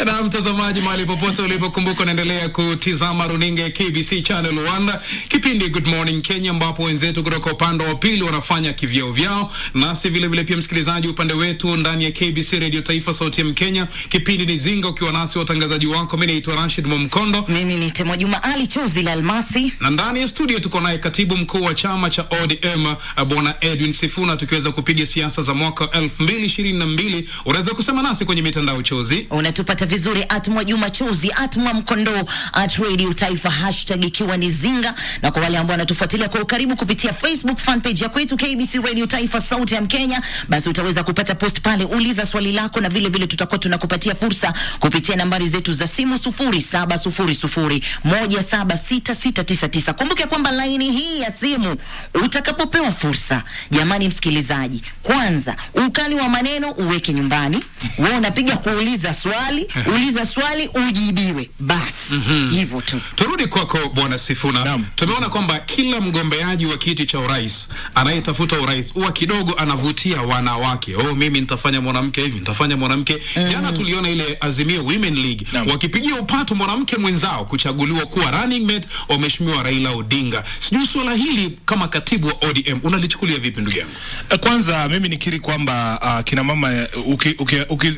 na mtazamaji mahali popote ulipokumbuka, unaendelea kutizama runinga KBC Channel 1, kipindi Good Morning Kenya, ambapo wenzetu kutoka upande wa pili wanafanya kivyao vyao, nasi vile vile pia msikilizaji upande wetu ndani ya KBC Radio Taifa Sauti ya Mkenya. Kipindi ni Zinga, ukiwa nasi watangazaji wako. Mimi naitwa Rashid Mumkondo, mimi ni Temo Juma Ali Chozi la Almasi, na ndani ya studio tuko naye katibu mkuu wa chama cha ODM Bwana Edwin Sifuna, tukiweza kupiga siasa za mwaka 2022. Unaweza kusema nasi kwenye mitandao Chozi. Unatupata vizuri @Mwa Juma Chozi, @Mwa Mkondo, @Radio Taifa, hashtag ikiwa ni Zinga. Na kwa wale ambao wanatufuatilia kwa ukaribu kupitia Facebook fan page ya kwetu KBC Radio Taifa Sauti ya Mkenya, basi utaweza kupata post pale, uliza swali lako, na vile vile tutakuwa tunakupatia fursa kupitia nambari zetu za simu 0700176699. Kumbuka kwamba laini hii ya simu utakapopewa fursa, jamani msikilizaji, kwanza ukali wa maneno uweke nyumbani. Wewe unapiga kuuliza swali, uliza swali ujibiwe, basi hivyo tu. Turudi kwako Bwana Sifuna. Tumeona kwamba kila mgombeaji wa kiti cha urais anayetafuta urais huwa kidogo anavutia wanawake. Mimi nitafanya mwanamke hivi, nitafanya mwanamke. Jana tuliona ile Azimio Women League wakipigia upato mwanamke mwenzao kuchaguliwa kuwa running mate wa Mheshimiwa Raila Odinga. Sijui swala hili kama katibu wa ODM unalichukulia vipi ndugu yangu? Kwanza mimi nikiri kwamba kina mama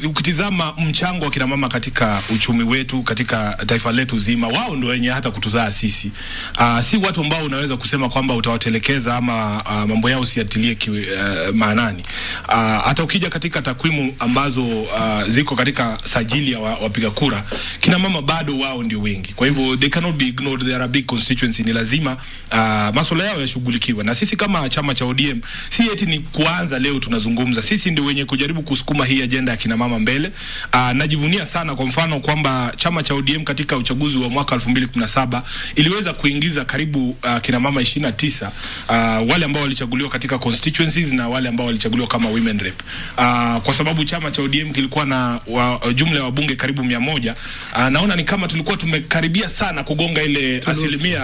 ukitizama mchango wa kina mama katika uchumi wetu, katika taifa letu zima, wao ndio wenye hata kutuzaa sisi. Si watu ambao unaweza kusema kwamba utawatelekeza ama mambo yao usiatilie maanani. Hata ukija katika takwimu ambazo ziko katika sajili ya wapiga kura, kina mama bado wao ndio wengi. Kwa hivyo they cannot be ignored. There are a big constituency. Ni lazima masuala yao yashughulikiwe. Na sisi kama chama cha ODM si eti ni kuanza leo tunazungumza. Sisi ndio wenye kujaribu kusukuma hii agenda ya kina mama mbele. najivunia sana kwa mfano kwamba chama cha ODM katika uchaguzi wa mwaka 2017 iliweza kuingiza karibu kina mama 29 wale ambao walichaguliwa katika constituencies na wale ambao walichaguliwa kama women rep. Kwa sababu chama cha ODM kilikuwa na jumla ya wabunge karibu 100, naona ni kama tulikuwa tumekaribia sana kugonga ile asilimia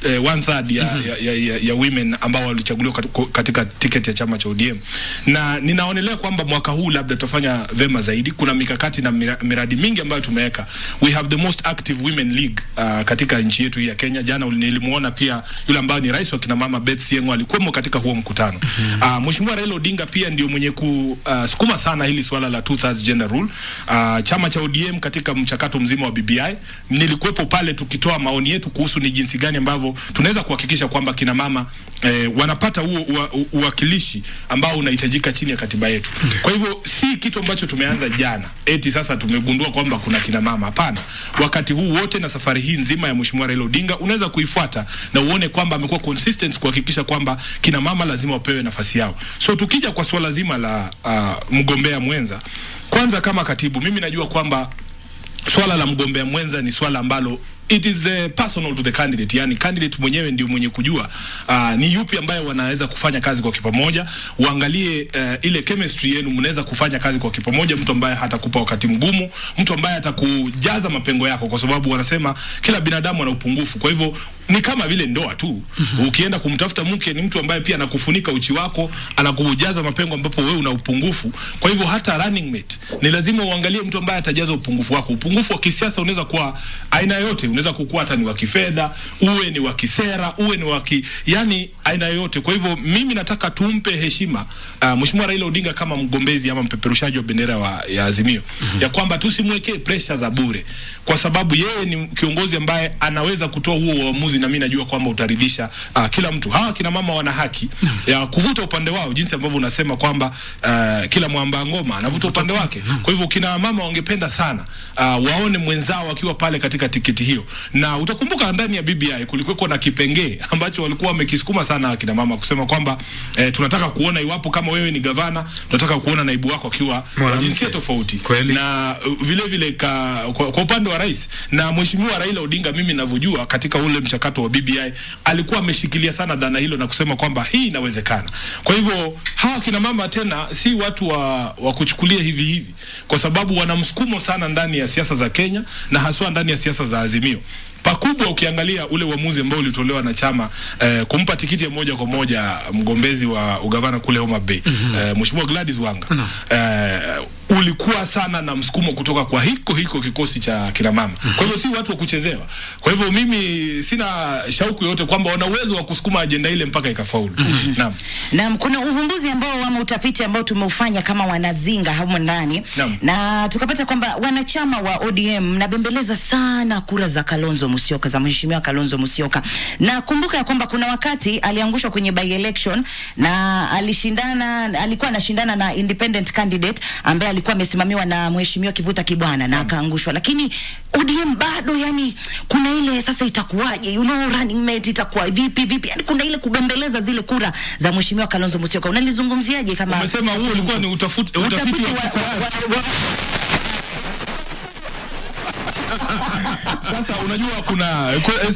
1/3 ya women ambao walichaguliwa katika tiketi ya chama cha ODM. Na ninaonelea kwamba mwaka huu labda tutafanya vema zaidi. Kuna mikakati na miradi mingi ambayo tumeweka. We have the most active women league katika nchi yetu ya Kenya. Jana nilimuona pia yule ambaye ni rais wa kina mama Beth Sieng'o alikuwa katika huo mkutano. Mheshimiwa Raila Odinga pia ndio mwenye kusukuma sana hili swala la 2/3 gender rule. Chama cha ODM katika mchakato mzima wa BBI nilikuwepo pale tukitoa maoni yetu kuhusu ni jinsi gani ambavyo tunaweza kuhakikisha kwamba kina mama wanapata huo uwakilishi ambao unahitajika chini ya katiba yetu. Kwa hivyo si kitu ambacho tumeanza jana eti sasa tumegundua kwamba kuna kina mama. Hapana, wakati huu wote na safari hii nzima ya Mheshimiwa Raila Odinga unaweza kuifuata na uone kwamba amekuwa consistent kuhakikisha kwamba kina mama lazima wapewe nafasi yao. So tukija kwa swala zima la mgombea mwenza, kwanza kama katibu mimi najua kwamba swala la mgombea mwenza ni swala ambalo it is personal to the candidate, yani candidate mwenyewe ndio mwenye kujua ni yupi ambaye wanaweza kufanya kazi kwa kipamoja. Uangalie ile chemistry yenu, mnaweza kufanya kazi kwa kipamoja. Mtu ambaye hatakupa wakati mgumu, mtu ambaye atakujaza mapengo yako, kwa sababu wanasema kila binadamu ana upungufu. Kwa hivyo ni kama vile ndoa tu. Ukienda kumtafuta mke ni mtu ambaye pia anakufunika uchi wako, anakujaza mapengo ambapo wewe una upungufu. Kwa hivyo hata running mate ni lazima uangalie mtu ambaye atajaza upungufu wako. Upungufu wa kisiasa unaweza kuwa aina yote, unaweza kukua hata ni wa kifedha, uwe ni wa kisera, uwe ni wa yani aina yote. Kwa hivyo mimi nataka tumpe heshima Mheshimiwa Raila Odinga kama mgombezi ama mpeperushaji wa bendera ya Azimio, ya kwamba tusimwekee pressure za bure, kwa sababu yeye ni kiongozi ambaye anaweza kutoa huo uamuzi, na mimi najua kwamba utaridhisha kila mtu. Hawa kina mama wana haki ya kuvuta upande wao, jinsi ambavyo unasema kwamba kila mwamba ngoma anavuta upande wake. Kwa hivyo kina mama wangependa sana waone mwenzao akiwa pale katika tiketi hiyo. Na utakumbuka ndani ya BBI kulikuwa na kipengee ambacho walikuwa wamekisukuma sana kina mama kusema kwamba tunataka kuona iwapo kama wewe ni gavana, tunataka kuona naibu wako akiwa jinsia tofauti. Na vile vile kwa upande wa rais na Mheshimiwa Raila Odinga, mimi ninavyojua katika ule mchakato wa BBI alikuwa ameshikilia sana dhana hilo na kusema kwamba hii inawezekana. Kwa hivyo hawa kina mama tena si watu wa kuchukulia hivi, kwa sababu wana msukumo sana ndani ya siasa za Kenya na haswa ndani ya siasa za Azimio. Pakubwa ukiangalia ule uamuzi ambao ulitolewa na chama kumpa tikiti ya moja kwa moja mgombezi wa ugavana kule Homa Bay, Mheshimiwa Gladys Wanga, ulikuwa sana na msukumo kutoka kwa hiko kikosi cha kina mama. Kwa hivyo si watu wa kuchezewa. Kwa hivyo mimi sina shauku yote kwamba wana uwezo wa kusukuma ajenda ile mpaka ikafaulu. Naam, kuna uvumbuzi ambao ama utafiti ambao tumeufanya kama wanazinga hapo ndani, na tukapata kwamba wanachama wa ODM mnabembeleza sana kura za Kalonzo Musyoka, za Mheshimiwa Kalonzo Musyoka. Na kumbuka ya kwamba kuna wakati aliangushwa kwenye by election na alikuwa anashindana na independent candidate ambaye alikuwa amesimamiwa na Mheshimiwa Kivuta Kibwana na akaangushwa. Lakini ODM bado, yani kuna ile sasa itakuwaje, running mate itakuwa vipi, yani kuna ile kubembeleza zile kura za Mheshimiwa Kalonzo Musyoka. Unalizungumziaje kama umesema huo ulikuwa ni utafiti wa Sasa unajua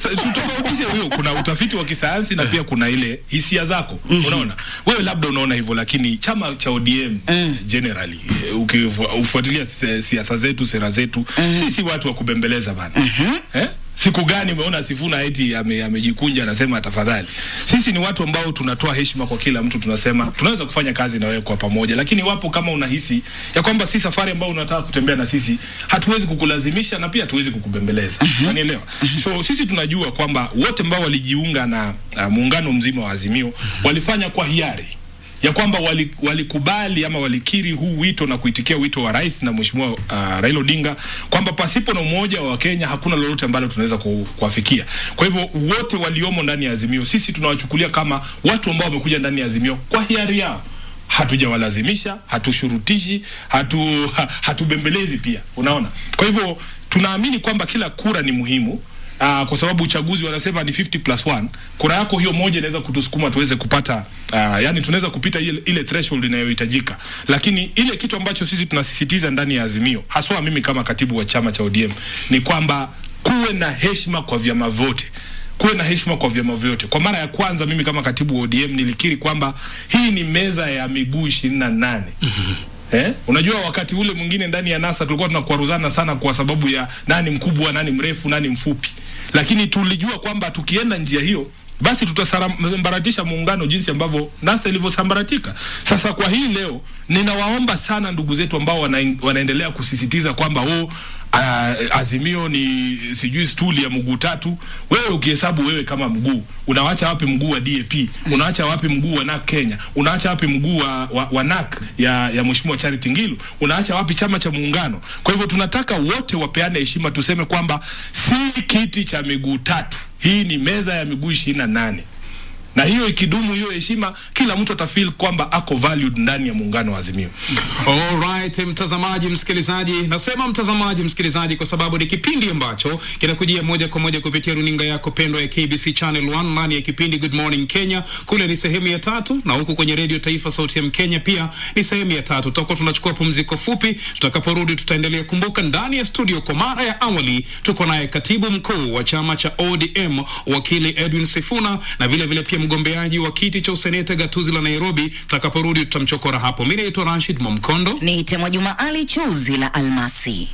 tutofautishe huyo, kuna utafiti wa kisayansi na pia kuna ile hisia zako. Unaona? Wewe labda unaona hivyo, lakini chama cha ODM generally ukifuatilia siasa zetu, sera zetu, sisi watu wa kubembeleza bana. Siku gani umeona Sifuna eti amejikunja anasema tafadhali? Sisi ni watu ambao tunatoa heshima kwa kila mtu, tunasema tunaweza kufanya kazi na wewe kwa pamoja, lakini wapo kama unahisi ya kwamba si safari ambayo unataka kutembea na sisi, hatuwezi kukulazimisha na pia hatuwezi kukubembeleza. Unanielewa? So sisi tunajua kwamba wote ambao walijiunga na muungano mzima wa Azimio walifanya kwa hiari, ya kwamba walikubali ama walikiri huu wito na kuitikia wito wa rais na Mheshimiwa Raila Odinga kwamba pasipo na umoja wa Kenya hakuna lolote ambalo tunaweza kuafikia. Kwa hivyo wote waliomo ndani ya Azimio sisi tunawachukulia kama watu ambao wamekuja ndani ya Azimio kwa hiari yao. Hatujawalazimisha, hatushurutishi, hatubembelezi pia. Unaona? Kwa hivyo tunaamini kwamba kila kura ni muhimu. kwa sababu uchaguzi wanasema ni 50+1, kura yako hiyo moja inaweza kutusukuma tuweze kupata yani tunaweza kupita ile threshold inayohitajika. Lakini ile kitu ambacho sisi tunasisitiza ndani ya Azimio, haswa mimi kama katibu wa chama cha ODM, ni kwamba kuwe na heshima kwa vyama vyote. Kuwe na heshima kwa vyama vyote. Kwa mara ya kwanza mimi kama katibu wa ODM nilikiri kwamba hii ni meza ya miguu 28. Unajua wakati ule mwingine ndani ya NASA tulikuwa tunakwaruzana sana kwa sababu ya nani mkubwa, nani mrefu, nani mfupi. Lakini tulijua kwamba tukienda njia hiyo basi tutasambaratisha muungano jinsi ambavyo NASA ilivyosambaratika. Sasa kwa hii leo ninawaomba sana ndugu zetu ambao wanaendelea kusisitiza kwamba Azimio ni sijui stuli ya mguu tatu. Wewe ukihesabu wewe kama mguu, unaacha wapi mguu wa DAP? Unaacha wapi mguu wa NAK Kenya? Unaacha wapi mguu wa NAK ya Mheshimiwa Charity Ngilu? Unaacha wapi chama cha muungano? Kwa hivyo tunataka wote wapeane heshima, tuseme kwamba si kiti cha miguu tatu. Hii ni meza ya miguu 28. Na hiyo ikidumu hiyo heshima, kila mtu atafeel kwamba ako valued ndani ya muungano wa Azimio. Alright, mtazamaji msikilizaji, nasema mtazamaji msikilizaji kwa sababu ni kipindi ambacho kinakujia moja kwa moja kupitia runinga yako pendwa ya KBC Channel 1 ndani ya kipindi Good Morning Kenya. Kule ni sehemu ya 3 na huku kwenye Radio Taifa Sauti ya Mkenya pia ni sehemu ya 3. Tutakuwa tunachukua pumziko fupi, tutakaporudi tutaendelea. Kumbuka ndani ya studio kwa mara ya awali tuko naye katibu mkuu wa chama cha ODM wakili Edwin Sifuna na vile vile pia mgombeaji wa kiti cha useneta gatuzi la Nairobi. Tutakaporudi tutamchokora hapo. Mimi naitwa Rashid Momkondo. Ni Temwa Juma Ali Chuzi la Almasi.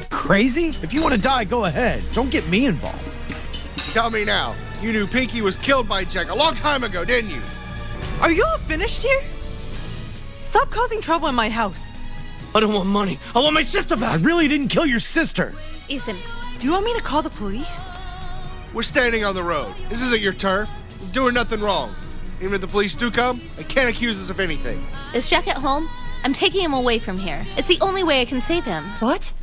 Crazy? If you want to die, go ahead. Don't get me involved. Tell me now. You knew Pinky was killed by Jack a long time ago, didn't you? Are you all finished here? Stop causing trouble in my house. I don't want money. I want my sister back. I really didn't kill your sister. Ethan, do you want me to call the police? We're standing on the road. This isn't your turf. We're doing nothing wrong. Even if the police do come, they can't accuse us of anything. is Jack at home? I'm taking him away from here. It's the only way I can save him. What?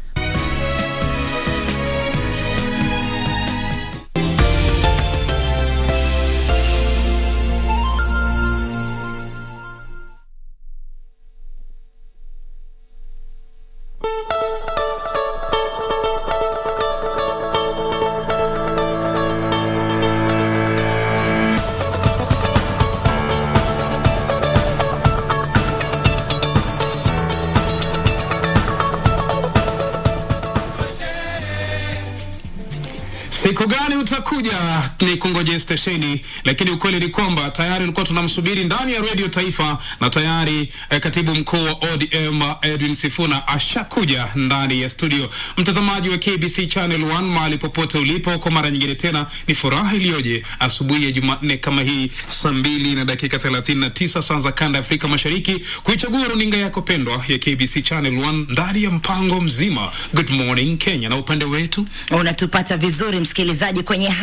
hajakuja ni kungoje stesheni, lakini ukweli ni kwamba tayari ulikuwa tunamsubiri ndani ya Radio Taifa, na tayari katibu mkuu wa ODM Edwin Sifuna ashakuja ndani ya studio. Mtazamaji wa KBC Channel 1 mahali popote ulipo, kwa mara nyingine tena ni furaha iliyoje asubuhi ya Jumanne kama hii saa 2:39 saa za kanda Afrika Mashariki kuichagua runinga yako pendwa ya KBC Channel 1 ndani ya mpango mzima Good Morning Kenya. Na upande wetu unatupata vizuri msikilizaji kwenye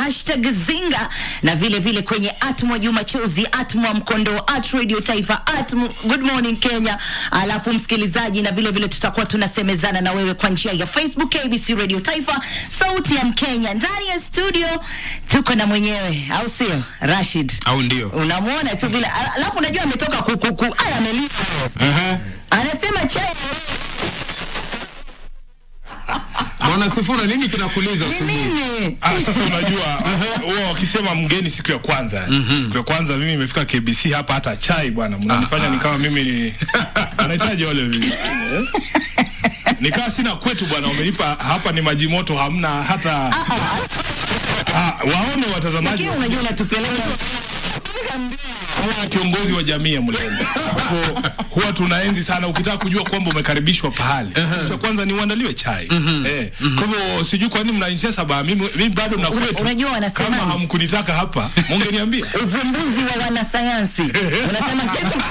#Zinga na vile vile kwenye @Jumachozi, @Mkondo, @Radio Taifa, @Good Morning Kenya. Alafu msikilizaji, na vile vile tutakuwa tunasemezana na wewe kwa njia ya Facebook KBC Radio Taifa, sauti ya Mkenya. Ndani ya studio tuko na mwenyewe, au sio Rashid? Au ndio? Unamuona tu vile, alafu unajua ametoka amelipa. Anasema chai. Bwana Sifuna, nini kinakuuliza asubuhi? Sasa unajua wao wakisema mgeni siku ya kwanza. Siku ya kwanza mimi nimefika KBC hapa, hata chai bwana mnanifanya ni kama mimi ni anahitaji wale hivi. Nikaa sina kwetu bwana, umenipa hapa ni maji moto, hamna hata waone watazamaji. Lakini unajua unatupeleka kama kiongozi wa jamii ya Mlembe. Huwa tunaenzi sana ukitaka kujua kwamba umekaribishwa pahali. Cha kwanza ni uandaliwe chai. Kwa hivyo sijui kwa nini mnanicheza baba, mimi bado na kwetu. Unajua wanasema kama hamkunitaka hapa, mngeniambia. Uvumbuzi wa wanasayansi. Unasema kitu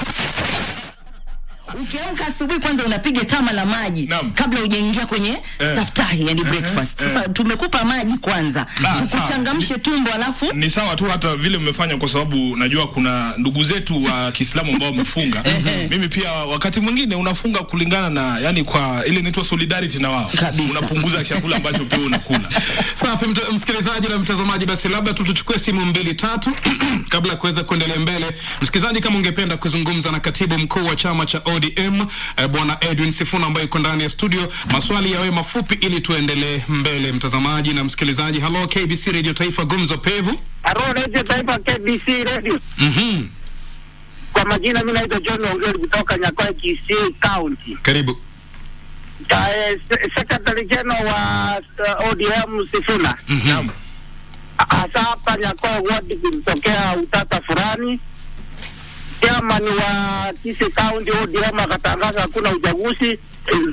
ukiamka asubuhi kwanza unapiga tama la maji kabla hujaingia kwenye staftahi, yani breakfast. Sasa tumekupa maji kwanza tukuchangamshe tumbo, alafu ni sawa tu hata vile mmefanya, kwa sababu najua kuna ndugu zetu wa Kiislamu ambao wamefunga. Mimi pia wakati mwingine unafunga kulingana na, yani kwa ile inaitwa solidarity na wao. Unapunguza chakula ambacho pia unakula. Safi msikilizaji na mtazamaji, basi labda tuchukue simu 2-3 kabla kuweza kuendelea mbele. Msikilizaji, kama ungependa kuzungumza na katibu mkuu wa chama cha ODM Bwana Edwin Sifuna ambaye yuko ndani ya studio, maswali yawe mafupi ili tuendelee mbele. Mtazamaji na msikilizaji, hello KBC Radio Taifa, gumzo pevu. Hello Radio Taifa, KBC Radio. Kwa majina mimi naitwa John Ongeri kutoka Nyakoe, Kisii County. Karibu. Secretary General wa ODM Sifuna. Asa hapa Nyakoe ward kulitokea utata fulani. Chairman wa Kisii County ODM akatangaza hakuna uchaguzi,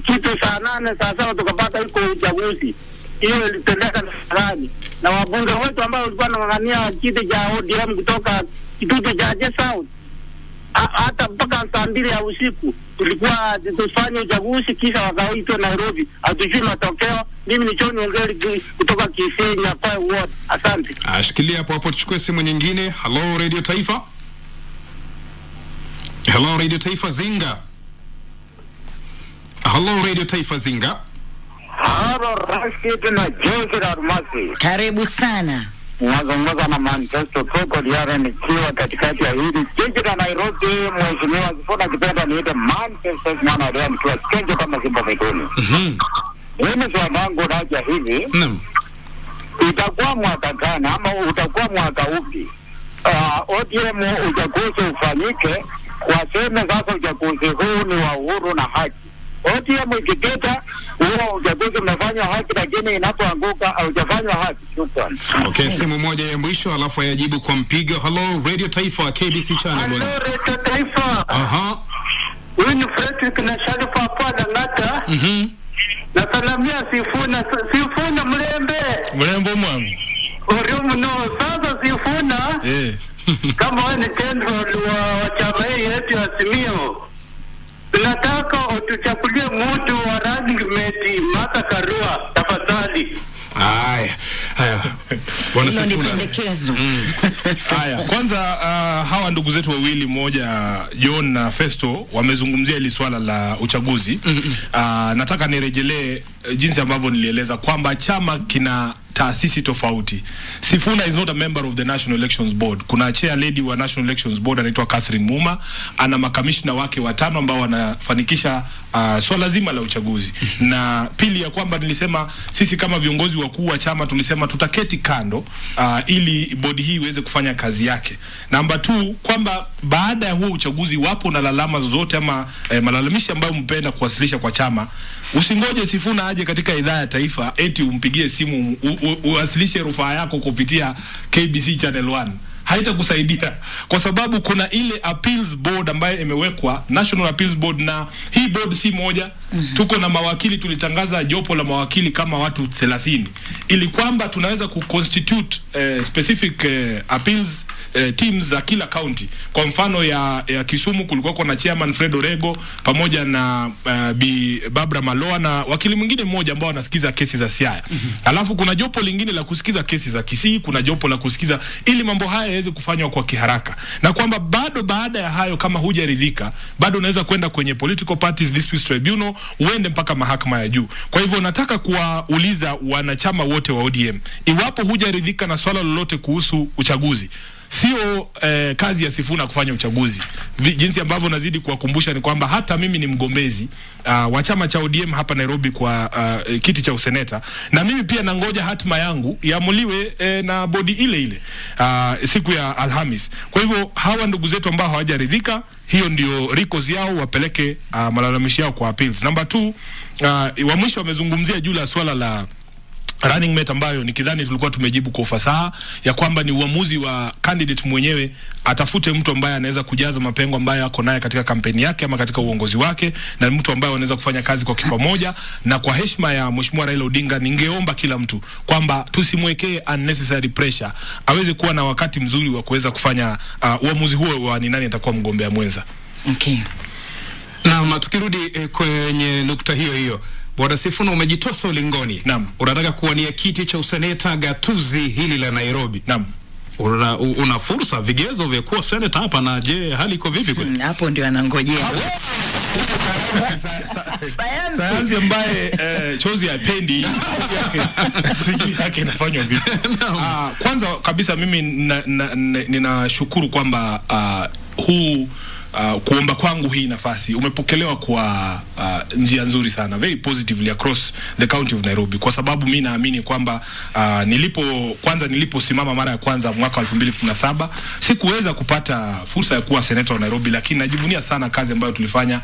kitu saa 8 saa 7 tukapata iko uchaguzi. Hiyo ilitendeka fulani na wabunge wetu ambao walikuwa wanang'ang'ania kiti cha ODM kutoka kituo cha South, hata mpaka saa 2 ya usiku tulikuwa tufanye uchaguzi, kisha wakaitwa Nairobi, hatujui matokeo. Mimi ni John Ongeri kutoka Kisii Nyakoe ward. Asante. Shikilia hapo tuchukue simu nyingine. Hello Radio Taifa. Hello Radio Taifa Zinga. Hello Radio Taifa Zinga. Hello Rashid na Jose Armasi. Karibu sana. Nazungumza na Manchester Football Yard nikiwa katikati ya hili jiji la Nairobi. Mheshimiwa Sifuna kipenda niite Manchester mwana leo nikiwa Kenya kama Simba Migoni. Mimi swali langu raja hivi. Itakuwa mwaka gani ama utakuwa mwaka upi ODM uchaguzi ufanyike? Waseme sasa uchaguzi huu ni wa uhuru na haki. ODM ikiketa huo uchaguzi umefanywa haki, lakini inapoanguka haujafanywa haki. Shukrani. Okay, simu moja ya mwisho alafu yajibu kwa mpigo. Hello Radio Taifa KBC Channel 1. Hello Radio Taifa. Huyu ni Frederick na Sharifa hapa na ngata. Na salamia Sifuna Mlembe mwangu. Oriumu no sasa Sifuna. Kama wewe ni tendo wa chama yetu ya Simio, tunataka utuchakulie mtu wa rangi meti Martha Karua tafadhali. Haya. Bwana Sifuna. Haya, kwanza hawa ndugu zetu wawili, mmoja John na Festo, wamezungumzia hili swala la uchaguzi. Nataka nirejelee jinsi ambavyo nilieleza kwamba chama kina taasisi tofauti. Sifuna is not a member of the National Elections Board. Kuna chair lady wa National Elections Board anaitwa Catherine Muma, ana makamishna wake 5 ambao wanafanikisha swala zima la uchaguzi. Na pili ya kwamba nilisema sisi kama viongozi wakuu wa chama tulisema tutaketi kando ili bodi hii iweze kufanya kazi yake. Namba 2 kwamba baada ya huo uchaguzi wapo na lalama zozote ama malalamishi ambayo mpenda kuwasilisha kwa chama, usingoje Sifuna aje katika idhaa ya taifa eti umpigie simu uwasilishe rufaa yako kupitia KBC Channel 1 haitakusaidia, kwa sababu kuna ile appeals board ambayo imewekwa, National Appeals Board, na hii board si moja. Tuko na mawakili, tulitangaza jopo la mawakili kama watu 30 ili kwamba tunaweza kuconstitute specific appeals teams za kila county. Kwa mfano ya Kisumu kulikuwa kuna chairman Fred Orego pamoja na Bi Barbara Maloa na wakili mwingine mmoja ambao anasikiza kesi za Siaya. Alafu kuna jopo lingine la kusikiza kesi za Kisii, kuna jopo la kusikiza, ili mambo haya yaweze kufanywa kwa kiharaka, na kwamba bado baada ya hayo kama hujaridhika bado unaweza kwenda kwenye Political Parties Disputes Tribunal, uende mpaka mahakama ya juu. Kwa hivyo nataka kuwauliza wanachama wote wa ODM, iwapo hujaridhika na swala lolote kuhusu uchaguzi, sio kazi ya Sifuna kufanya uchaguzi. Jinsi ambavyo nazidi kuwakumbusha ni kwamba hata mimi ni mgombezi wa chama cha ODM hapa Nairobi kwa kiti cha useneta, na mimi pia nangoja hatima yangu iamuliwe na bodi ile ile siku ya Alhamis. Kwa hivyo hawa ndugu zetu ambao hawajaridhika, hiyo ndio records yao, wapeleke malalamishi yao kwa appeals. Number 2, wa mwisho wamezungumzia juu la swala la running mate, ambayo nikidhani tulikuwa tumejibu kwa ufasaha ya kwamba ni uamuzi wa candidate mwenyewe atafute mtu ambaye anaweza kujaza mapengo ambayo ako naye katika kampeni yake ama katika uongozi wake, na mtu ambaye anaweza kufanya kazi kwa kipamoja. Na kwa heshima ya Mheshimiwa Raila Odinga, ningeomba kila mtu kwamba tusimwekee unnecessary pressure, aweze kuwa na wakati mzuri wa kuweza kufanya uamuzi huo wa ni nani atakuwa mgombea mwenza. Okay. Na tukirudi kwenye nukta hiyo hiyo, Bwana Sifuna, umejitosa ulingoni. Naam. Unataka kuwania kiti cha useneta gatuzi hili la Nairobi. Naam. Una fursa, vigezo vya kuwa seneta hapa, na je, hali iko vipi kule? Hapo ndio anangojea. Sayansi ambaye chozi hapendi sijui yake inafanywa vipi. Kwanza kabisa mimi ninashukuru kwamba huu kuomba kwangu hii nafasi umepokelewa kwa njia nzuri sana, very positively across the county of Nairobi, kwa sababu mimi naamini kwamba niliposimama mara ya kwanza mwaka 2017 sikuweza kupata fursa ya kuwa senator wa Nairobi, lakini najivunia sana kazi ambayo tulifanya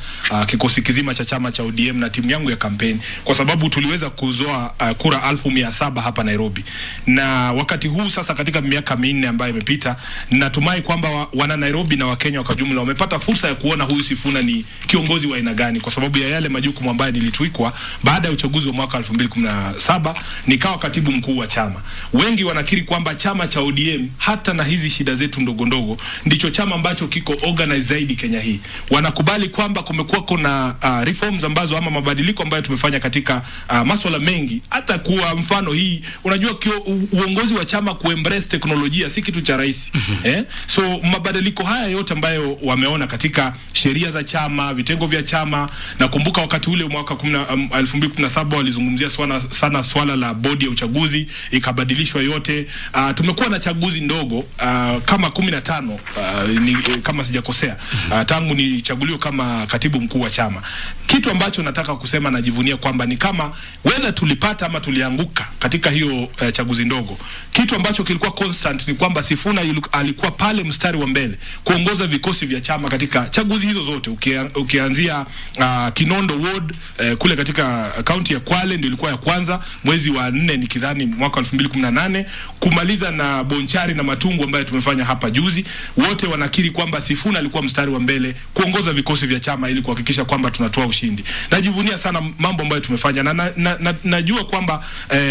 kikosi kizima cha chama cha ODM na timu yangu ya kampeni, kwa sababu tuliweza kuzoa kura 1700 hapa Nairobi. Na wakati huu sasa, katika miaka 4 ambayo imepita, natumai kwamba wana Nairobi na Wakenya kwa jumla wamepata fursa ya kuona huyu Sifuna ni kiongozi wa aina gani, kwa sababu ya yale majukumu ambayo nilitwikwa baada ya uchaguzi wa mwaka 2017 nikawa katibu mkuu wa chama. Wengi wanakiri kwamba chama cha ODM hata na hizi shida zetu ndogo ndogo ndicho chama ambacho kiko organized zaidi Kenya hii. Wanakubali kwamba kumekuwa kuna reforms ambazo ama mabadiliko ambayo tumefanya katika masuala mengi, hata kwa mfano hii, unajua uongozi wa chama kuembrace teknolojia si kitu cha rahisi. So mabadiliko haya yote ambayo wameona katika sheria za chama, vitengo vya chama, na kumbuka wakati ule mwaka 2017 walizungumzia sana swala la bodi ya uchaguzi, ikabadilishwa yote. Tumekuwa na chaguzi ndogo kama 15 kama sijakosea, tangu nichaguliwa kama katibu mkuu wa chama. Kitu ambacho nataka kusema, najivunia kwamba ni kama whether tulipata ama tulianguka katika hiyo chaguzi ndogo, kitu ambacho kilikuwa constant ni kwamba Sifuna alikuwa pale mstari wa mbele kuongoza vikosi vya chama katika chaguzi hizo zote. Ukianzia Kinondo ward kule katika kaunti ya Kwale ndio ilikuwa ya kwanza mwezi wa 4 nikidhani mwaka 2018, kumaliza na Bonchari na Matungu ambayo tumefanya hapa juzi. Wote wanakiri kwamba Sifuna alikuwa mstari wa mbele kuongoza vikosi vya chama ili kuhakikisha kwamba tunatoa ushindi. Najivunia sana mambo ambayo tumefanya, na najua kwamba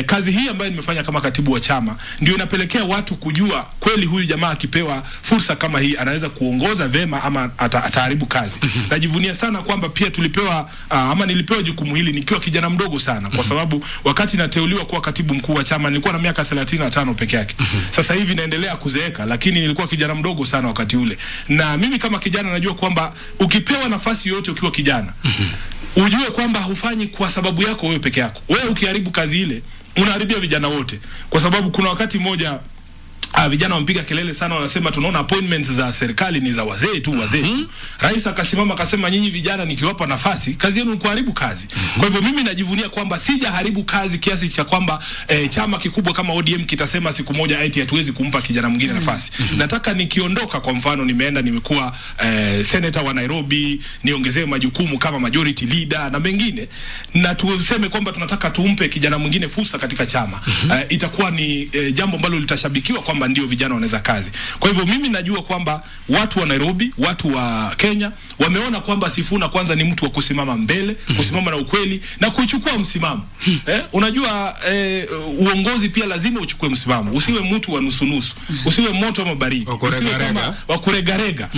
kazi hii ambayo nimefanya kama katibu wa chama ndio inapelekea watu kujua kweli huyu jamaa akipewa fursa kama hii anaweza kuongoza vema ama ataharibu kazi. Najivunia sana kwamba pia tulipewa ama nilipewa jukumu hili nikiwa kijana mdogo sana, kwa sababu wakati nateuliwa kuwa katibu mkuu wa chama nilikuwa na miaka 35 peke yake. Sasa hivi naendelea kuzeeka, lakini nilikuwa kijana mdogo sana wakati ule. Na mimi kama kijana najua kwamba ukipewa nafasi yote ukiwa kijana, ujue kwamba hufanyi kwa sababu yako wewe peke yako. Wewe ukiharibu kazi ile unaharibia vijana wote, kwa sababu kuna wakati mmoja vijana wampiga kelele sana, wanasema tunaona appointments za serikali ni za wazee tu, wazee tu. Rais akasimama akasema, nyinyi vijana nikiwapa nafasi, kazi yenu ni kuharibu kazi. Kwa hivyo mimi najivunia kwamba sijaharibu kazi kiasi cha kwamba chama kikubwa kama ODM kitasema siku moja eti hatuwezi kumpa kijana mwingine nafasi. Nataka nikiondoka, kwa mfano nimeenda nimekuwa senator wa Nairobi, niongezee majukumu kama majority leader na mengine, na tuseme kwamba tunataka tumpe kijana mwingine fursa katika chama. Itakuwa ni jambo ambalo litashabikiwa kwamba ndio vijana wanaweza kazi. Kwa hivyo mimi najua kwamba watu wa Nairobi, watu wa Kenya wameona kwamba Sifuna kwanza ni mtu wa kusimama mbele, kusimama na ukweli na kuchukua msimamo. Unajua uongozi pia lazima uchukue msimamo. Usiwe mtu wa nusu-nusu. Usiwe moto ama baridi. Usiwe kama wa kuregarega.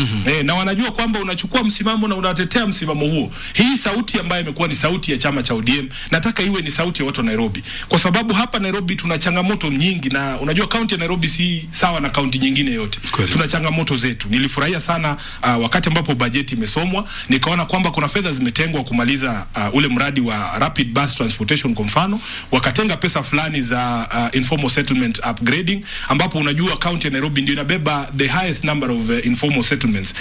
Na wanajua kwamba unachukua msimamo na unatetea msimamo huo. Hii sauti ambayo imekuwa ni sauti ya chama cha ODM, nataka iwe ni sauti ya watu wa Nairobi. Kwa sababu hapa Nairobi tuna changamoto nyingi, na unajua kaunti ya Nairobi si sawa na kaunti nyingine yote. Tuna changamoto zetu. Nilifurahia sana wakati ambapo bajeti imesomwa, nikaona kwamba kuna fedha zimetengwa kumaliza ule mradi wa rapid bus transportation kwa mfano, wakatenga pesa fulani za informal settlement upgrading, ambapo unajua kaunti ya Nairobi ndio inabeba the highest number of informal settlements.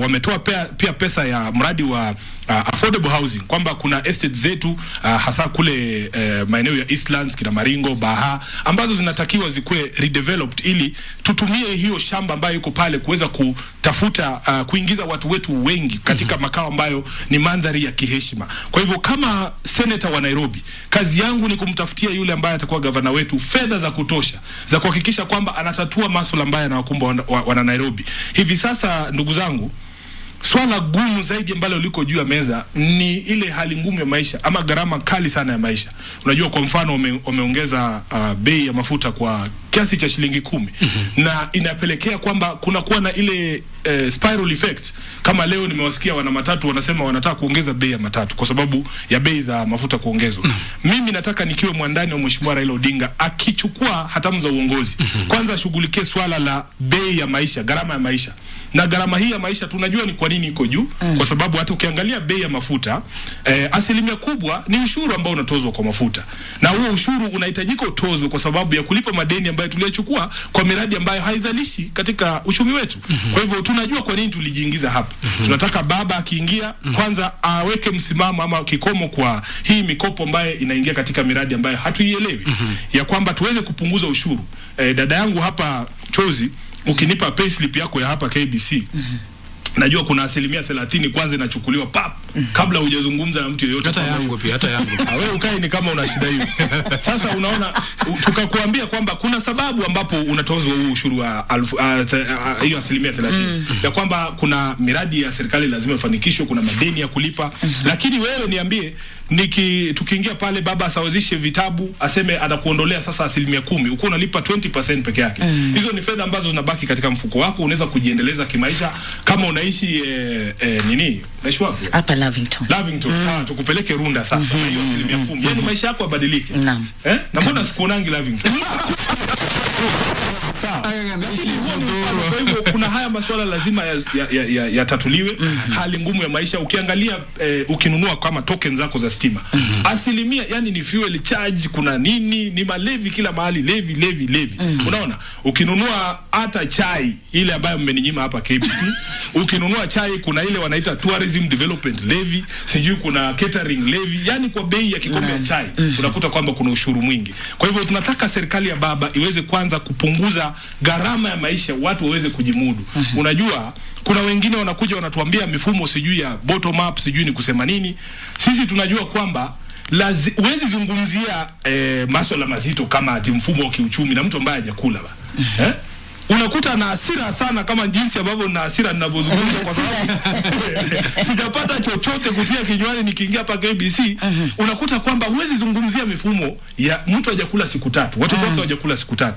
Wametoa pia pesa ya mradi wa affordable housing, kwamba kuna estates zetu hasa kule maeneo ya Eastlands, kina Maringo, Baha, ambazo zinatakiwa zikuwe redeveloped ili tutumie hiyo shamba ambayo iko pale kuweza kutafuta kuingiza watu wetu wengi katika makao ambayo ni mandhari ya kiheshima. Kwa hivyo kama senator wa Nairobi, kazi yangu ni kumtafutia yule ambaye atakuwa gavana wetu fedha za kutosha za kuhakikisha kwamba anatatua masuala ambayo yanawakumba wana Nairobi. Hivi sasa ndugu zangu, swala gumu zaidi ambalo liko juu ya meza ni ile hali ngumu ya maisha ama gharama kali sana ya maisha. Unajua kwa mfano wameongeza bei ya mafuta kwa kiasi cha shilingi 10 na inapelekea kwamba kuna kuwa na ile spiral effect. Kama leo nimewasikia wana matatu wanasema wanataka kuongeza bei ya matatu kwa sababu ya bei za mafuta kuongezwa. Mimi nataka nikiwe mwandani wa Mheshimiwa Raila Odinga akichukua hatamu za uongozi, kwanza ashughulikie swala la bei ya maisha, gharama ya maisha. Na gharama hii ya maisha tunajua ni kwa nini iko juu, kwa sababu hata ukiangalia bei ya mafuta asilimia kubwa ni ushuru ambao unatozwa kwa mafuta, na huo ushuru unahitajika utozwe kwa sababu ya kulipa madeni ambayo tuliyachukua kwa miradi ambayo haizalishi katika uchumi wetu. Kwa hivyo tunajua kwa nini tulijiingiza hapa. Tunataka baba akiingia kwanza aweke msimamo ama kikomo kwa hii mikopo ambayo inaingia katika miradi ambayo hatuielewi, ya kwamba tuweze kupunguza ushuru. Dada yangu hapa Chozi, ukinipa payslip yako ya hapa KBC, najua kuna asilimia 30 kwanza inachukuliwa kabla hujazungumza na mtu yeyote. Hata yangu pia, hata yangu. Wewe ukae ni kama una shida hiyo. Sasa unaona tukakuambia kwamba kuna sababu ambapo unatozwa huu ushuru wa hiyo asilimia 30. Ya kwamba kuna miradi ya serikali lazima ifanikishwe, kuna madeni ya kulipa. Lakini wewe niambie, tukiingia pale baba asawazishe vitabu, aseme atakuondolea sasa asilimia 10, uko unalipa 20% peke yake. Hizo ni fedha ambazo zinabaki katika mfuko wako, unaweza kujiendeleza kimaisha kama unaishi unaishi wapi? Hapa Lavington. Sawa, tukupeleke Runda sasa na hiyo asilimia 10. Yaani maisha yako yabadilike. Naam. Na mbona sikuonangi Lavington? Kwa hivyo kuna haya masuala lazima yatatuliwe. Hali ngumu ya maisha, ukiangalia ukinunua kama token zako za stima, asilimia yani ni fuel charge, kuna nini, ni malevi kila mahali, levi. Unaona, ukinunua hata chai ile ambayo mmeninyima hapa KBC, ukinunua chai kuna ile wanaita tourism development levy, sijui kuna catering levy, yani kwa bei ya kikombe ya chai unakuta kwamba kuna ushuru mwingi. Kwa hivyo tunataka serikali ya baba iweze kwanza kupunguza gharama ya maisha, watu waweze kujimudu. Unajua kuna wengine wanakuja wanatuambia mifumo sijui ya bottom up, sijui ni kusema nini. Sisi tunajua kwamba huwezi zungumzia masuala mazito kama ati mfumo wa kiuchumi na mtu ambaye hajakula unakuta na hasira sana kama jinsi ambavyo na hasira ninavyozungumza, kwa sababu sijapata chochote kutia kinywani nikiingia hapa KBC. Unakuta kwamba huwezi zungumzia mifumo ya mtu hajakula siku 3, watoto wake hawajakula siku 3.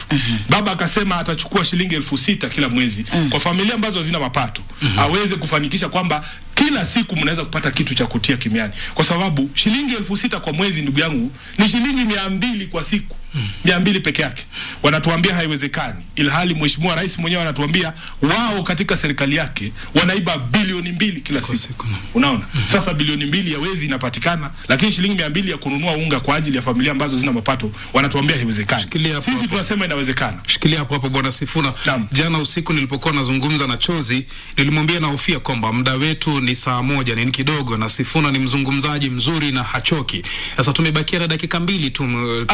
Baba akasema atachukua shilingi 6,000 kila mwezi kwa familia ambazo hazina mapato, aweze kufanikisha kwamba kila siku mnaweza kupata kitu cha kutia kimiani, kwa sababu shilingi 6,000 kwa mwezi, ndugu yangu, ni shilingi 200 kwa siku. 200 peke yake. Wanatuambia haiwezekani, ilhali mheshimiwa rais mwenyewe anatuambia wao katika serikali yake wanaiba bilioni 2 kila siku. Unaona? Sasa bilioni 2 ya wezi inapatikana, lakini shilingi 200 ya kununua unga kwa ajili ya familia ambazo zina mapato wanatuambia haiwezekani. Sisi tunasema inawezekana. Shikilia hapo bwana Sifuna. Jana usiku nilipokuwa nazungumza na Chozi, nilimwambia nahofia kwamba muda wetu ni saa 1, ni kidogo, na Sifuna ni mzungumzaji mzuri na hachoki. Sasa tumebakia dakika 2 tu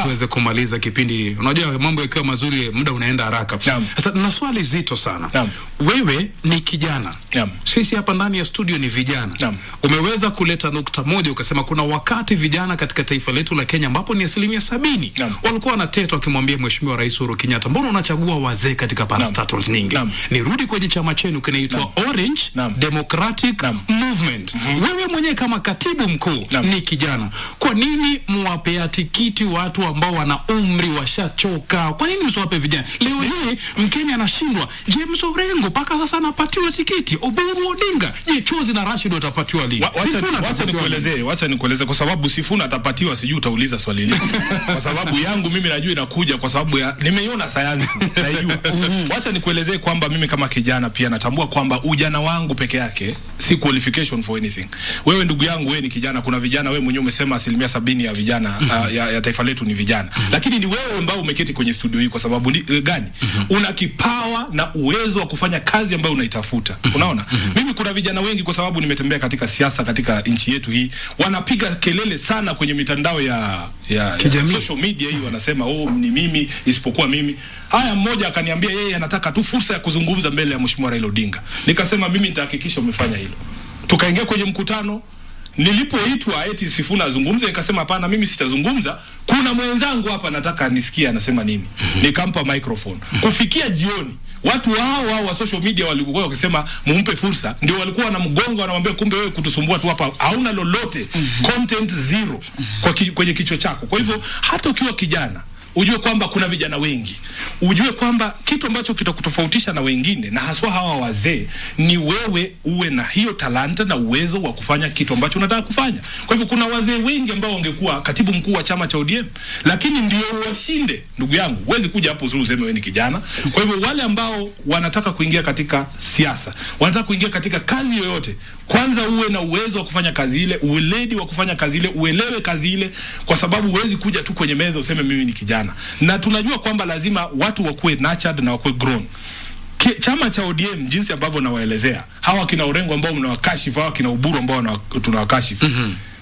tuweze kumaliza kipindi. Unajua mambo yakiwa mazuri muda unaenda haraka. Sasa na swali zito sana. Wewe ni kijana. Sisi hapa ndani ya studio ni vijana. Umeweza kuleta nukta moja ukasema kuna wakati vijana katika taifa letu la Kenya ambapo ni 70% walikuwa wanatetwa wakimwambia Mheshimiwa Rais Uhuru Kenyatta, mbona unachagua wazee katika parastatals nyingi? Nirudi kwenye chama chenu kinaitwa Orange Democratic Movement. Wewe mwenyewe kama katibu mkuu ni kijana. Kwa nini muwapea tikiti watu ambao wana umri washachoka? Kwa nini msiwape vijana? Leo hii Mkenya anashindwa. James Orengo paka sasa anapatiwa tikiti. Oburu Odinga. Je, Chozi na Rashid watapatiwa lini? Wacha nikueleze kwa sababu Sifuna atapatiwa, sijui utauliza swali hili. Kwa sababu yangu mimi najua inakuja kwa sababu ya nimeiona sayansi najua. Wacha nikuelezee kwamba mimi kama kijana pia natambua kwamba ujana wangu peke yake si qualification for anything. Wewe ndugu yangu, wewe ni kijana, kuna vijana, wewe mwenyewe umesema 70% ya vijana ya taifa letu ni vijana. Lakini ni wewe ambao umeketi kwenye studio hii kwa sababu gani? Una kipawa na uwezo wa kufanya kazi ambayo unaitafuta. Unaona? Mimi kuna vijana wengi, kwa sababu nimetembea katika siasa katika nchi yetu hii, wanapiga kelele sana kwenye mitandao ya social media hii, wanasema ni mimi isipokuwa mimi. Haya, mmoja akaniambia yeye anataka tu fursa ya kuzungumza mbele ya Mheshimiwa Raila Odinga. Nikasema mimi nitahakikisha umefanya hilo. Tukaingia kwenye mkutano. Nilipoitwa eti Sifuna azungumze, nikasema hapana, mimi sitazungumza. Kuna mwenzangu hapa nataka nisikie anasema nini. Nikampa microphone. Kufikia jioni, watu hao wa social media walikuwa wakisema mumpe fursa, ndio walikuwa na mgongo wanamwambia kumbe wewe kutusumbua tu hapa hauna lolote, content zero kwenye kichwa chako. Kwa hivyo hata ukiwa kijana ujue kwamba kuna vijana wengi. Ujue kwamba kitu ambacho kitakutofautisha na wengine, na haswa hawa wazee, ni wewe uwe na hiyo talanta na uwezo wa kufanya kitu ambacho unataka kufanya. Kwa hivyo kuna wazee wengi ambao wangekuwa katibu mkuu wa chama cha ODM, lakini ndio washinde. Ndugu yangu, huwezi kuja hapo useme wewe ni kijana. Kwa hivyo wale ambao wanataka kuingia katika siasa, wanataka kuingia katika kazi yoyote, kwanza uwe na uwezo wa kufanya kazi ile, uweledi wa kufanya kazi ile, uelewe kazi ile, kwa sababu huwezi kuja tu kwenye meza useme mimi ni kijana. Na tunajua kwamba lazima watu wakuwe nurtured na wakuwe grown. Chama cha ODM jinsi ambavyo nawaelezea, hawa kina Orengo ambao mnawakashifu, hawa kina Uburu ambao tunawakashifu,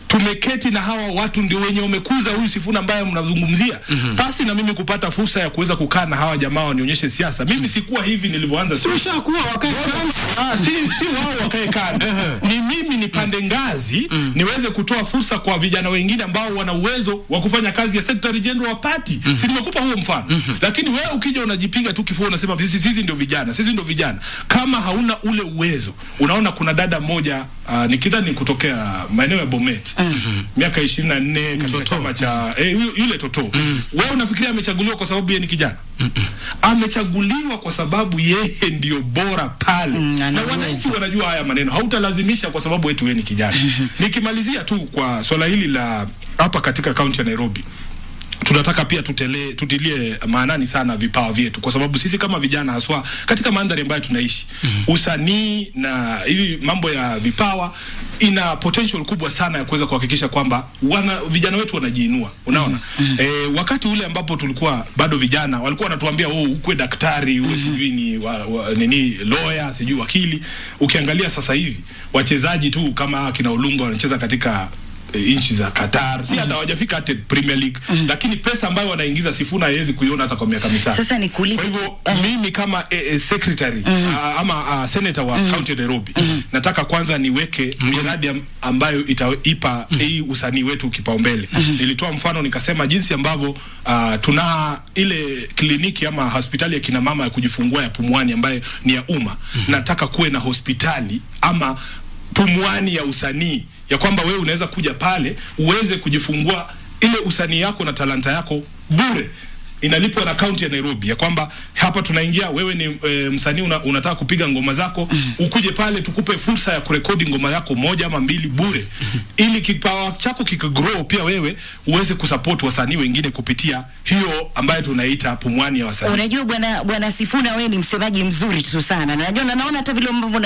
tumeketi na hawa watu ndio wenye wamekuza huyu Sifuna ambaye mnazungumzia. Pasi na mimi kupata fursa ya kuweza kukaa na hawa jamaa wanionyeshe siasa, mimi sikuwa hivi nilivyoanza. Si ushakuwa wakae kando. Si wao wakae kando. Ni mimi nipande ngazi, niweze kutoa fursa kwa vijana wengine ambao wana uwezo wa kufanya kazi ya secretary general wa party. Si nimekupa huo mfano. Lakini wewe ukija unajipiga tu kifua unasema sisi ndio vijana, sisi ndio vijana. Kama hauna ule uwezo. Unaona kuna dada mmoja nikidhani kutokea maeneo ya Bomet. Miaka 24 katika chama cha yule Toto. Wewe unafikiria amechaguliwa kwa sababu yeye ni kijana? Amechaguliwa kwa sababu yeye ndio bora pale. Na wananchi wanajua haya maneno. Hautalazimisha kwa sababu wetu wewe ni kijana. Nikimalizia tu kwa swala hili la hapa katika kaunti ya Nairobi, tunataka pia tutilie maanani sana vipawa vyetu, kwa sababu sisi kama vijana haswa katika mandhari ambayo tunaishi, usanii na hivi mambo ya vipawa ina potential kubwa sana ya kuweza kuhakikisha kwamba vijana wetu wanajiinua. Unaona? Wakati ule ambapo tulikuwa bado vijana, walikuwa wanatuambia ukwe daktari, uwe sijui ni lawyer, sijui wakili. Ukiangalia sasa hivi wachezaji tu kama kina Olunga wanacheza katika inchi za Qatar, si hata hawajafika hata Premier League, lakini pesa ambayo wanaingiza Sifuna haiwezi kuiona hata kwa miaka mitano. Sasa nikuulize, kwa hivyo mimi kama secretary ama senator wa county Nairobi, nataka kwanza niweke miradi ambayo itaipa hii usanii wetu kipaumbele. Nilitoa mfano nikasema jinsi ambavyo tuna ile kliniki ama hospitali ya kina mama ya kujifungua ya Pumwani ambayo ni ya umma. Nataka kuwe na hospitali ama Pumwani ya usanii, ya kwamba wewe unaweza kuja pale uweze kujifungua ile usanii yako na talanta yako bure. inalipwa na kaunti ya Nairobi, ya kwamba hapa tunaingia, wewe ni msanii unataka kupiga ngoma zako, ukuje pale tukupe fursa ya kurekodi ngoma yako moja ama mbili bure, ili kipawa chako kikagrow, pia wewe uweze kusupport wasanii wengine kupitia hiyo ambayo tunaita pumwani ya wasanii. Unajua bwana Sifuna, wewe ni msemaji mzuri tu sana, na najua naona hata vile ambavyo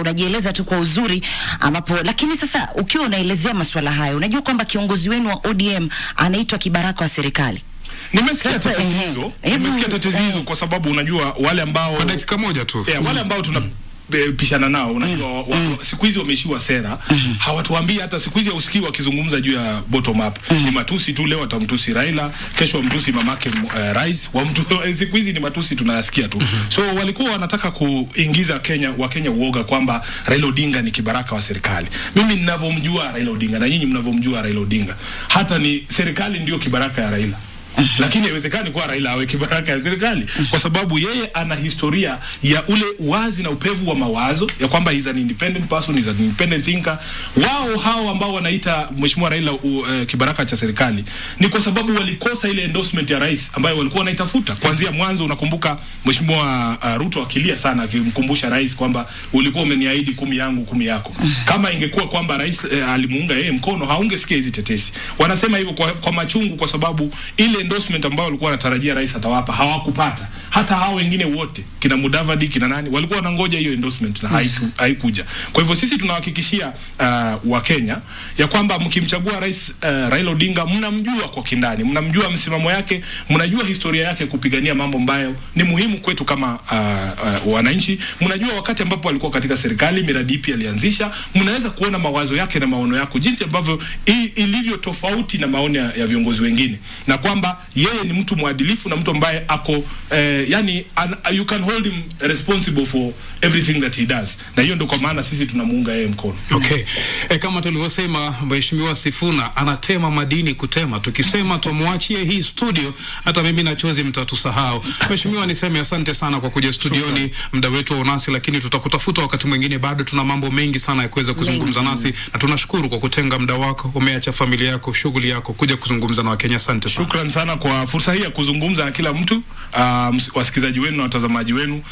unajieleza tu kwa uzuri, ambapo lakini sasa ukiwa unaelezea masuala hayo, unajua kwamba kiongozi wenu wa ODM anaitwa kibaraka wa serikali. Nimesikia tatizo hizo kwa sababu unajua wale ambao kwa dakika moja tu wale ambao tuna pishana nao, unajua siku hizi wameishiwa sera, hawatuambii hata siku hizi usikii wakizungumza juu ya bottom up, ni matusi tu. Leo watamtusi Raila, kesho wamtusi mamake rais, siku hizi ni matusi tunayasikia tu. So walikuwa wanataka kuingiza Wakenya uoga kwamba Raila Odinga ni kibaraka wa serikali. Mimi ninavyomjua Raila Odinga na nyinyi mnavyomjua Raila Odinga, hata ni serikali ndio kibaraka ya Raila. Lakini haiwezekani kwa Raila awe kibaraka ya serikali, kwa sababu yeye ana historia ya ule uwazi na upevu wa mawazo, ya kwamba he's an independent person, he's an independent thinker. Hao ambao wanaita Mheshimiwa Raila kibaraka cha serikali ni kwa sababu walikosa ile endorsement ya rais ambayo walikuwa wanaitafuta kuanzia mwanzo. Unakumbuka Mheshimiwa Ruto akilia sana akimkumbusha rais kwamba ulikuwa umeniahidi 10 yangu 10 yako. Kama ingekuwa kwamba rais alimuunga yeye mkono, haungesikia hizi tetesi. Wanasema hivyo kwa machungu, kwa sababu ile endorsement ambao walikuwa wanatarajia rais atawapa hawakupata. Hata hao wengine wote kina Mudavadi kina nani walikuwa wanangoja hiyo endorsement na haikuja. Kwa hivyo sisi tunahakikishia wa Kenya ya kwamba mkimchagua rais Raila Odinga, mnamjua kwa kindani, mnamjua msimamo yake, mnajua historia yake kupigania mambo ambayo ni muhimu kwetu kama wananchi. Mnajua wakati ambapo alikuwa katika serikali miradi ipi alianzisha, mnaweza kuona mawazo yake na maono yako jinsi ambavyo ilivyo tofauti na maoni ya viongozi wengine, na kwamba yeye ni mtu mwadilifu na mtu ambaye ako you can hold him responsible for everything that he does, na hiyo ndio kwa maana sisi tunamuunga yeye mkono. Okay. Kama tulivyosema, Mheshimiwa Sifuna anatema madini kutema. Tukisema tumwachie hii studio, hata mimi na chozi mtatusahau. Mheshimiwa, niseme asante sana kwa kuja studioni, muda wetu unasi, lakini tutakutafuta wakati mwingine, bado tuna mambo mengi sana ya kuweza kuzungumza nasi, na tunashukuru kwa kutenga muda wako, umeacha familia yako, shughuli yako kuja kuzungumza na Wakenya. Asante sana. Shukran sana kwa fursa hii ya kuzungumza na kila mtu, wasikilizaji wenu na watazamaji wenu.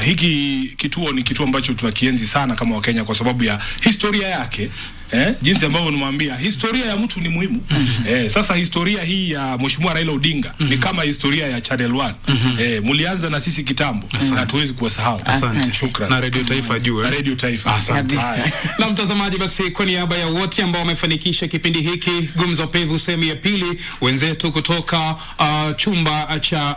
Hiki kituo ni kituo ambacho tunakienzi sana kama Wakenya kwa sababu ya historia yake. Jinsi ambavyo nimwambia, historia ya mtu ni muhimu. Sasa historia hii ya Mheshimiwa Raila Odinga ni kama historia ya Channel 1. Mulianza na sisi kitambo, na hatuwezi kuwasahau. Asante. Shukran. Na Radio Taifa juu. Radio Taifa. Asante. Na mtazamaji, basi kwa niaba ya wote ambao wamefanikisha kipindi hiki Gumzo Pevu sehemu ya pili, wenzetu kutoka chumba cha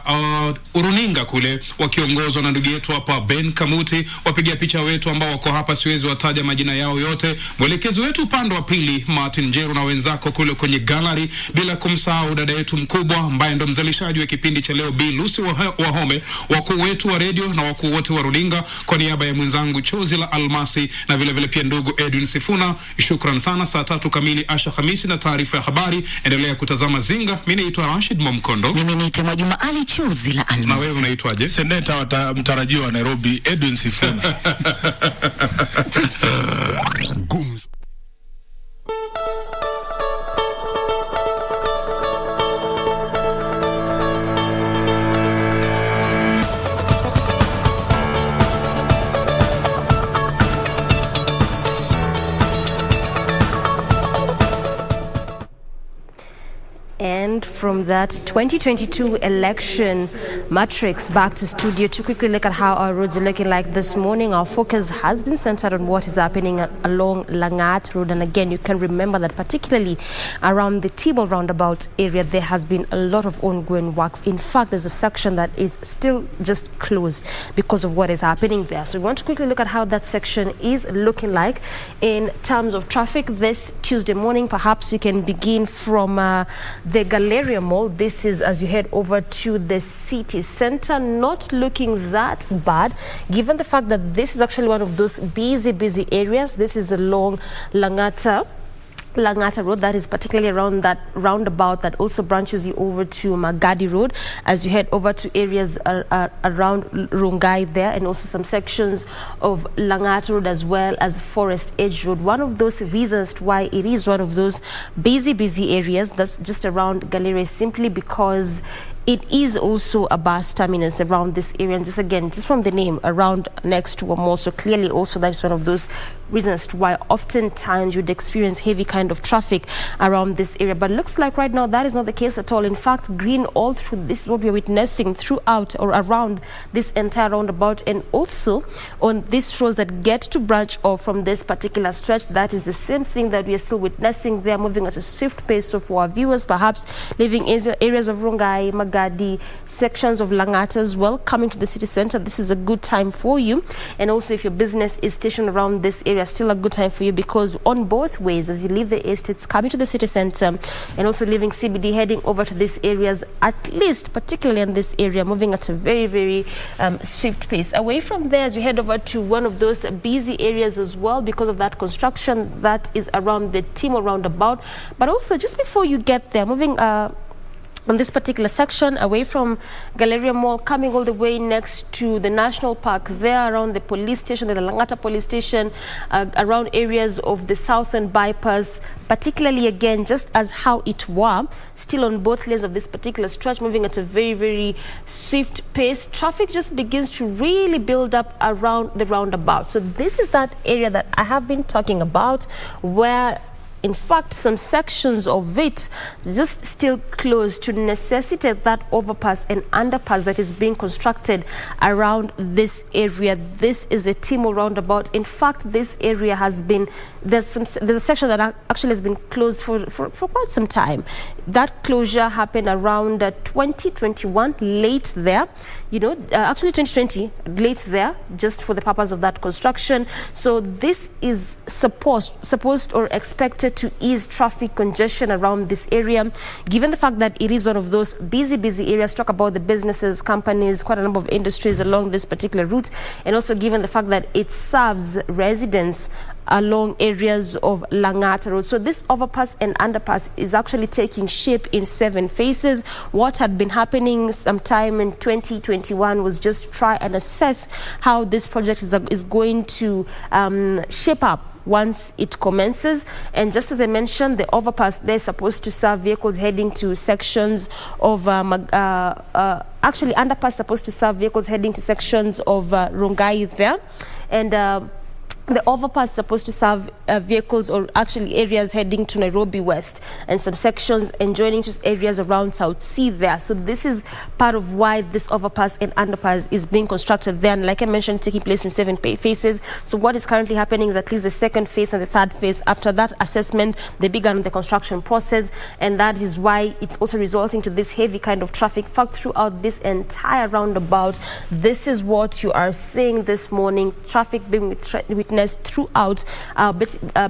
uruninga kule wakiongozwa na ndugu yetu hapa Ben Kamuti, wapiga picha wetu ambao wako hapa, siwezi wataja majina yao yote, mwelekezi wetu upande wa pili Martin Jeru na wenzako kule kwenye gallery, bila kumsahau dada yetu mkubwa ambaye ndo mzalishaji wa kipindi cha leo Bi Lucy Wahome, wakuu wetu wa radio na wakuu wote wa runinga, kwa niaba ya mwenzangu Chozi la Almasi na vile vile pia ndugu Edwin Sifuna, shukran sana. Saa 3 kamili Asha Hamisi na taarifa ya habari. Endelea kutazama Zinga. Mimi naitwa Rashid Momkondo. Mimi naitwa Mwajuma Ali Chozi la Almasi. Na wewe unaitwaje? Seneta mtarajiwa wa Nairobi Edwin Sifuna. Gumzo. And from that 2022 election matrix, back to studio to quickly look at how our roads are looking like this morning. Our focus has been centered on what is happening along Langat Road. And again, you can remember that particularly around the Tibble roundabout area, there has been a lot of ongoing works. In fact, there's a section that is still just closed because of what is happening there. So we want to quickly look at how that section is looking like in terms of traffic this Tuesday morning. Perhaps you can begin from the Galleria Mall. This is as you head over to the city center, not looking that bad given the fact that this is actually one of those busy areas. This is along Langata Road, that is particularly around that roundabout that also branches you over to Magadi Road as you head over to areas around Rongai there, and also some sections of Langata Road as well as Forest Edge Road. One of those reasons why it is one of those busy areas that's just around Galleria is simply because it is also a bus terminus around this area, and just from the name, around next to a mall. So clearly also that is one of those reasons to why oftentimes you'd experience heavy kind of traffic around this area. But it looks like right now that is not the case at all. In fact, green all through. This is what we're witnessing throughout or around this entire roundabout, and also on these roads that get to branch off from this particular stretch. That is the same thing that we are still witnessing. They are moving at a swift pace. So for our viewers, perhaps living in areas of Rongai, Magadi, sections of Langata as well, coming to the city center, this is a good time for you. And also if your business is stationed around this area, still a good time for you, because on both ways, as you leave the estates, coming to the city center, and also leaving CBD, heading over to these areas, at least particularly in this area, moving at a very, very swift pace. Away from there, as you head over to one of those busy areas as well, because of that construction that is around the Timo roundabout. But also just before you get there, moving on this particular section away from Galleria Mall, coming all the way next to the National Park, there around the police station, the Langata police station, around areas of the Southern Bypass, particularly again, just as how it were, still on both lanes of this particular stretch, moving at a very, very swift pace. Traffic just begins to really build up around the roundabout. So this is that area that I have been talking about, where in fact, some sections of it just still closed to necessitate that overpass and underpass that is being constructed around this area. This is a Timo roundabout. In fact, this area has been, there's a section that actually has been closed for quite some time. That closure happened around 2021, late there. Actually 2020, late there, just for the purpose of that construction. So this is supposed or expected to ease traffic congestion around this area, given the fact that it is one of those busy areas. Talk about the businesses, companies, quite a number of industries along this particular route, and also given the fact that it serves residents along areas of Langata Road. So this overpass and underpass is actually taking shape in 7 phases. What had been happening sometime in 2021 was just try and assess how this project is going to shape up once it commences. And just as I mentioned, the overpass, they're supposed to serve vehicles heading to sections of actually underpass supposed to serve vehicles heading to sections of Rongai there, and the overpass is supposed to serve vehicles or actually areas heading to Nairobi West, and some sections and joining just areas around South Sea there. So this is part of why this overpass and underpass is being constructed there. And like I mentioned, taking place in 7 phases. So what is currently happening is at least the 2nd phase and the 3rd phase. After that assessment, they began the construction process, and that is why it's also resulting to this heavy kind of traffic. In fact, throughout this entire roundabout, this is what you are seeing this morning, traffic being witnessed throughout,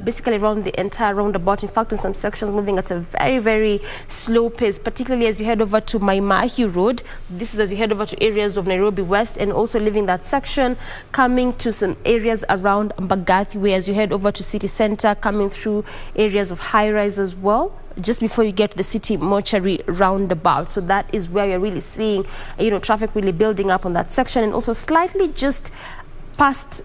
basically around the entire roundabout. In fact, in some sections moving at a very, very slow pace, particularly as you head over to Maimahi Road. This is as you head over to areas of Nairobi West, and also leaving that section, coming to some areas around Mbagathi Way as you head over to City Center, coming through areas of High Rise as well, just before you get to the City Mortuary roundabout. So that is where you're really seeing, traffic really building up on that section, and also slightly just past,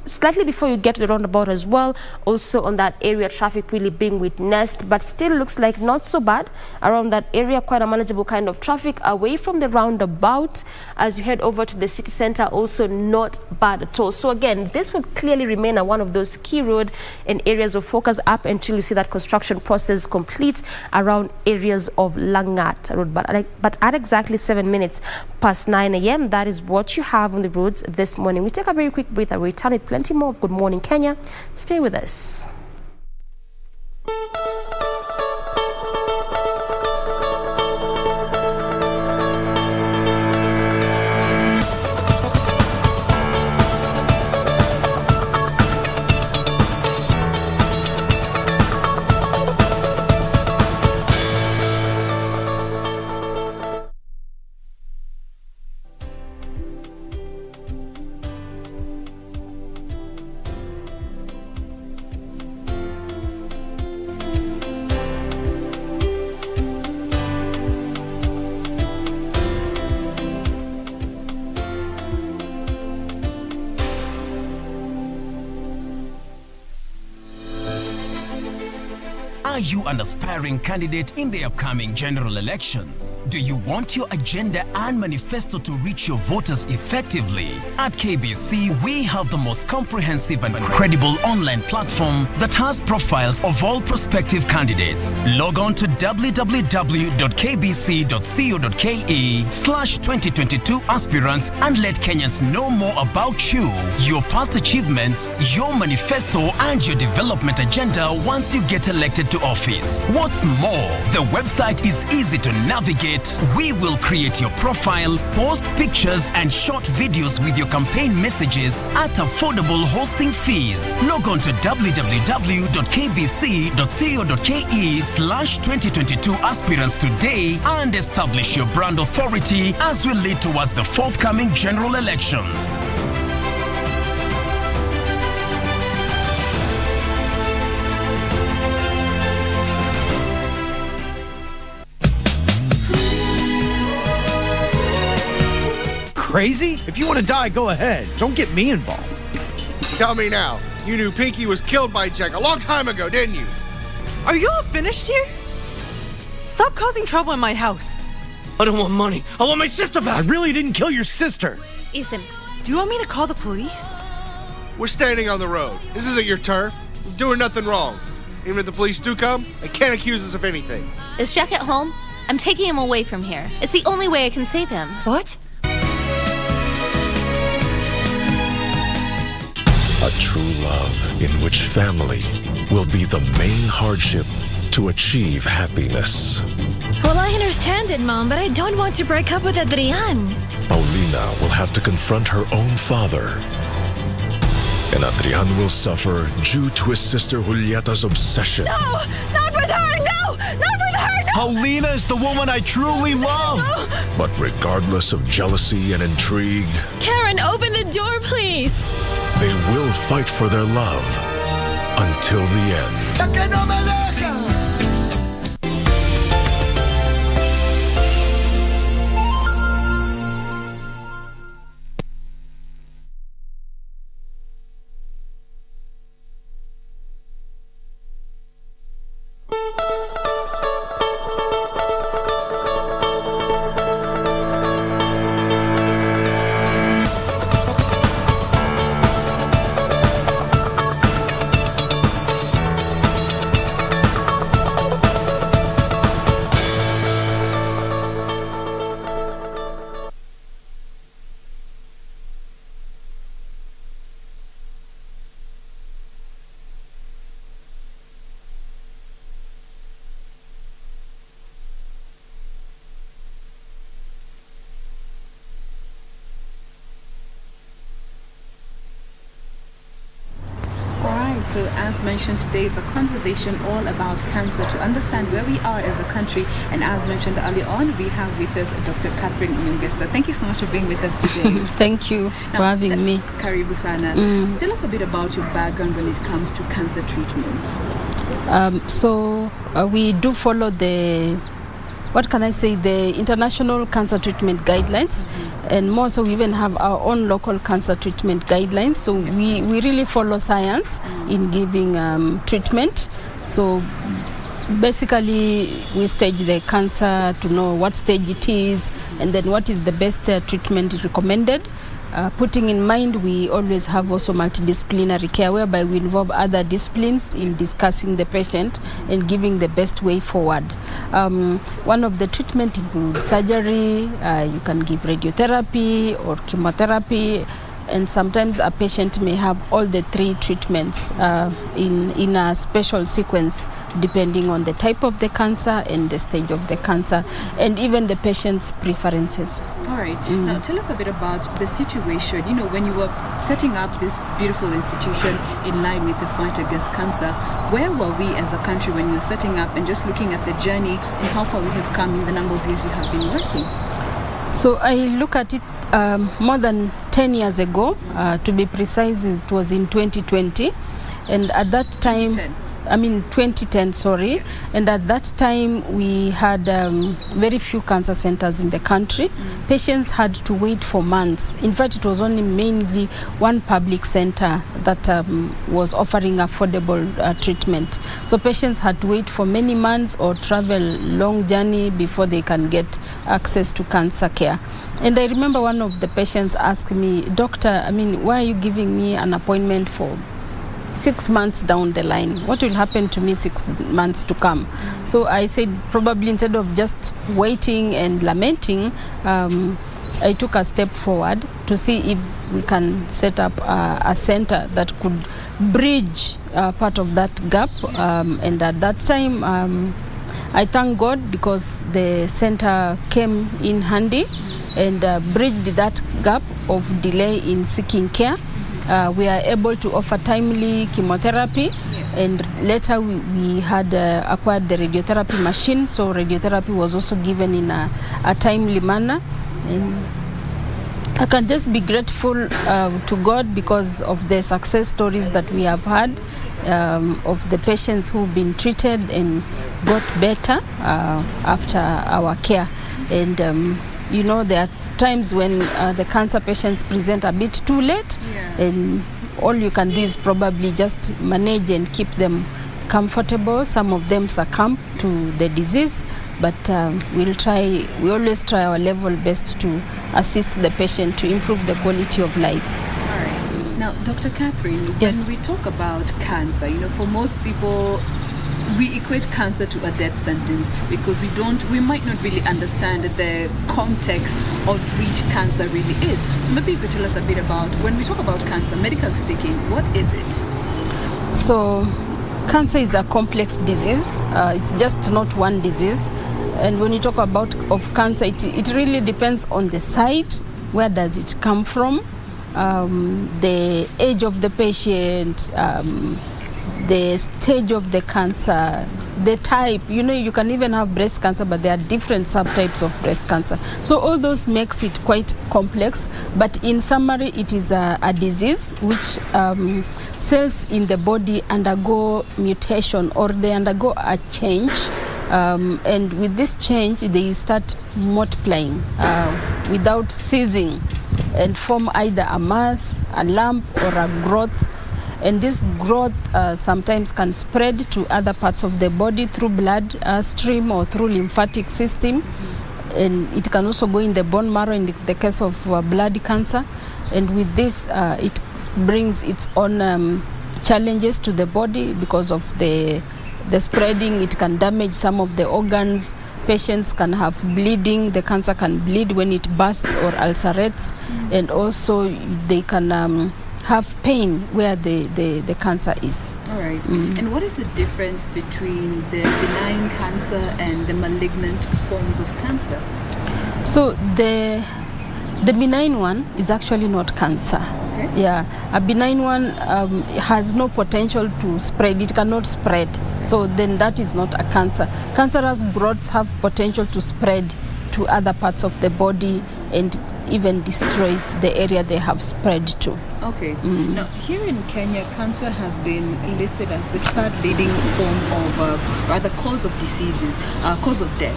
slightly before you get to the roundabout as well, also on that area, traffic really being witnessed, but still looks like not so bad around that area. Quite a manageable kind of traffic away from the roundabout as you head over to the city center, also not bad at all. So again, this will clearly remain one of those key road and areas of focus up until you see that construction process complete around areas of Langata Road. But at exactly 7 minutes past 9 a.m., that is what you have on the roads this morning. We take a very quick breath and return with plenty more of Good Morning Kenya. Stay with us. you an aspiring candidate in the upcoming general elections? Do you want your agenda and manifesto to reach your voters effectively? At KBC, we have the most comprehensive and credible online platform that has profiles of all prospective candidates. Log on to www.kbc.co.ke/2022 aspirants and let Kenyans know more about you, your past achievements, your manifesto, and your development agenda once you get elected to office. What's more, the website is easy to navigate. We will create your profile, post pictures and short videos with your campaign messages at affordable hosting fees. Log on to www.kbc.co.ke/2022 aspirants today and establish your brand authority as we lead towards the forthcoming general elections. Crazy? If you want to die, go ahead. Don't get me involved. Tell me now, you knew Pinky was killed by Jack a long time ago, didn't you? Are you all finished here? Stop causing trouble in my house. I don't want money. I want my sister back. I really didn't kill your sister. Ethan, do you want me to call the police? We're standing on the road. This isn't your turf. We're doing nothing wrong. Even if the police do come, they can't accuse us of anything. is Jack at home? I'm taking him away from here. It's the only way I can save him. What? A true love in which family will be the main hardship to achieve happiness. Well, I understand it, Mom, but I don't want to break up with Adrian. Paulina will have to confront her own father. And Adrian will suffer due to his sister Julieta's obsession. No! Not with her! No! Not with her! No! Paulina is the woman I truly love! No! But regardless of jealousy and intrigue, Karen, open the door, please! they will fight for their love until the end. So as mentioned, today it's a conversation all about cancer to understand where we are as a country. And as mentioned earlier on, we have with us Dr. Catherine Nyongesa. Thank you so much for being with us today. Thank you for having me. Karibu sana. Tell us a bit about your background when it comes to cancer treatment. We do follow the international cancer treatment guidelines, and more so we even have our own local cancer treatment guidelines. So we really follow science in giving treatment. So basically we stage the cancer to know what stage it is and then what is the best treatment recommended. Putting in mind, we always have also multidisciplinary care whereby we involve other disciplines in discussing the patient and giving the best way forward. One of the treatment includes surgery, you can give radiotherapy or chemotherapy, and sometimes a patient may have all the three treatments in a special sequence depending on the type of the cancer and the stage of the cancer and even the patient's preferences. All right. Now tell us a bit about the situation. You know, when you were setting up this beautiful institution in line with the fight against cancer, where were we as a country when you were setting up and just looking at the journey and how far we have come in the number of years you have been working? So I look at it more than 10 years ago. To be precise, it was in 2020. And at that time, 2010, sorry. And at that time, we had very few cancer centers in the country. Patients had to wait for months. In fact, it was only mainly one public center that was offering affordable treatment. So patients had to wait for many months or travel long journey before they can get access to cancer care. And I remember one of the patients asked me, "Doctor, why are you giving me an appointment for 6 months down the line? What will happen to me 6 months to come?" So I said, probably instead of just waiting and lamenting, I took a step forward to see if we can set up a center that could bridge part of that gap. And at that time, I thank God because the center came in handy and bridged that gap of delay in seeking care. We are able to offer timely chemotherapy, and later we had acquired the radiotherapy machine, so radiotherapy was also given in a timely manner. And I can just be grateful to God because of the success stories that we have had of the patients who've been treated and got better after our care. And there are times when the cancer patients present a bit too late, and all you can do is probably just manage and keep them comfortable. Some of them succumb to the disease, but we always try our level best to assist the patient to improve the quality of life. Now, Dr. Catherine, Yes. when we talk about cancer, for most people, we equate cancer to a death sentence because we might not really understand the context of which cancer really is. So maybe you could tell us a bit about, when we talk about cancer, medical speaking, what is it? So cancer is a complex disease. It's just not one disease. And when you talk about cancer, it really depends on the site. Where does it come from? The age of the patient, the stage of the cancer, the type. You can even have breast cancer, but there are different subtypes of breast cancer. So all those makes it quite complex. But in summary, it is a disease which cells in the body undergo mutation, or they undergo a change. And with this change, they start multiplying without ceasing and form either a mass, a lump, or a growth. And this growth sometimes can spread to other parts of the body through blood stream or through lymphatic system. And it can also go in the bone marrow in the case of blood cancer. And with this, it brings its own challenges to the body because of the spreading. It can damage some of the organs. Patients can have bleeding. The cancer can bleed when it bursts or ulcerates. And also they can have pain where the cancer is. All right. And what is the difference between the benign cancer and the malignant forms of cancer? So the benign one is actually not cancer. Okay. Yeah, a benign one has no potential to spread. It cannot spread. So then that is not a cancer. Cancerous growths have potential to spread to other parts of the body and even destroy the area they have spread to. Okay. Now, here in Kenya, cancer has been listed as the third leading form of, cause of diseases, cause of death.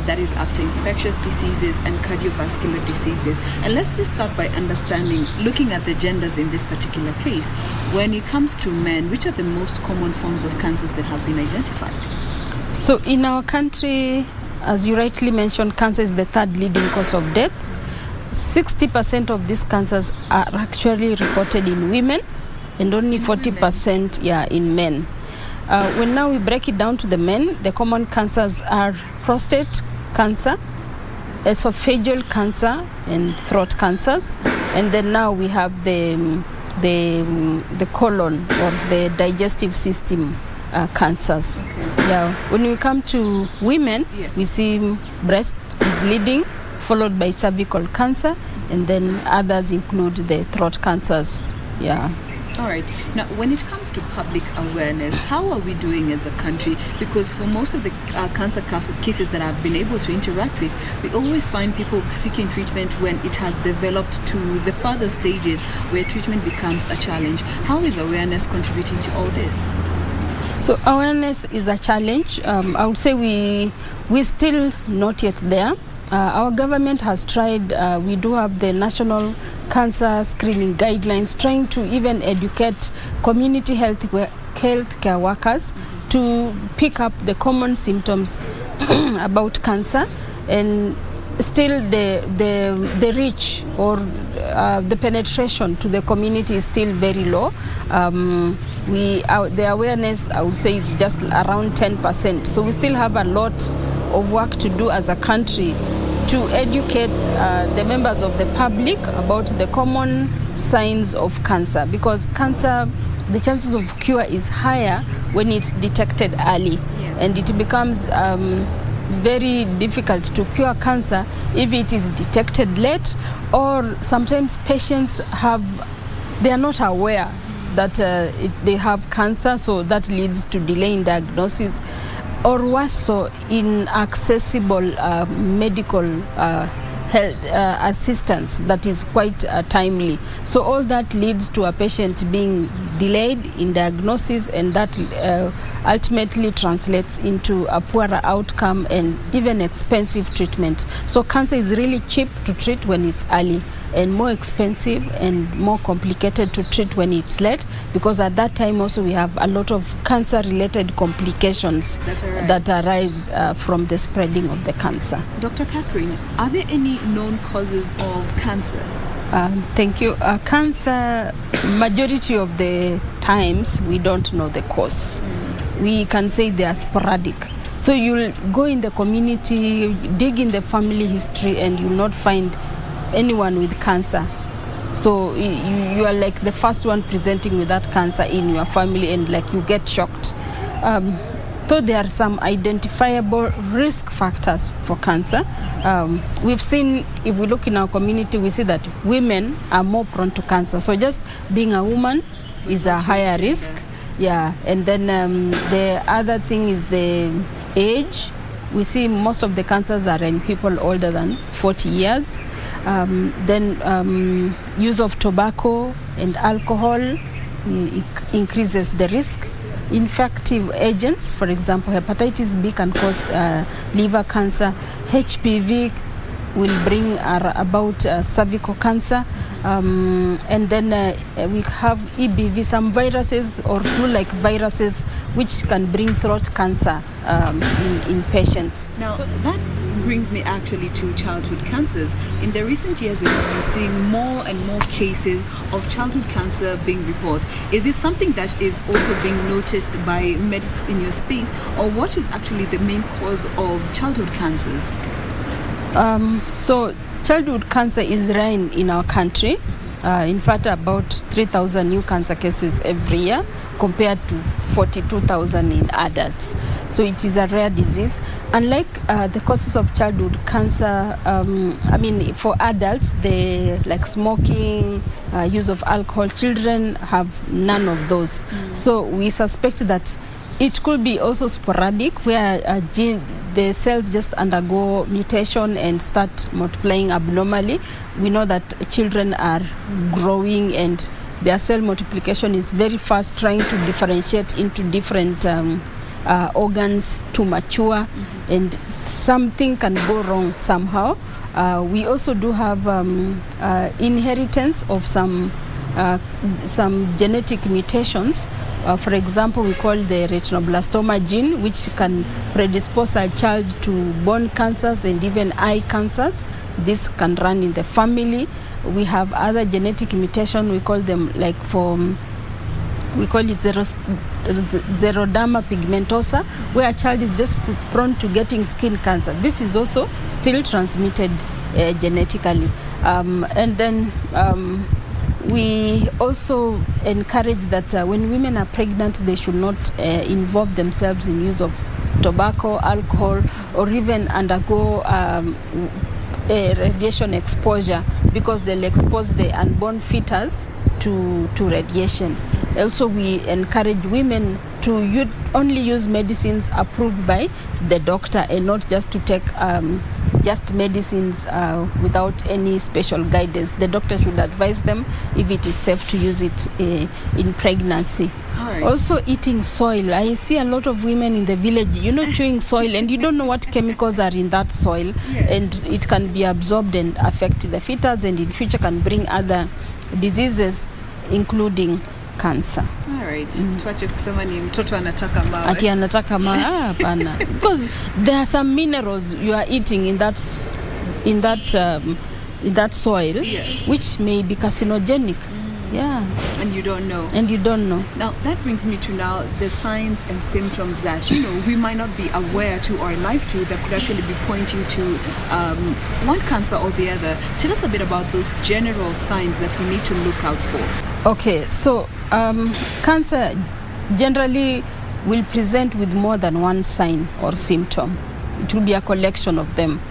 That is after infectious diseases and cardiovascular diseases. And let's just start by understanding, looking at the genders in this particular case. When it comes to men, which are the most common forms of cancers that have been identified? So in our country, as you rightly mentioned, cancer is the third leading cause of death. 60% of these cancers are actually reported in women and only 40% in men. When now we break it down to the men, the common cancers are prostate cancer, esophageal cancer, and throat cancers. And then now we have the colon or the digestive system cancers. Okay. Yeah. When we come to women, we see breast is leading, followed by cervical cancer, and then others include the throat cancers. Yeah. All right. Now, when it comes to public awareness, how are we doing as a country? Because for most of the cancer cases that I've been able to interact with, we always find people seeking treatment when it has developed to the further stages where treatment becomes a challenge. How is awareness contributing to all this? So awareness is a challenge. I would say we still not yet there. Our government has tried. We do have the national cancer screening guidelines, trying to even educate community healthcare workers to pick up the common symptoms about cancer, and still the reach or the penetration to the community is still very low. The awareness, I would say, is just around 10%. So we still have a lot of work to do as a country to educate the members of the public about the common signs of cancer, because cancer, the chances of cure is higher when it's detected early. Yes. And it becomes very difficult to cure cancer if it is detected late, or sometimes patients they are not aware that they have cancer, so that leads to delay in diagnosis, or worse so, inaccessible medical health assistance that is quite timely. So all that leads to a patient being delayed in diagnosis, and that ultimately translates into a poorer outcome and even expensive treatment. So cancer is really cheap to treat when it's early, and more expensive and more complicated to treat when it's late, because at that time also we have a lot of cancer-related complications that arise from the spreading of the cancer. Dr. Catherine, are there any known causes of cancer? Thank you. Cancer, majority of the times, we don't know the cause. We can say they are sporadic. So you'll go in the community, dig in the family history, and you'll not find anyone with cancer. So you are like the first one presenting with that cancer in your family, and like you get shocked. So there are some identifiable risk factors for cancer. We've seen, if we look in our community, we see that women are more prone to cancer. So just being a woman is a higher risk. Yeah, and then the other thing is the age. We see most of the cancers are in people older than 40 years. Then use of tobacco and alcohol increases the risk. Infective agents, for example, hepatitis B can cause liver cancer. HPV will bring about cervical cancer. And then we have EBV, some viruses or flu-like viruses which can bring throat cancer in patients. Now, that brings me actually to childhood cancers. In the recent years, we've been seeing more and more cases of childhood cancer being reported. Is it something that is also being noticed by medics in your space, or what is actually the main cause of childhood cancers? So childhood cancer is rare in our country. In fact, about 3,000 new cancer cases every year compared to 42,000 in adults. So it is a rare disease. Unlike the causes of childhood cancer, for adults, like smoking, use of alcohol, children have none of those. So we suspect that it could be also sporadic, where the cells just undergo mutation and start multiplying abnormally. We know that children are growing and their cell multiplication is very fast, trying to differentiate into different organs to mature, and something can go wrong somehow. We also do have inheritance of some genetic mutations. For example, we call the retinoblastoma gene, which can predispose a child to bone cancers and even eye cancers. This can run in the family. We have other genetic mutation, we call them we call it xeroderma pigmentosa, where a child is just prone to getting skin cancer. This is also still transmitted genetically. And then we also encourage that when women are pregnant, they should not involve themselves in use of tobacco, alcohol, or even undergo radiation exposure, because they'll expose the unborn fetus to radiation. Also, we encourage women to only use medicines approved by the doctor, and not just to take just medicines without any special guidance. The doctor should advise them if it is safe to use it in pregnancy. Right. Also eating soil. I see a lot of women in the village, chewing soil, and you don't know what chemicals are in that soil. Yes. And it can be absorbed and affect the fetus, and in future can bring other diseases, including cancer. All right. Tuache kusema ni mtoto anataka mawe. Ati anataka mawe. Hapana. Because there are some minerals you are eating in that soil, yes, which may be carcinogenic. Yeah. And you don't know. And you don't know. Now, that brings me to now the signs and symptoms that, we might not be aware to or alive to that could actually be pointing to one cancer or the other. Tell us a bit about those general signs that we need to look out for. Okay, so cancer generally will present with more than one sign or symptom. It will be a collection of them.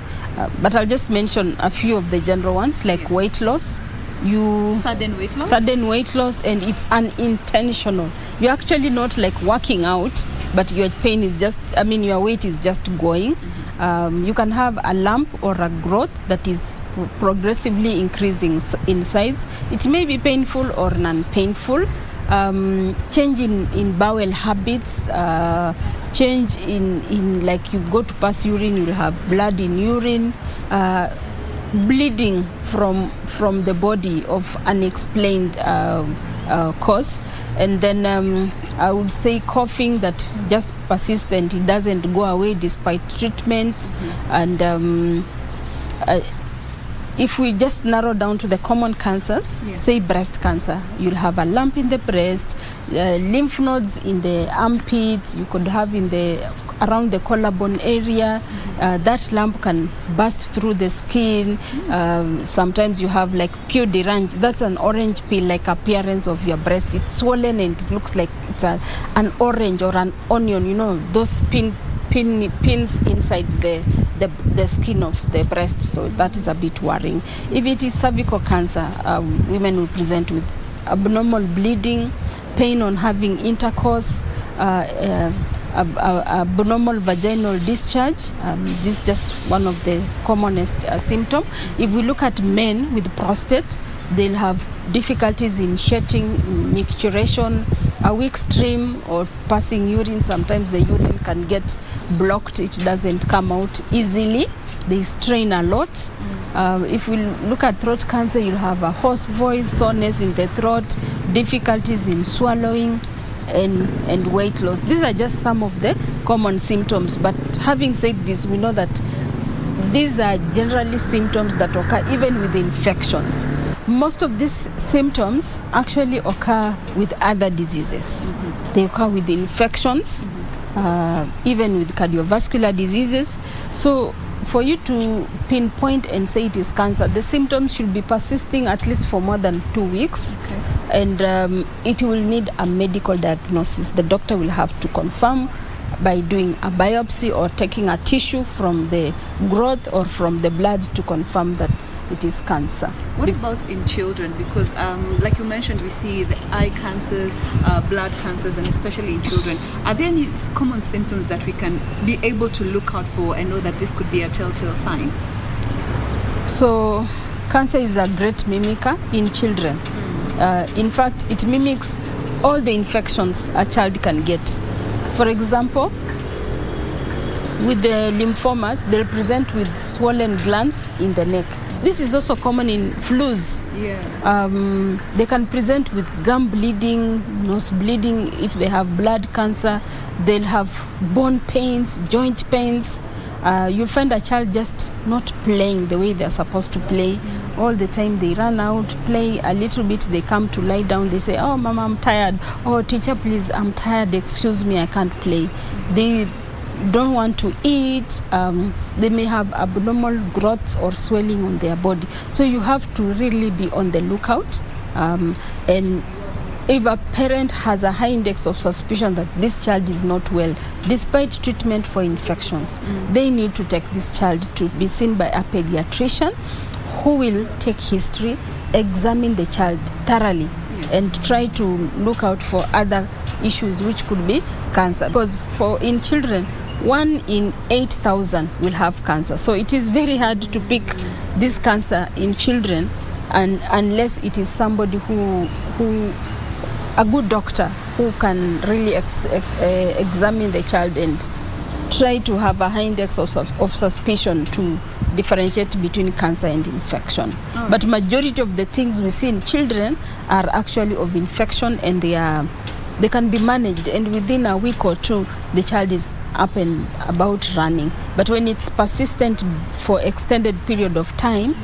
But I'll just mention a few of the general ones, like weight loss. Sudden weight loss, and it's unintentional. You're actually not like working out, but your pain is your weight is just going. You can have a lump or a growth that is progressively increasing in size. It may be painful or non-painful. Change in bowel habits, change in like you go to pass urine, you'll have blood in urine, bleeding from the body of unexplained cause, and then I would say coughing that just persists and it doesn't go away despite treatment. And if we just narrow down to the common cancers, say breast cancer, you'll have a lump in the breast, lymph nodes in the armpits, you could have around the collarbone area. That lump can burst through the skin. Sometimes you have like pudorangine. That's an orange peel-like appearance of your breast. It's swollen and it looks like it's an orange or an onion. Those pins inside the skin of the breast. So that is a bit worrying. If it is cervical cancer, women will present with abnormal bleeding, pain on having intercourse, abnormal vaginal discharge. This is just one of the commonest symptoms. If we look at men with prostate, they'll have difficulties in shedding, micturition, a weak stream or passing urine. Sometimes the urine can get blocked. It doesn't come out easily. They strain a lot. If we look at throat cancer, you'll have a hoarse voice, soreness in the throat, difficulties in swallowing, and weight loss. These are just some of the common symptoms. But having said this, we know that these are generally symptoms that occur even with infections. Most of these symptoms actually occur with other diseases. They occur with infections, even with cardiovascular diseases. So for you to pinpoint and say it is cancer, the symptoms should be persisting at least for more than 2 weeks. And it will need a medical diagnosis. The doctor will have to confirm by doing a biopsy or taking a tissue from the growth or from the blood to confirm that it is cancer. What about in children? Because like you mentioned, we see the eye cancers, blood cancers, and especially in children. Are there any common symptoms that we can be able to look out for and know that this could be a telltale sign? So cancer is a great mimicker in children. In fact, it mimics all the infections a child can get. For example, with the lymphomas, they'll present with swollen glands in the neck. This is also common in flus. They can present with gum bleeding, nose bleeding. If they have blood cancer, they'll have bone pains, joint pains. You'll find a child just not playing the way they're supposed to play. All the time they run out, play a little bit, they come to lie down, they say, "Oh, Mama, I'm tired." "Oh, teacher, please, I'm tired, excuse me, I can't play." They don't want to eat. They may have abnormal growths or swelling on their body. So you have to really be on the lookout. And if a parent has a high index of suspicion that this child is not well, despite treatment for infections, they need to take this child to be seen by a pediatrician who will take history, examine the child thoroughly, and try to look out for other issues which could be cancer. Because in children, 1 in 8,000 will have cancer. So it is very hard to pick this cancer in children, and unless it is somebody who a good doctor who can really examine the child and try to have a high index of suspicion to differentiate between cancer and infection. Right. But majority of the things we see in children are actually of infection, and they can be managed, and within a week or two the child is up and about running. But when it's persistent for extended period of time,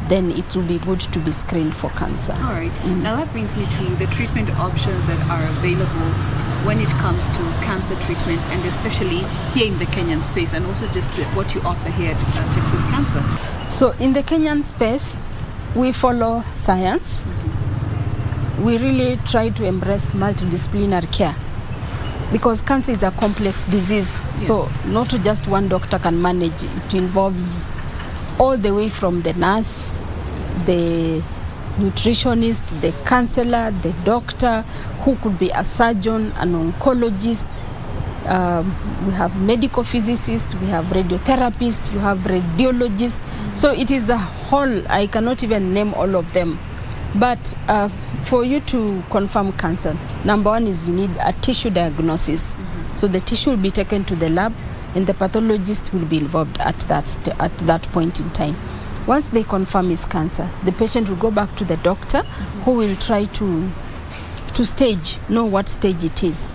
then it will be good to be screened for cancer. All right. Now that brings me to the treatment options that are available when it comes to cancer treatment, and especially here in the Kenyan space, and also just what you offer here at Texas Cancer. So in the Kenyan space, we follow science. We really try to embrace multidisciplinary care, because cancer is a complex disease. Yes. So not just one doctor can manage. It involves all the way from the nurse, the nutritionist, the counselor, the doctor, who could be a surgeon, an oncologist. We have medical physicists, we have radiotherapists, you have radiologists. So it is a whole, I cannot even name all of them. But for you to confirm cancer, number one is you need a tissue diagnosis. Mm-hmm. So the tissue will be taken to the lab, and the pathologist will be involved at that point in time. Once they confirm it's cancer, the patient will go back to the doctor, mm-hmm. who will try to know what stage it is.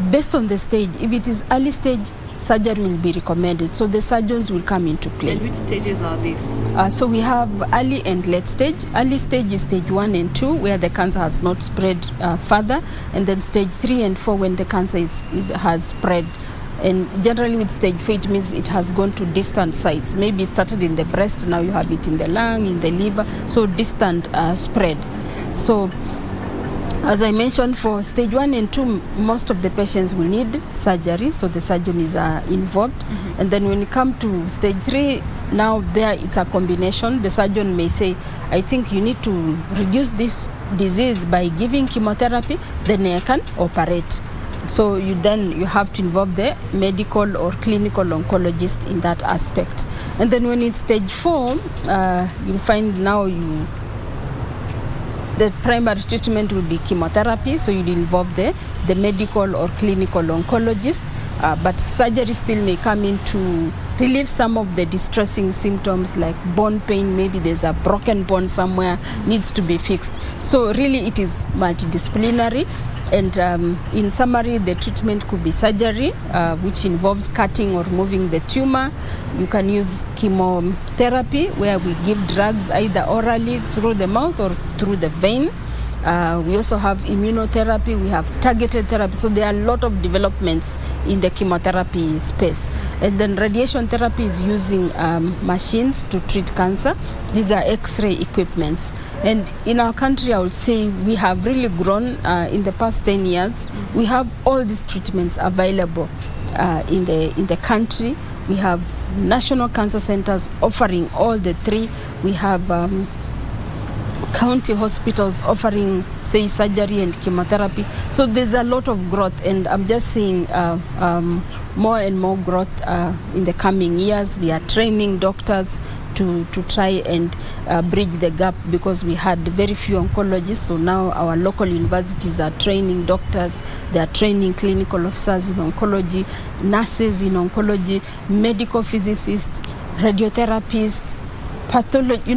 Based on the stage, if it is early stage, surgery will be recommended. So the surgeons will come into play. And which stages are these? So we have early and late stage. Early stage is stage 1 and 2, where the cancer has not spread further, and then stage 3 and 4 when the cancer has spread. And generally with stage 4, it means it has gone to distant sites. Maybe it started in the breast, now you have it in the lung, in the liver, so distant spread. So as I mentioned, for stage 1 and 2, most of the patients will need surgery, so the surgeon is involved. Mm-hmm. And then when you come to stage 3, now there it's a combination. The surgeon may say, I think you need to reduce this disease by giving chemotherapy, then I can operate. So you have to involve the medical or clinical oncologist in that aspect. And then when it's stage 4, you'll find now the primary treatment will be chemotherapy, so you'll involve the medical or clinical oncologist, but surgery still may come in to relieve some of the distressing symptoms like bone pain. Maybe there's a broken bone somewhere, needs to be fixed. So really it is multidisciplinary. And in summary, the treatment could be surgery, which involves cutting or removing the tumor. You can use chemotherapy, where we give drugs either orally through the mouth or through the vein. We also have immunotherapy, we have targeted therapy. So there are a lot of developments in the chemotherapy space. And then radiation therapy is using machines to treat cancer. These are X-ray equipments. And in our country, I would say we have really grown in the past 10 years. We have all these treatments available in the country. We have national cancer centers offering all the three. We have county hospitals offering, say, surgery and chemotherapy. So there's a lot of growth, and I'm just seeing more and more growth in the coming years. We are training doctors to try and bridge the gap, because we had very few oncologists. So now our local universities are training doctors, they are training clinical officers in oncology, nurses in oncology, medical physicists, radiotherapists, pathology.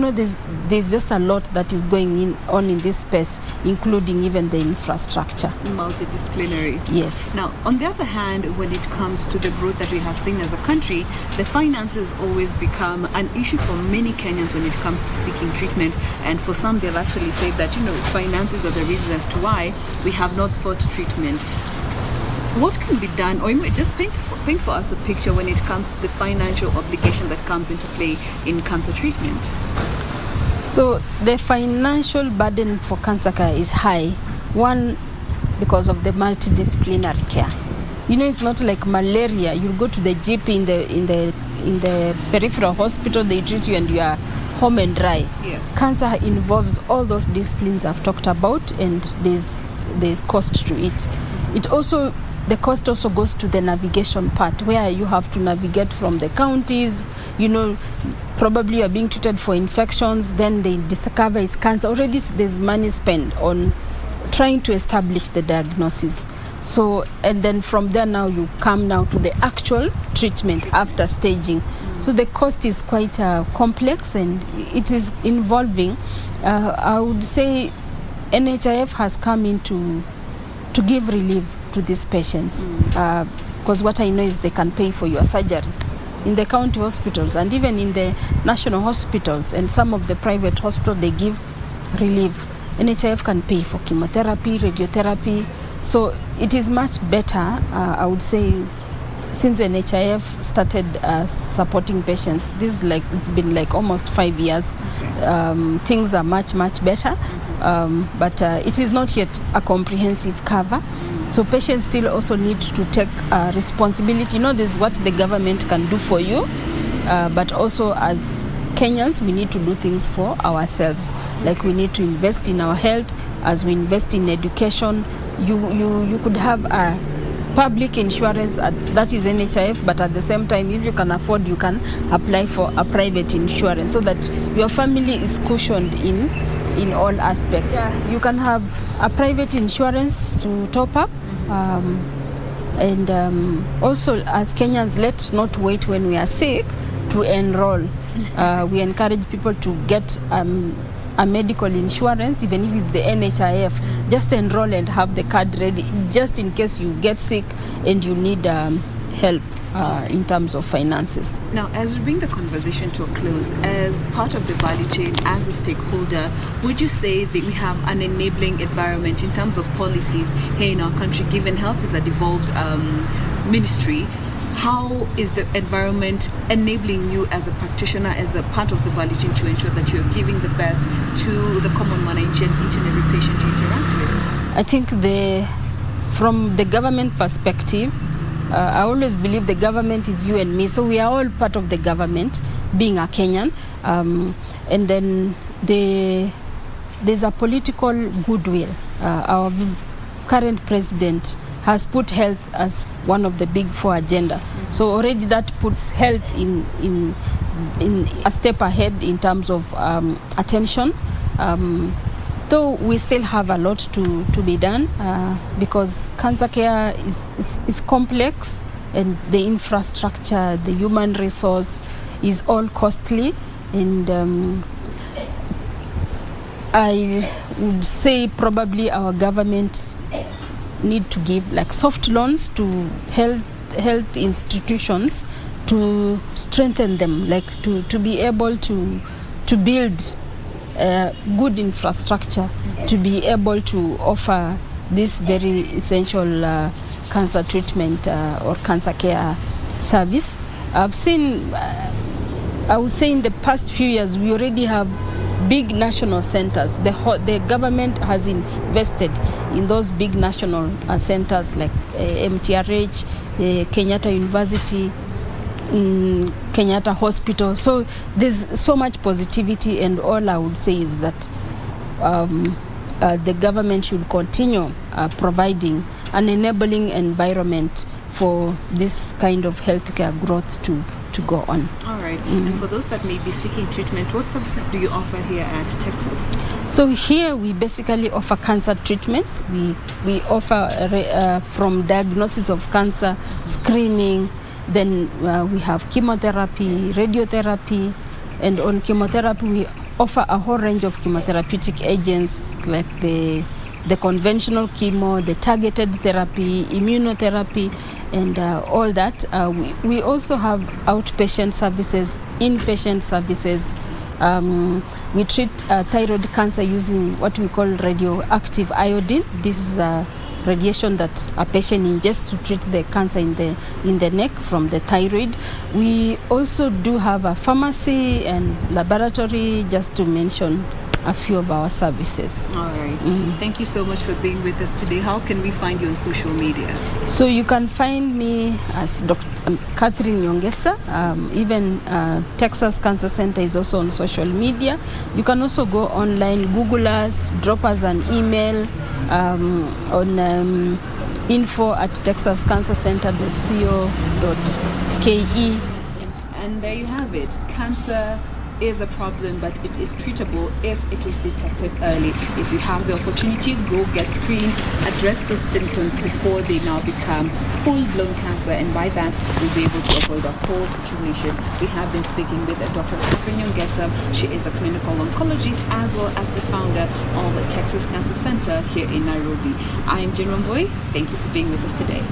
There's just a lot that is going on in this space, including even the infrastructure. Multidisciplinary. Yes. Now, on the other hand, when it comes to the growth that we have seen as a country, the finances always become an issue for many Kenyans when it comes to seeking treatment. And for some, they'll actually say that, finances are the reason as to why we have not sought treatment. What can be done, or just paint for us a picture when it comes to the financial obligation that comes into play in cancer treatment? So the financial burden for cancer care is high. One, because of the multidisciplinary care. It's not like malaria. You go to the GP in the peripheral hospital, they treat you and you are home and dry. Yes. Cancer involves all those disciplines I've talked about, and there's cost to it. It also the cost also goes to the navigation part, where you have to navigate from the counties, probably you are being treated for infections, then they discover it's cancer. Already there's money spent on trying to establish the diagnosis. So, and then from there now you come now to the actual treatment after staging. So the cost is quite complex, and it is involving, I would say NHIF has come in to give relief to these patients. Because what I know is they can pay for your surgery in the county hospitals and even in the national hospitals, and some of the private hospitals, they give relief. NHIF can pay for chemotherapy, radiotherapy. So it is much better, I would say, since NHIF started supporting patients. This is it's been almost 5 years. Okay. Things are much better, but it is not yet a comprehensive cover. So patients still also need to take responsibility. This is what the government can do for you, but also as Kenyans, we need to do things for ourselves. Like we need to invest in our health, as we invest in education. You could have a public insurance, that is NHIF, but at the same time, if you can afford, you can apply for a private insurance so that your family is cushioned in all aspects. Yeah. You can have a private insurance to top up. And also, as Kenyans, let's not wait when we are sick to enroll. We encourage people to get a medical insurance, even if it's the NHIF. Just enroll and have the card ready, just in case you get sick and you need help in terms of finances. Now, as we bring the conversation to a close, as part of the value chain, as a stakeholder, would you say that we have an enabling environment in terms of policies here in our country, given health is a devolved ministry? How is the environment enabling you as a practitioner, as a part of the value chain, to ensure that you're giving the best to the common man, each and every patient you interact with? I think from the government perspective, I always believe the government is you and me, so we are all part of the government, being a Kenyan. And then there's a political goodwill. Our current president has put health as one of the big four agenda. So already that puts health in a step ahead in terms of attention. Though we still have a lot to be done because cancer care is complex, and the infrastructure, the human resource is all costly. And I would say probably our government need to give soft loans to health institutions to strengthen them, to be able to build good infrastructure, to be able to offer this very essential cancer treatment or cancer care service. I've seen, I would say in the past few years, we already have big national centers. The government has invested in those big national centers like MTRH, Kenyatta University, Kenyatta Hospital. So there's so much positivity, and all I would say is that the government should continue providing an enabling environment for this kind of healthcare growth to go on. All right. And for those that may be seeking treatment, what services do you offer here at Texas? So here we basically offer cancer treatment. We offer from diagnosis of cancer, screening, then we have chemotherapy, radiotherapy, and on chemotherapy we offer a whole range of chemotherapeutic agents like the conventional chemo, the targeted therapy, immunotherapy, and all that. We also have outpatient services, inpatient services. We treat thyroid cancer using what we call radioactive iodine. This is radiation that a patient ingests to treat the cancer in the neck from the thyroid. We also do have a pharmacy and laboratory, just to mention a few of our services. All right. Thank you so much for being with us today. How can we find you on social media? So you can find me as Dr. Catherine Nyongesa. Even Texas Cancer Center is also on social media. You can also go online, Google us, drop us an email on info@texascancercenter.co.ke. And there you have it. Cancer is a problem, but it is treatable if it is detected early. If you have the opportunity, go get screened, address those symptoms before they now become full-blown cancer, and by that we'll be able to avoid a whole situation. We have been speaking with Dr. Catherine Nyongesa. She is a clinical oncologist as well as the founder of the Texas Cancer Center here in Nairobi. I am Jen Wambui. Thank you for being with us today.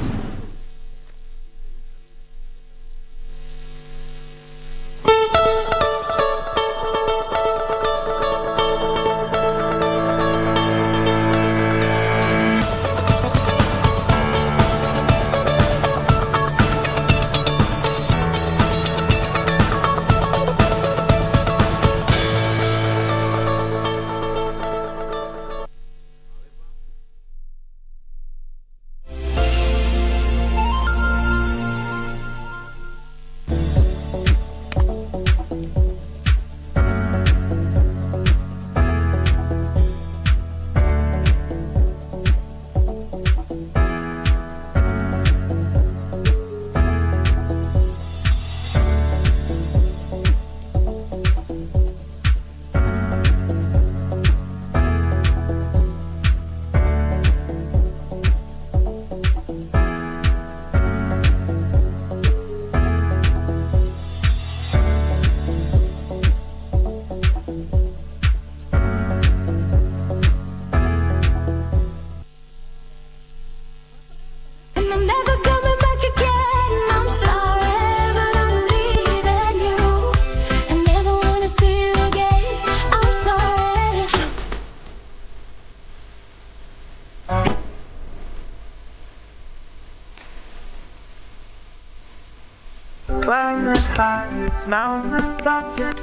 Climate high, now the subject.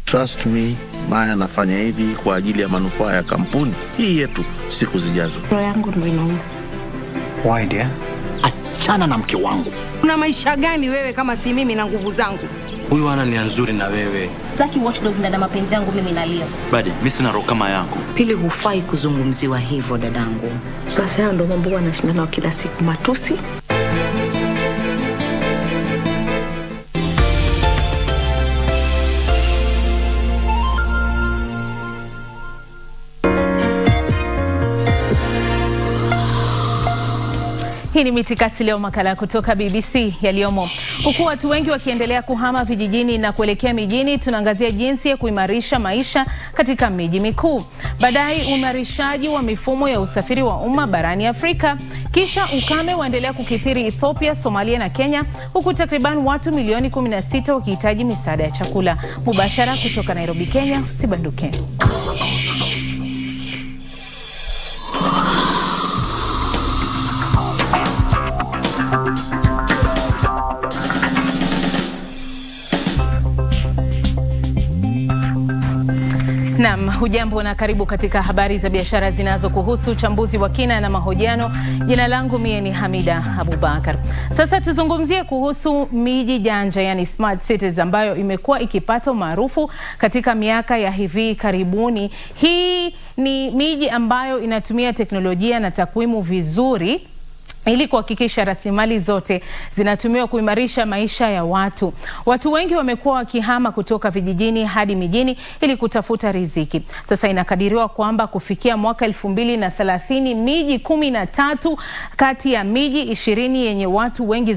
Trust me, Maya anafanya hivi kwa ajili ya manufaa ya kampuni hii yetu siku zijazo. Roho yangu ndio inauma. Why dear? Achana na mke wangu. Una maisha gani wewe kama si mimi na nguvu zangu? Huyu ana nia nzuri na wewe. Zaki watchdog na mapenzi yangu mimi nalia. Badi, mimi sina roho kama yako. Pili, hufai kuzungumziwa hivyo dadangu. Basi hayo ndio mambo wanashindana kila siku, matusi. Hii ni Mitikasi leo, makala kutoka BBC yaliyomo. Huku watu wengi wakiendelea kuhama vijijini na kuelekea mijini, tunaangazia jinsi ya kuimarisha maisha katika miji mikuu. Baadaye uimarishaji wa mifumo ya usafiri wa umma barani Afrika. Kisha ukame waendelea kukithiri Ethiopia, Somalia na Kenya, huku takriban watu milioni 16 wakihitaji misaada ya chakula. Mubashara kutoka Nairobi, Kenya, usibanduke. Naam, hujambo na karibu katika habari za biashara zinazokuhusu, uchambuzi wa kina na mahojiano. Jina langu mie ni Hamida Abubakar. Sasa tuzungumzie kuhusu miji janja, yani smart cities, ambayo imekuwa ikipata maarufu katika miaka ya hivi karibuni. Hii ni miji ambayo inatumia teknolojia na takwimu vizuri ili kuhakikisha rasilimali zote zinatumiwa kuimarisha maisha ya watu. Watu wengi wamekuwa wakihama kutoka vijijini hadi mijini ili kutafuta riziki. Sasa inakadiriwa kwamba kufikia mwaka 2030 miji 13 kati ya miji 20 yenye watu wengi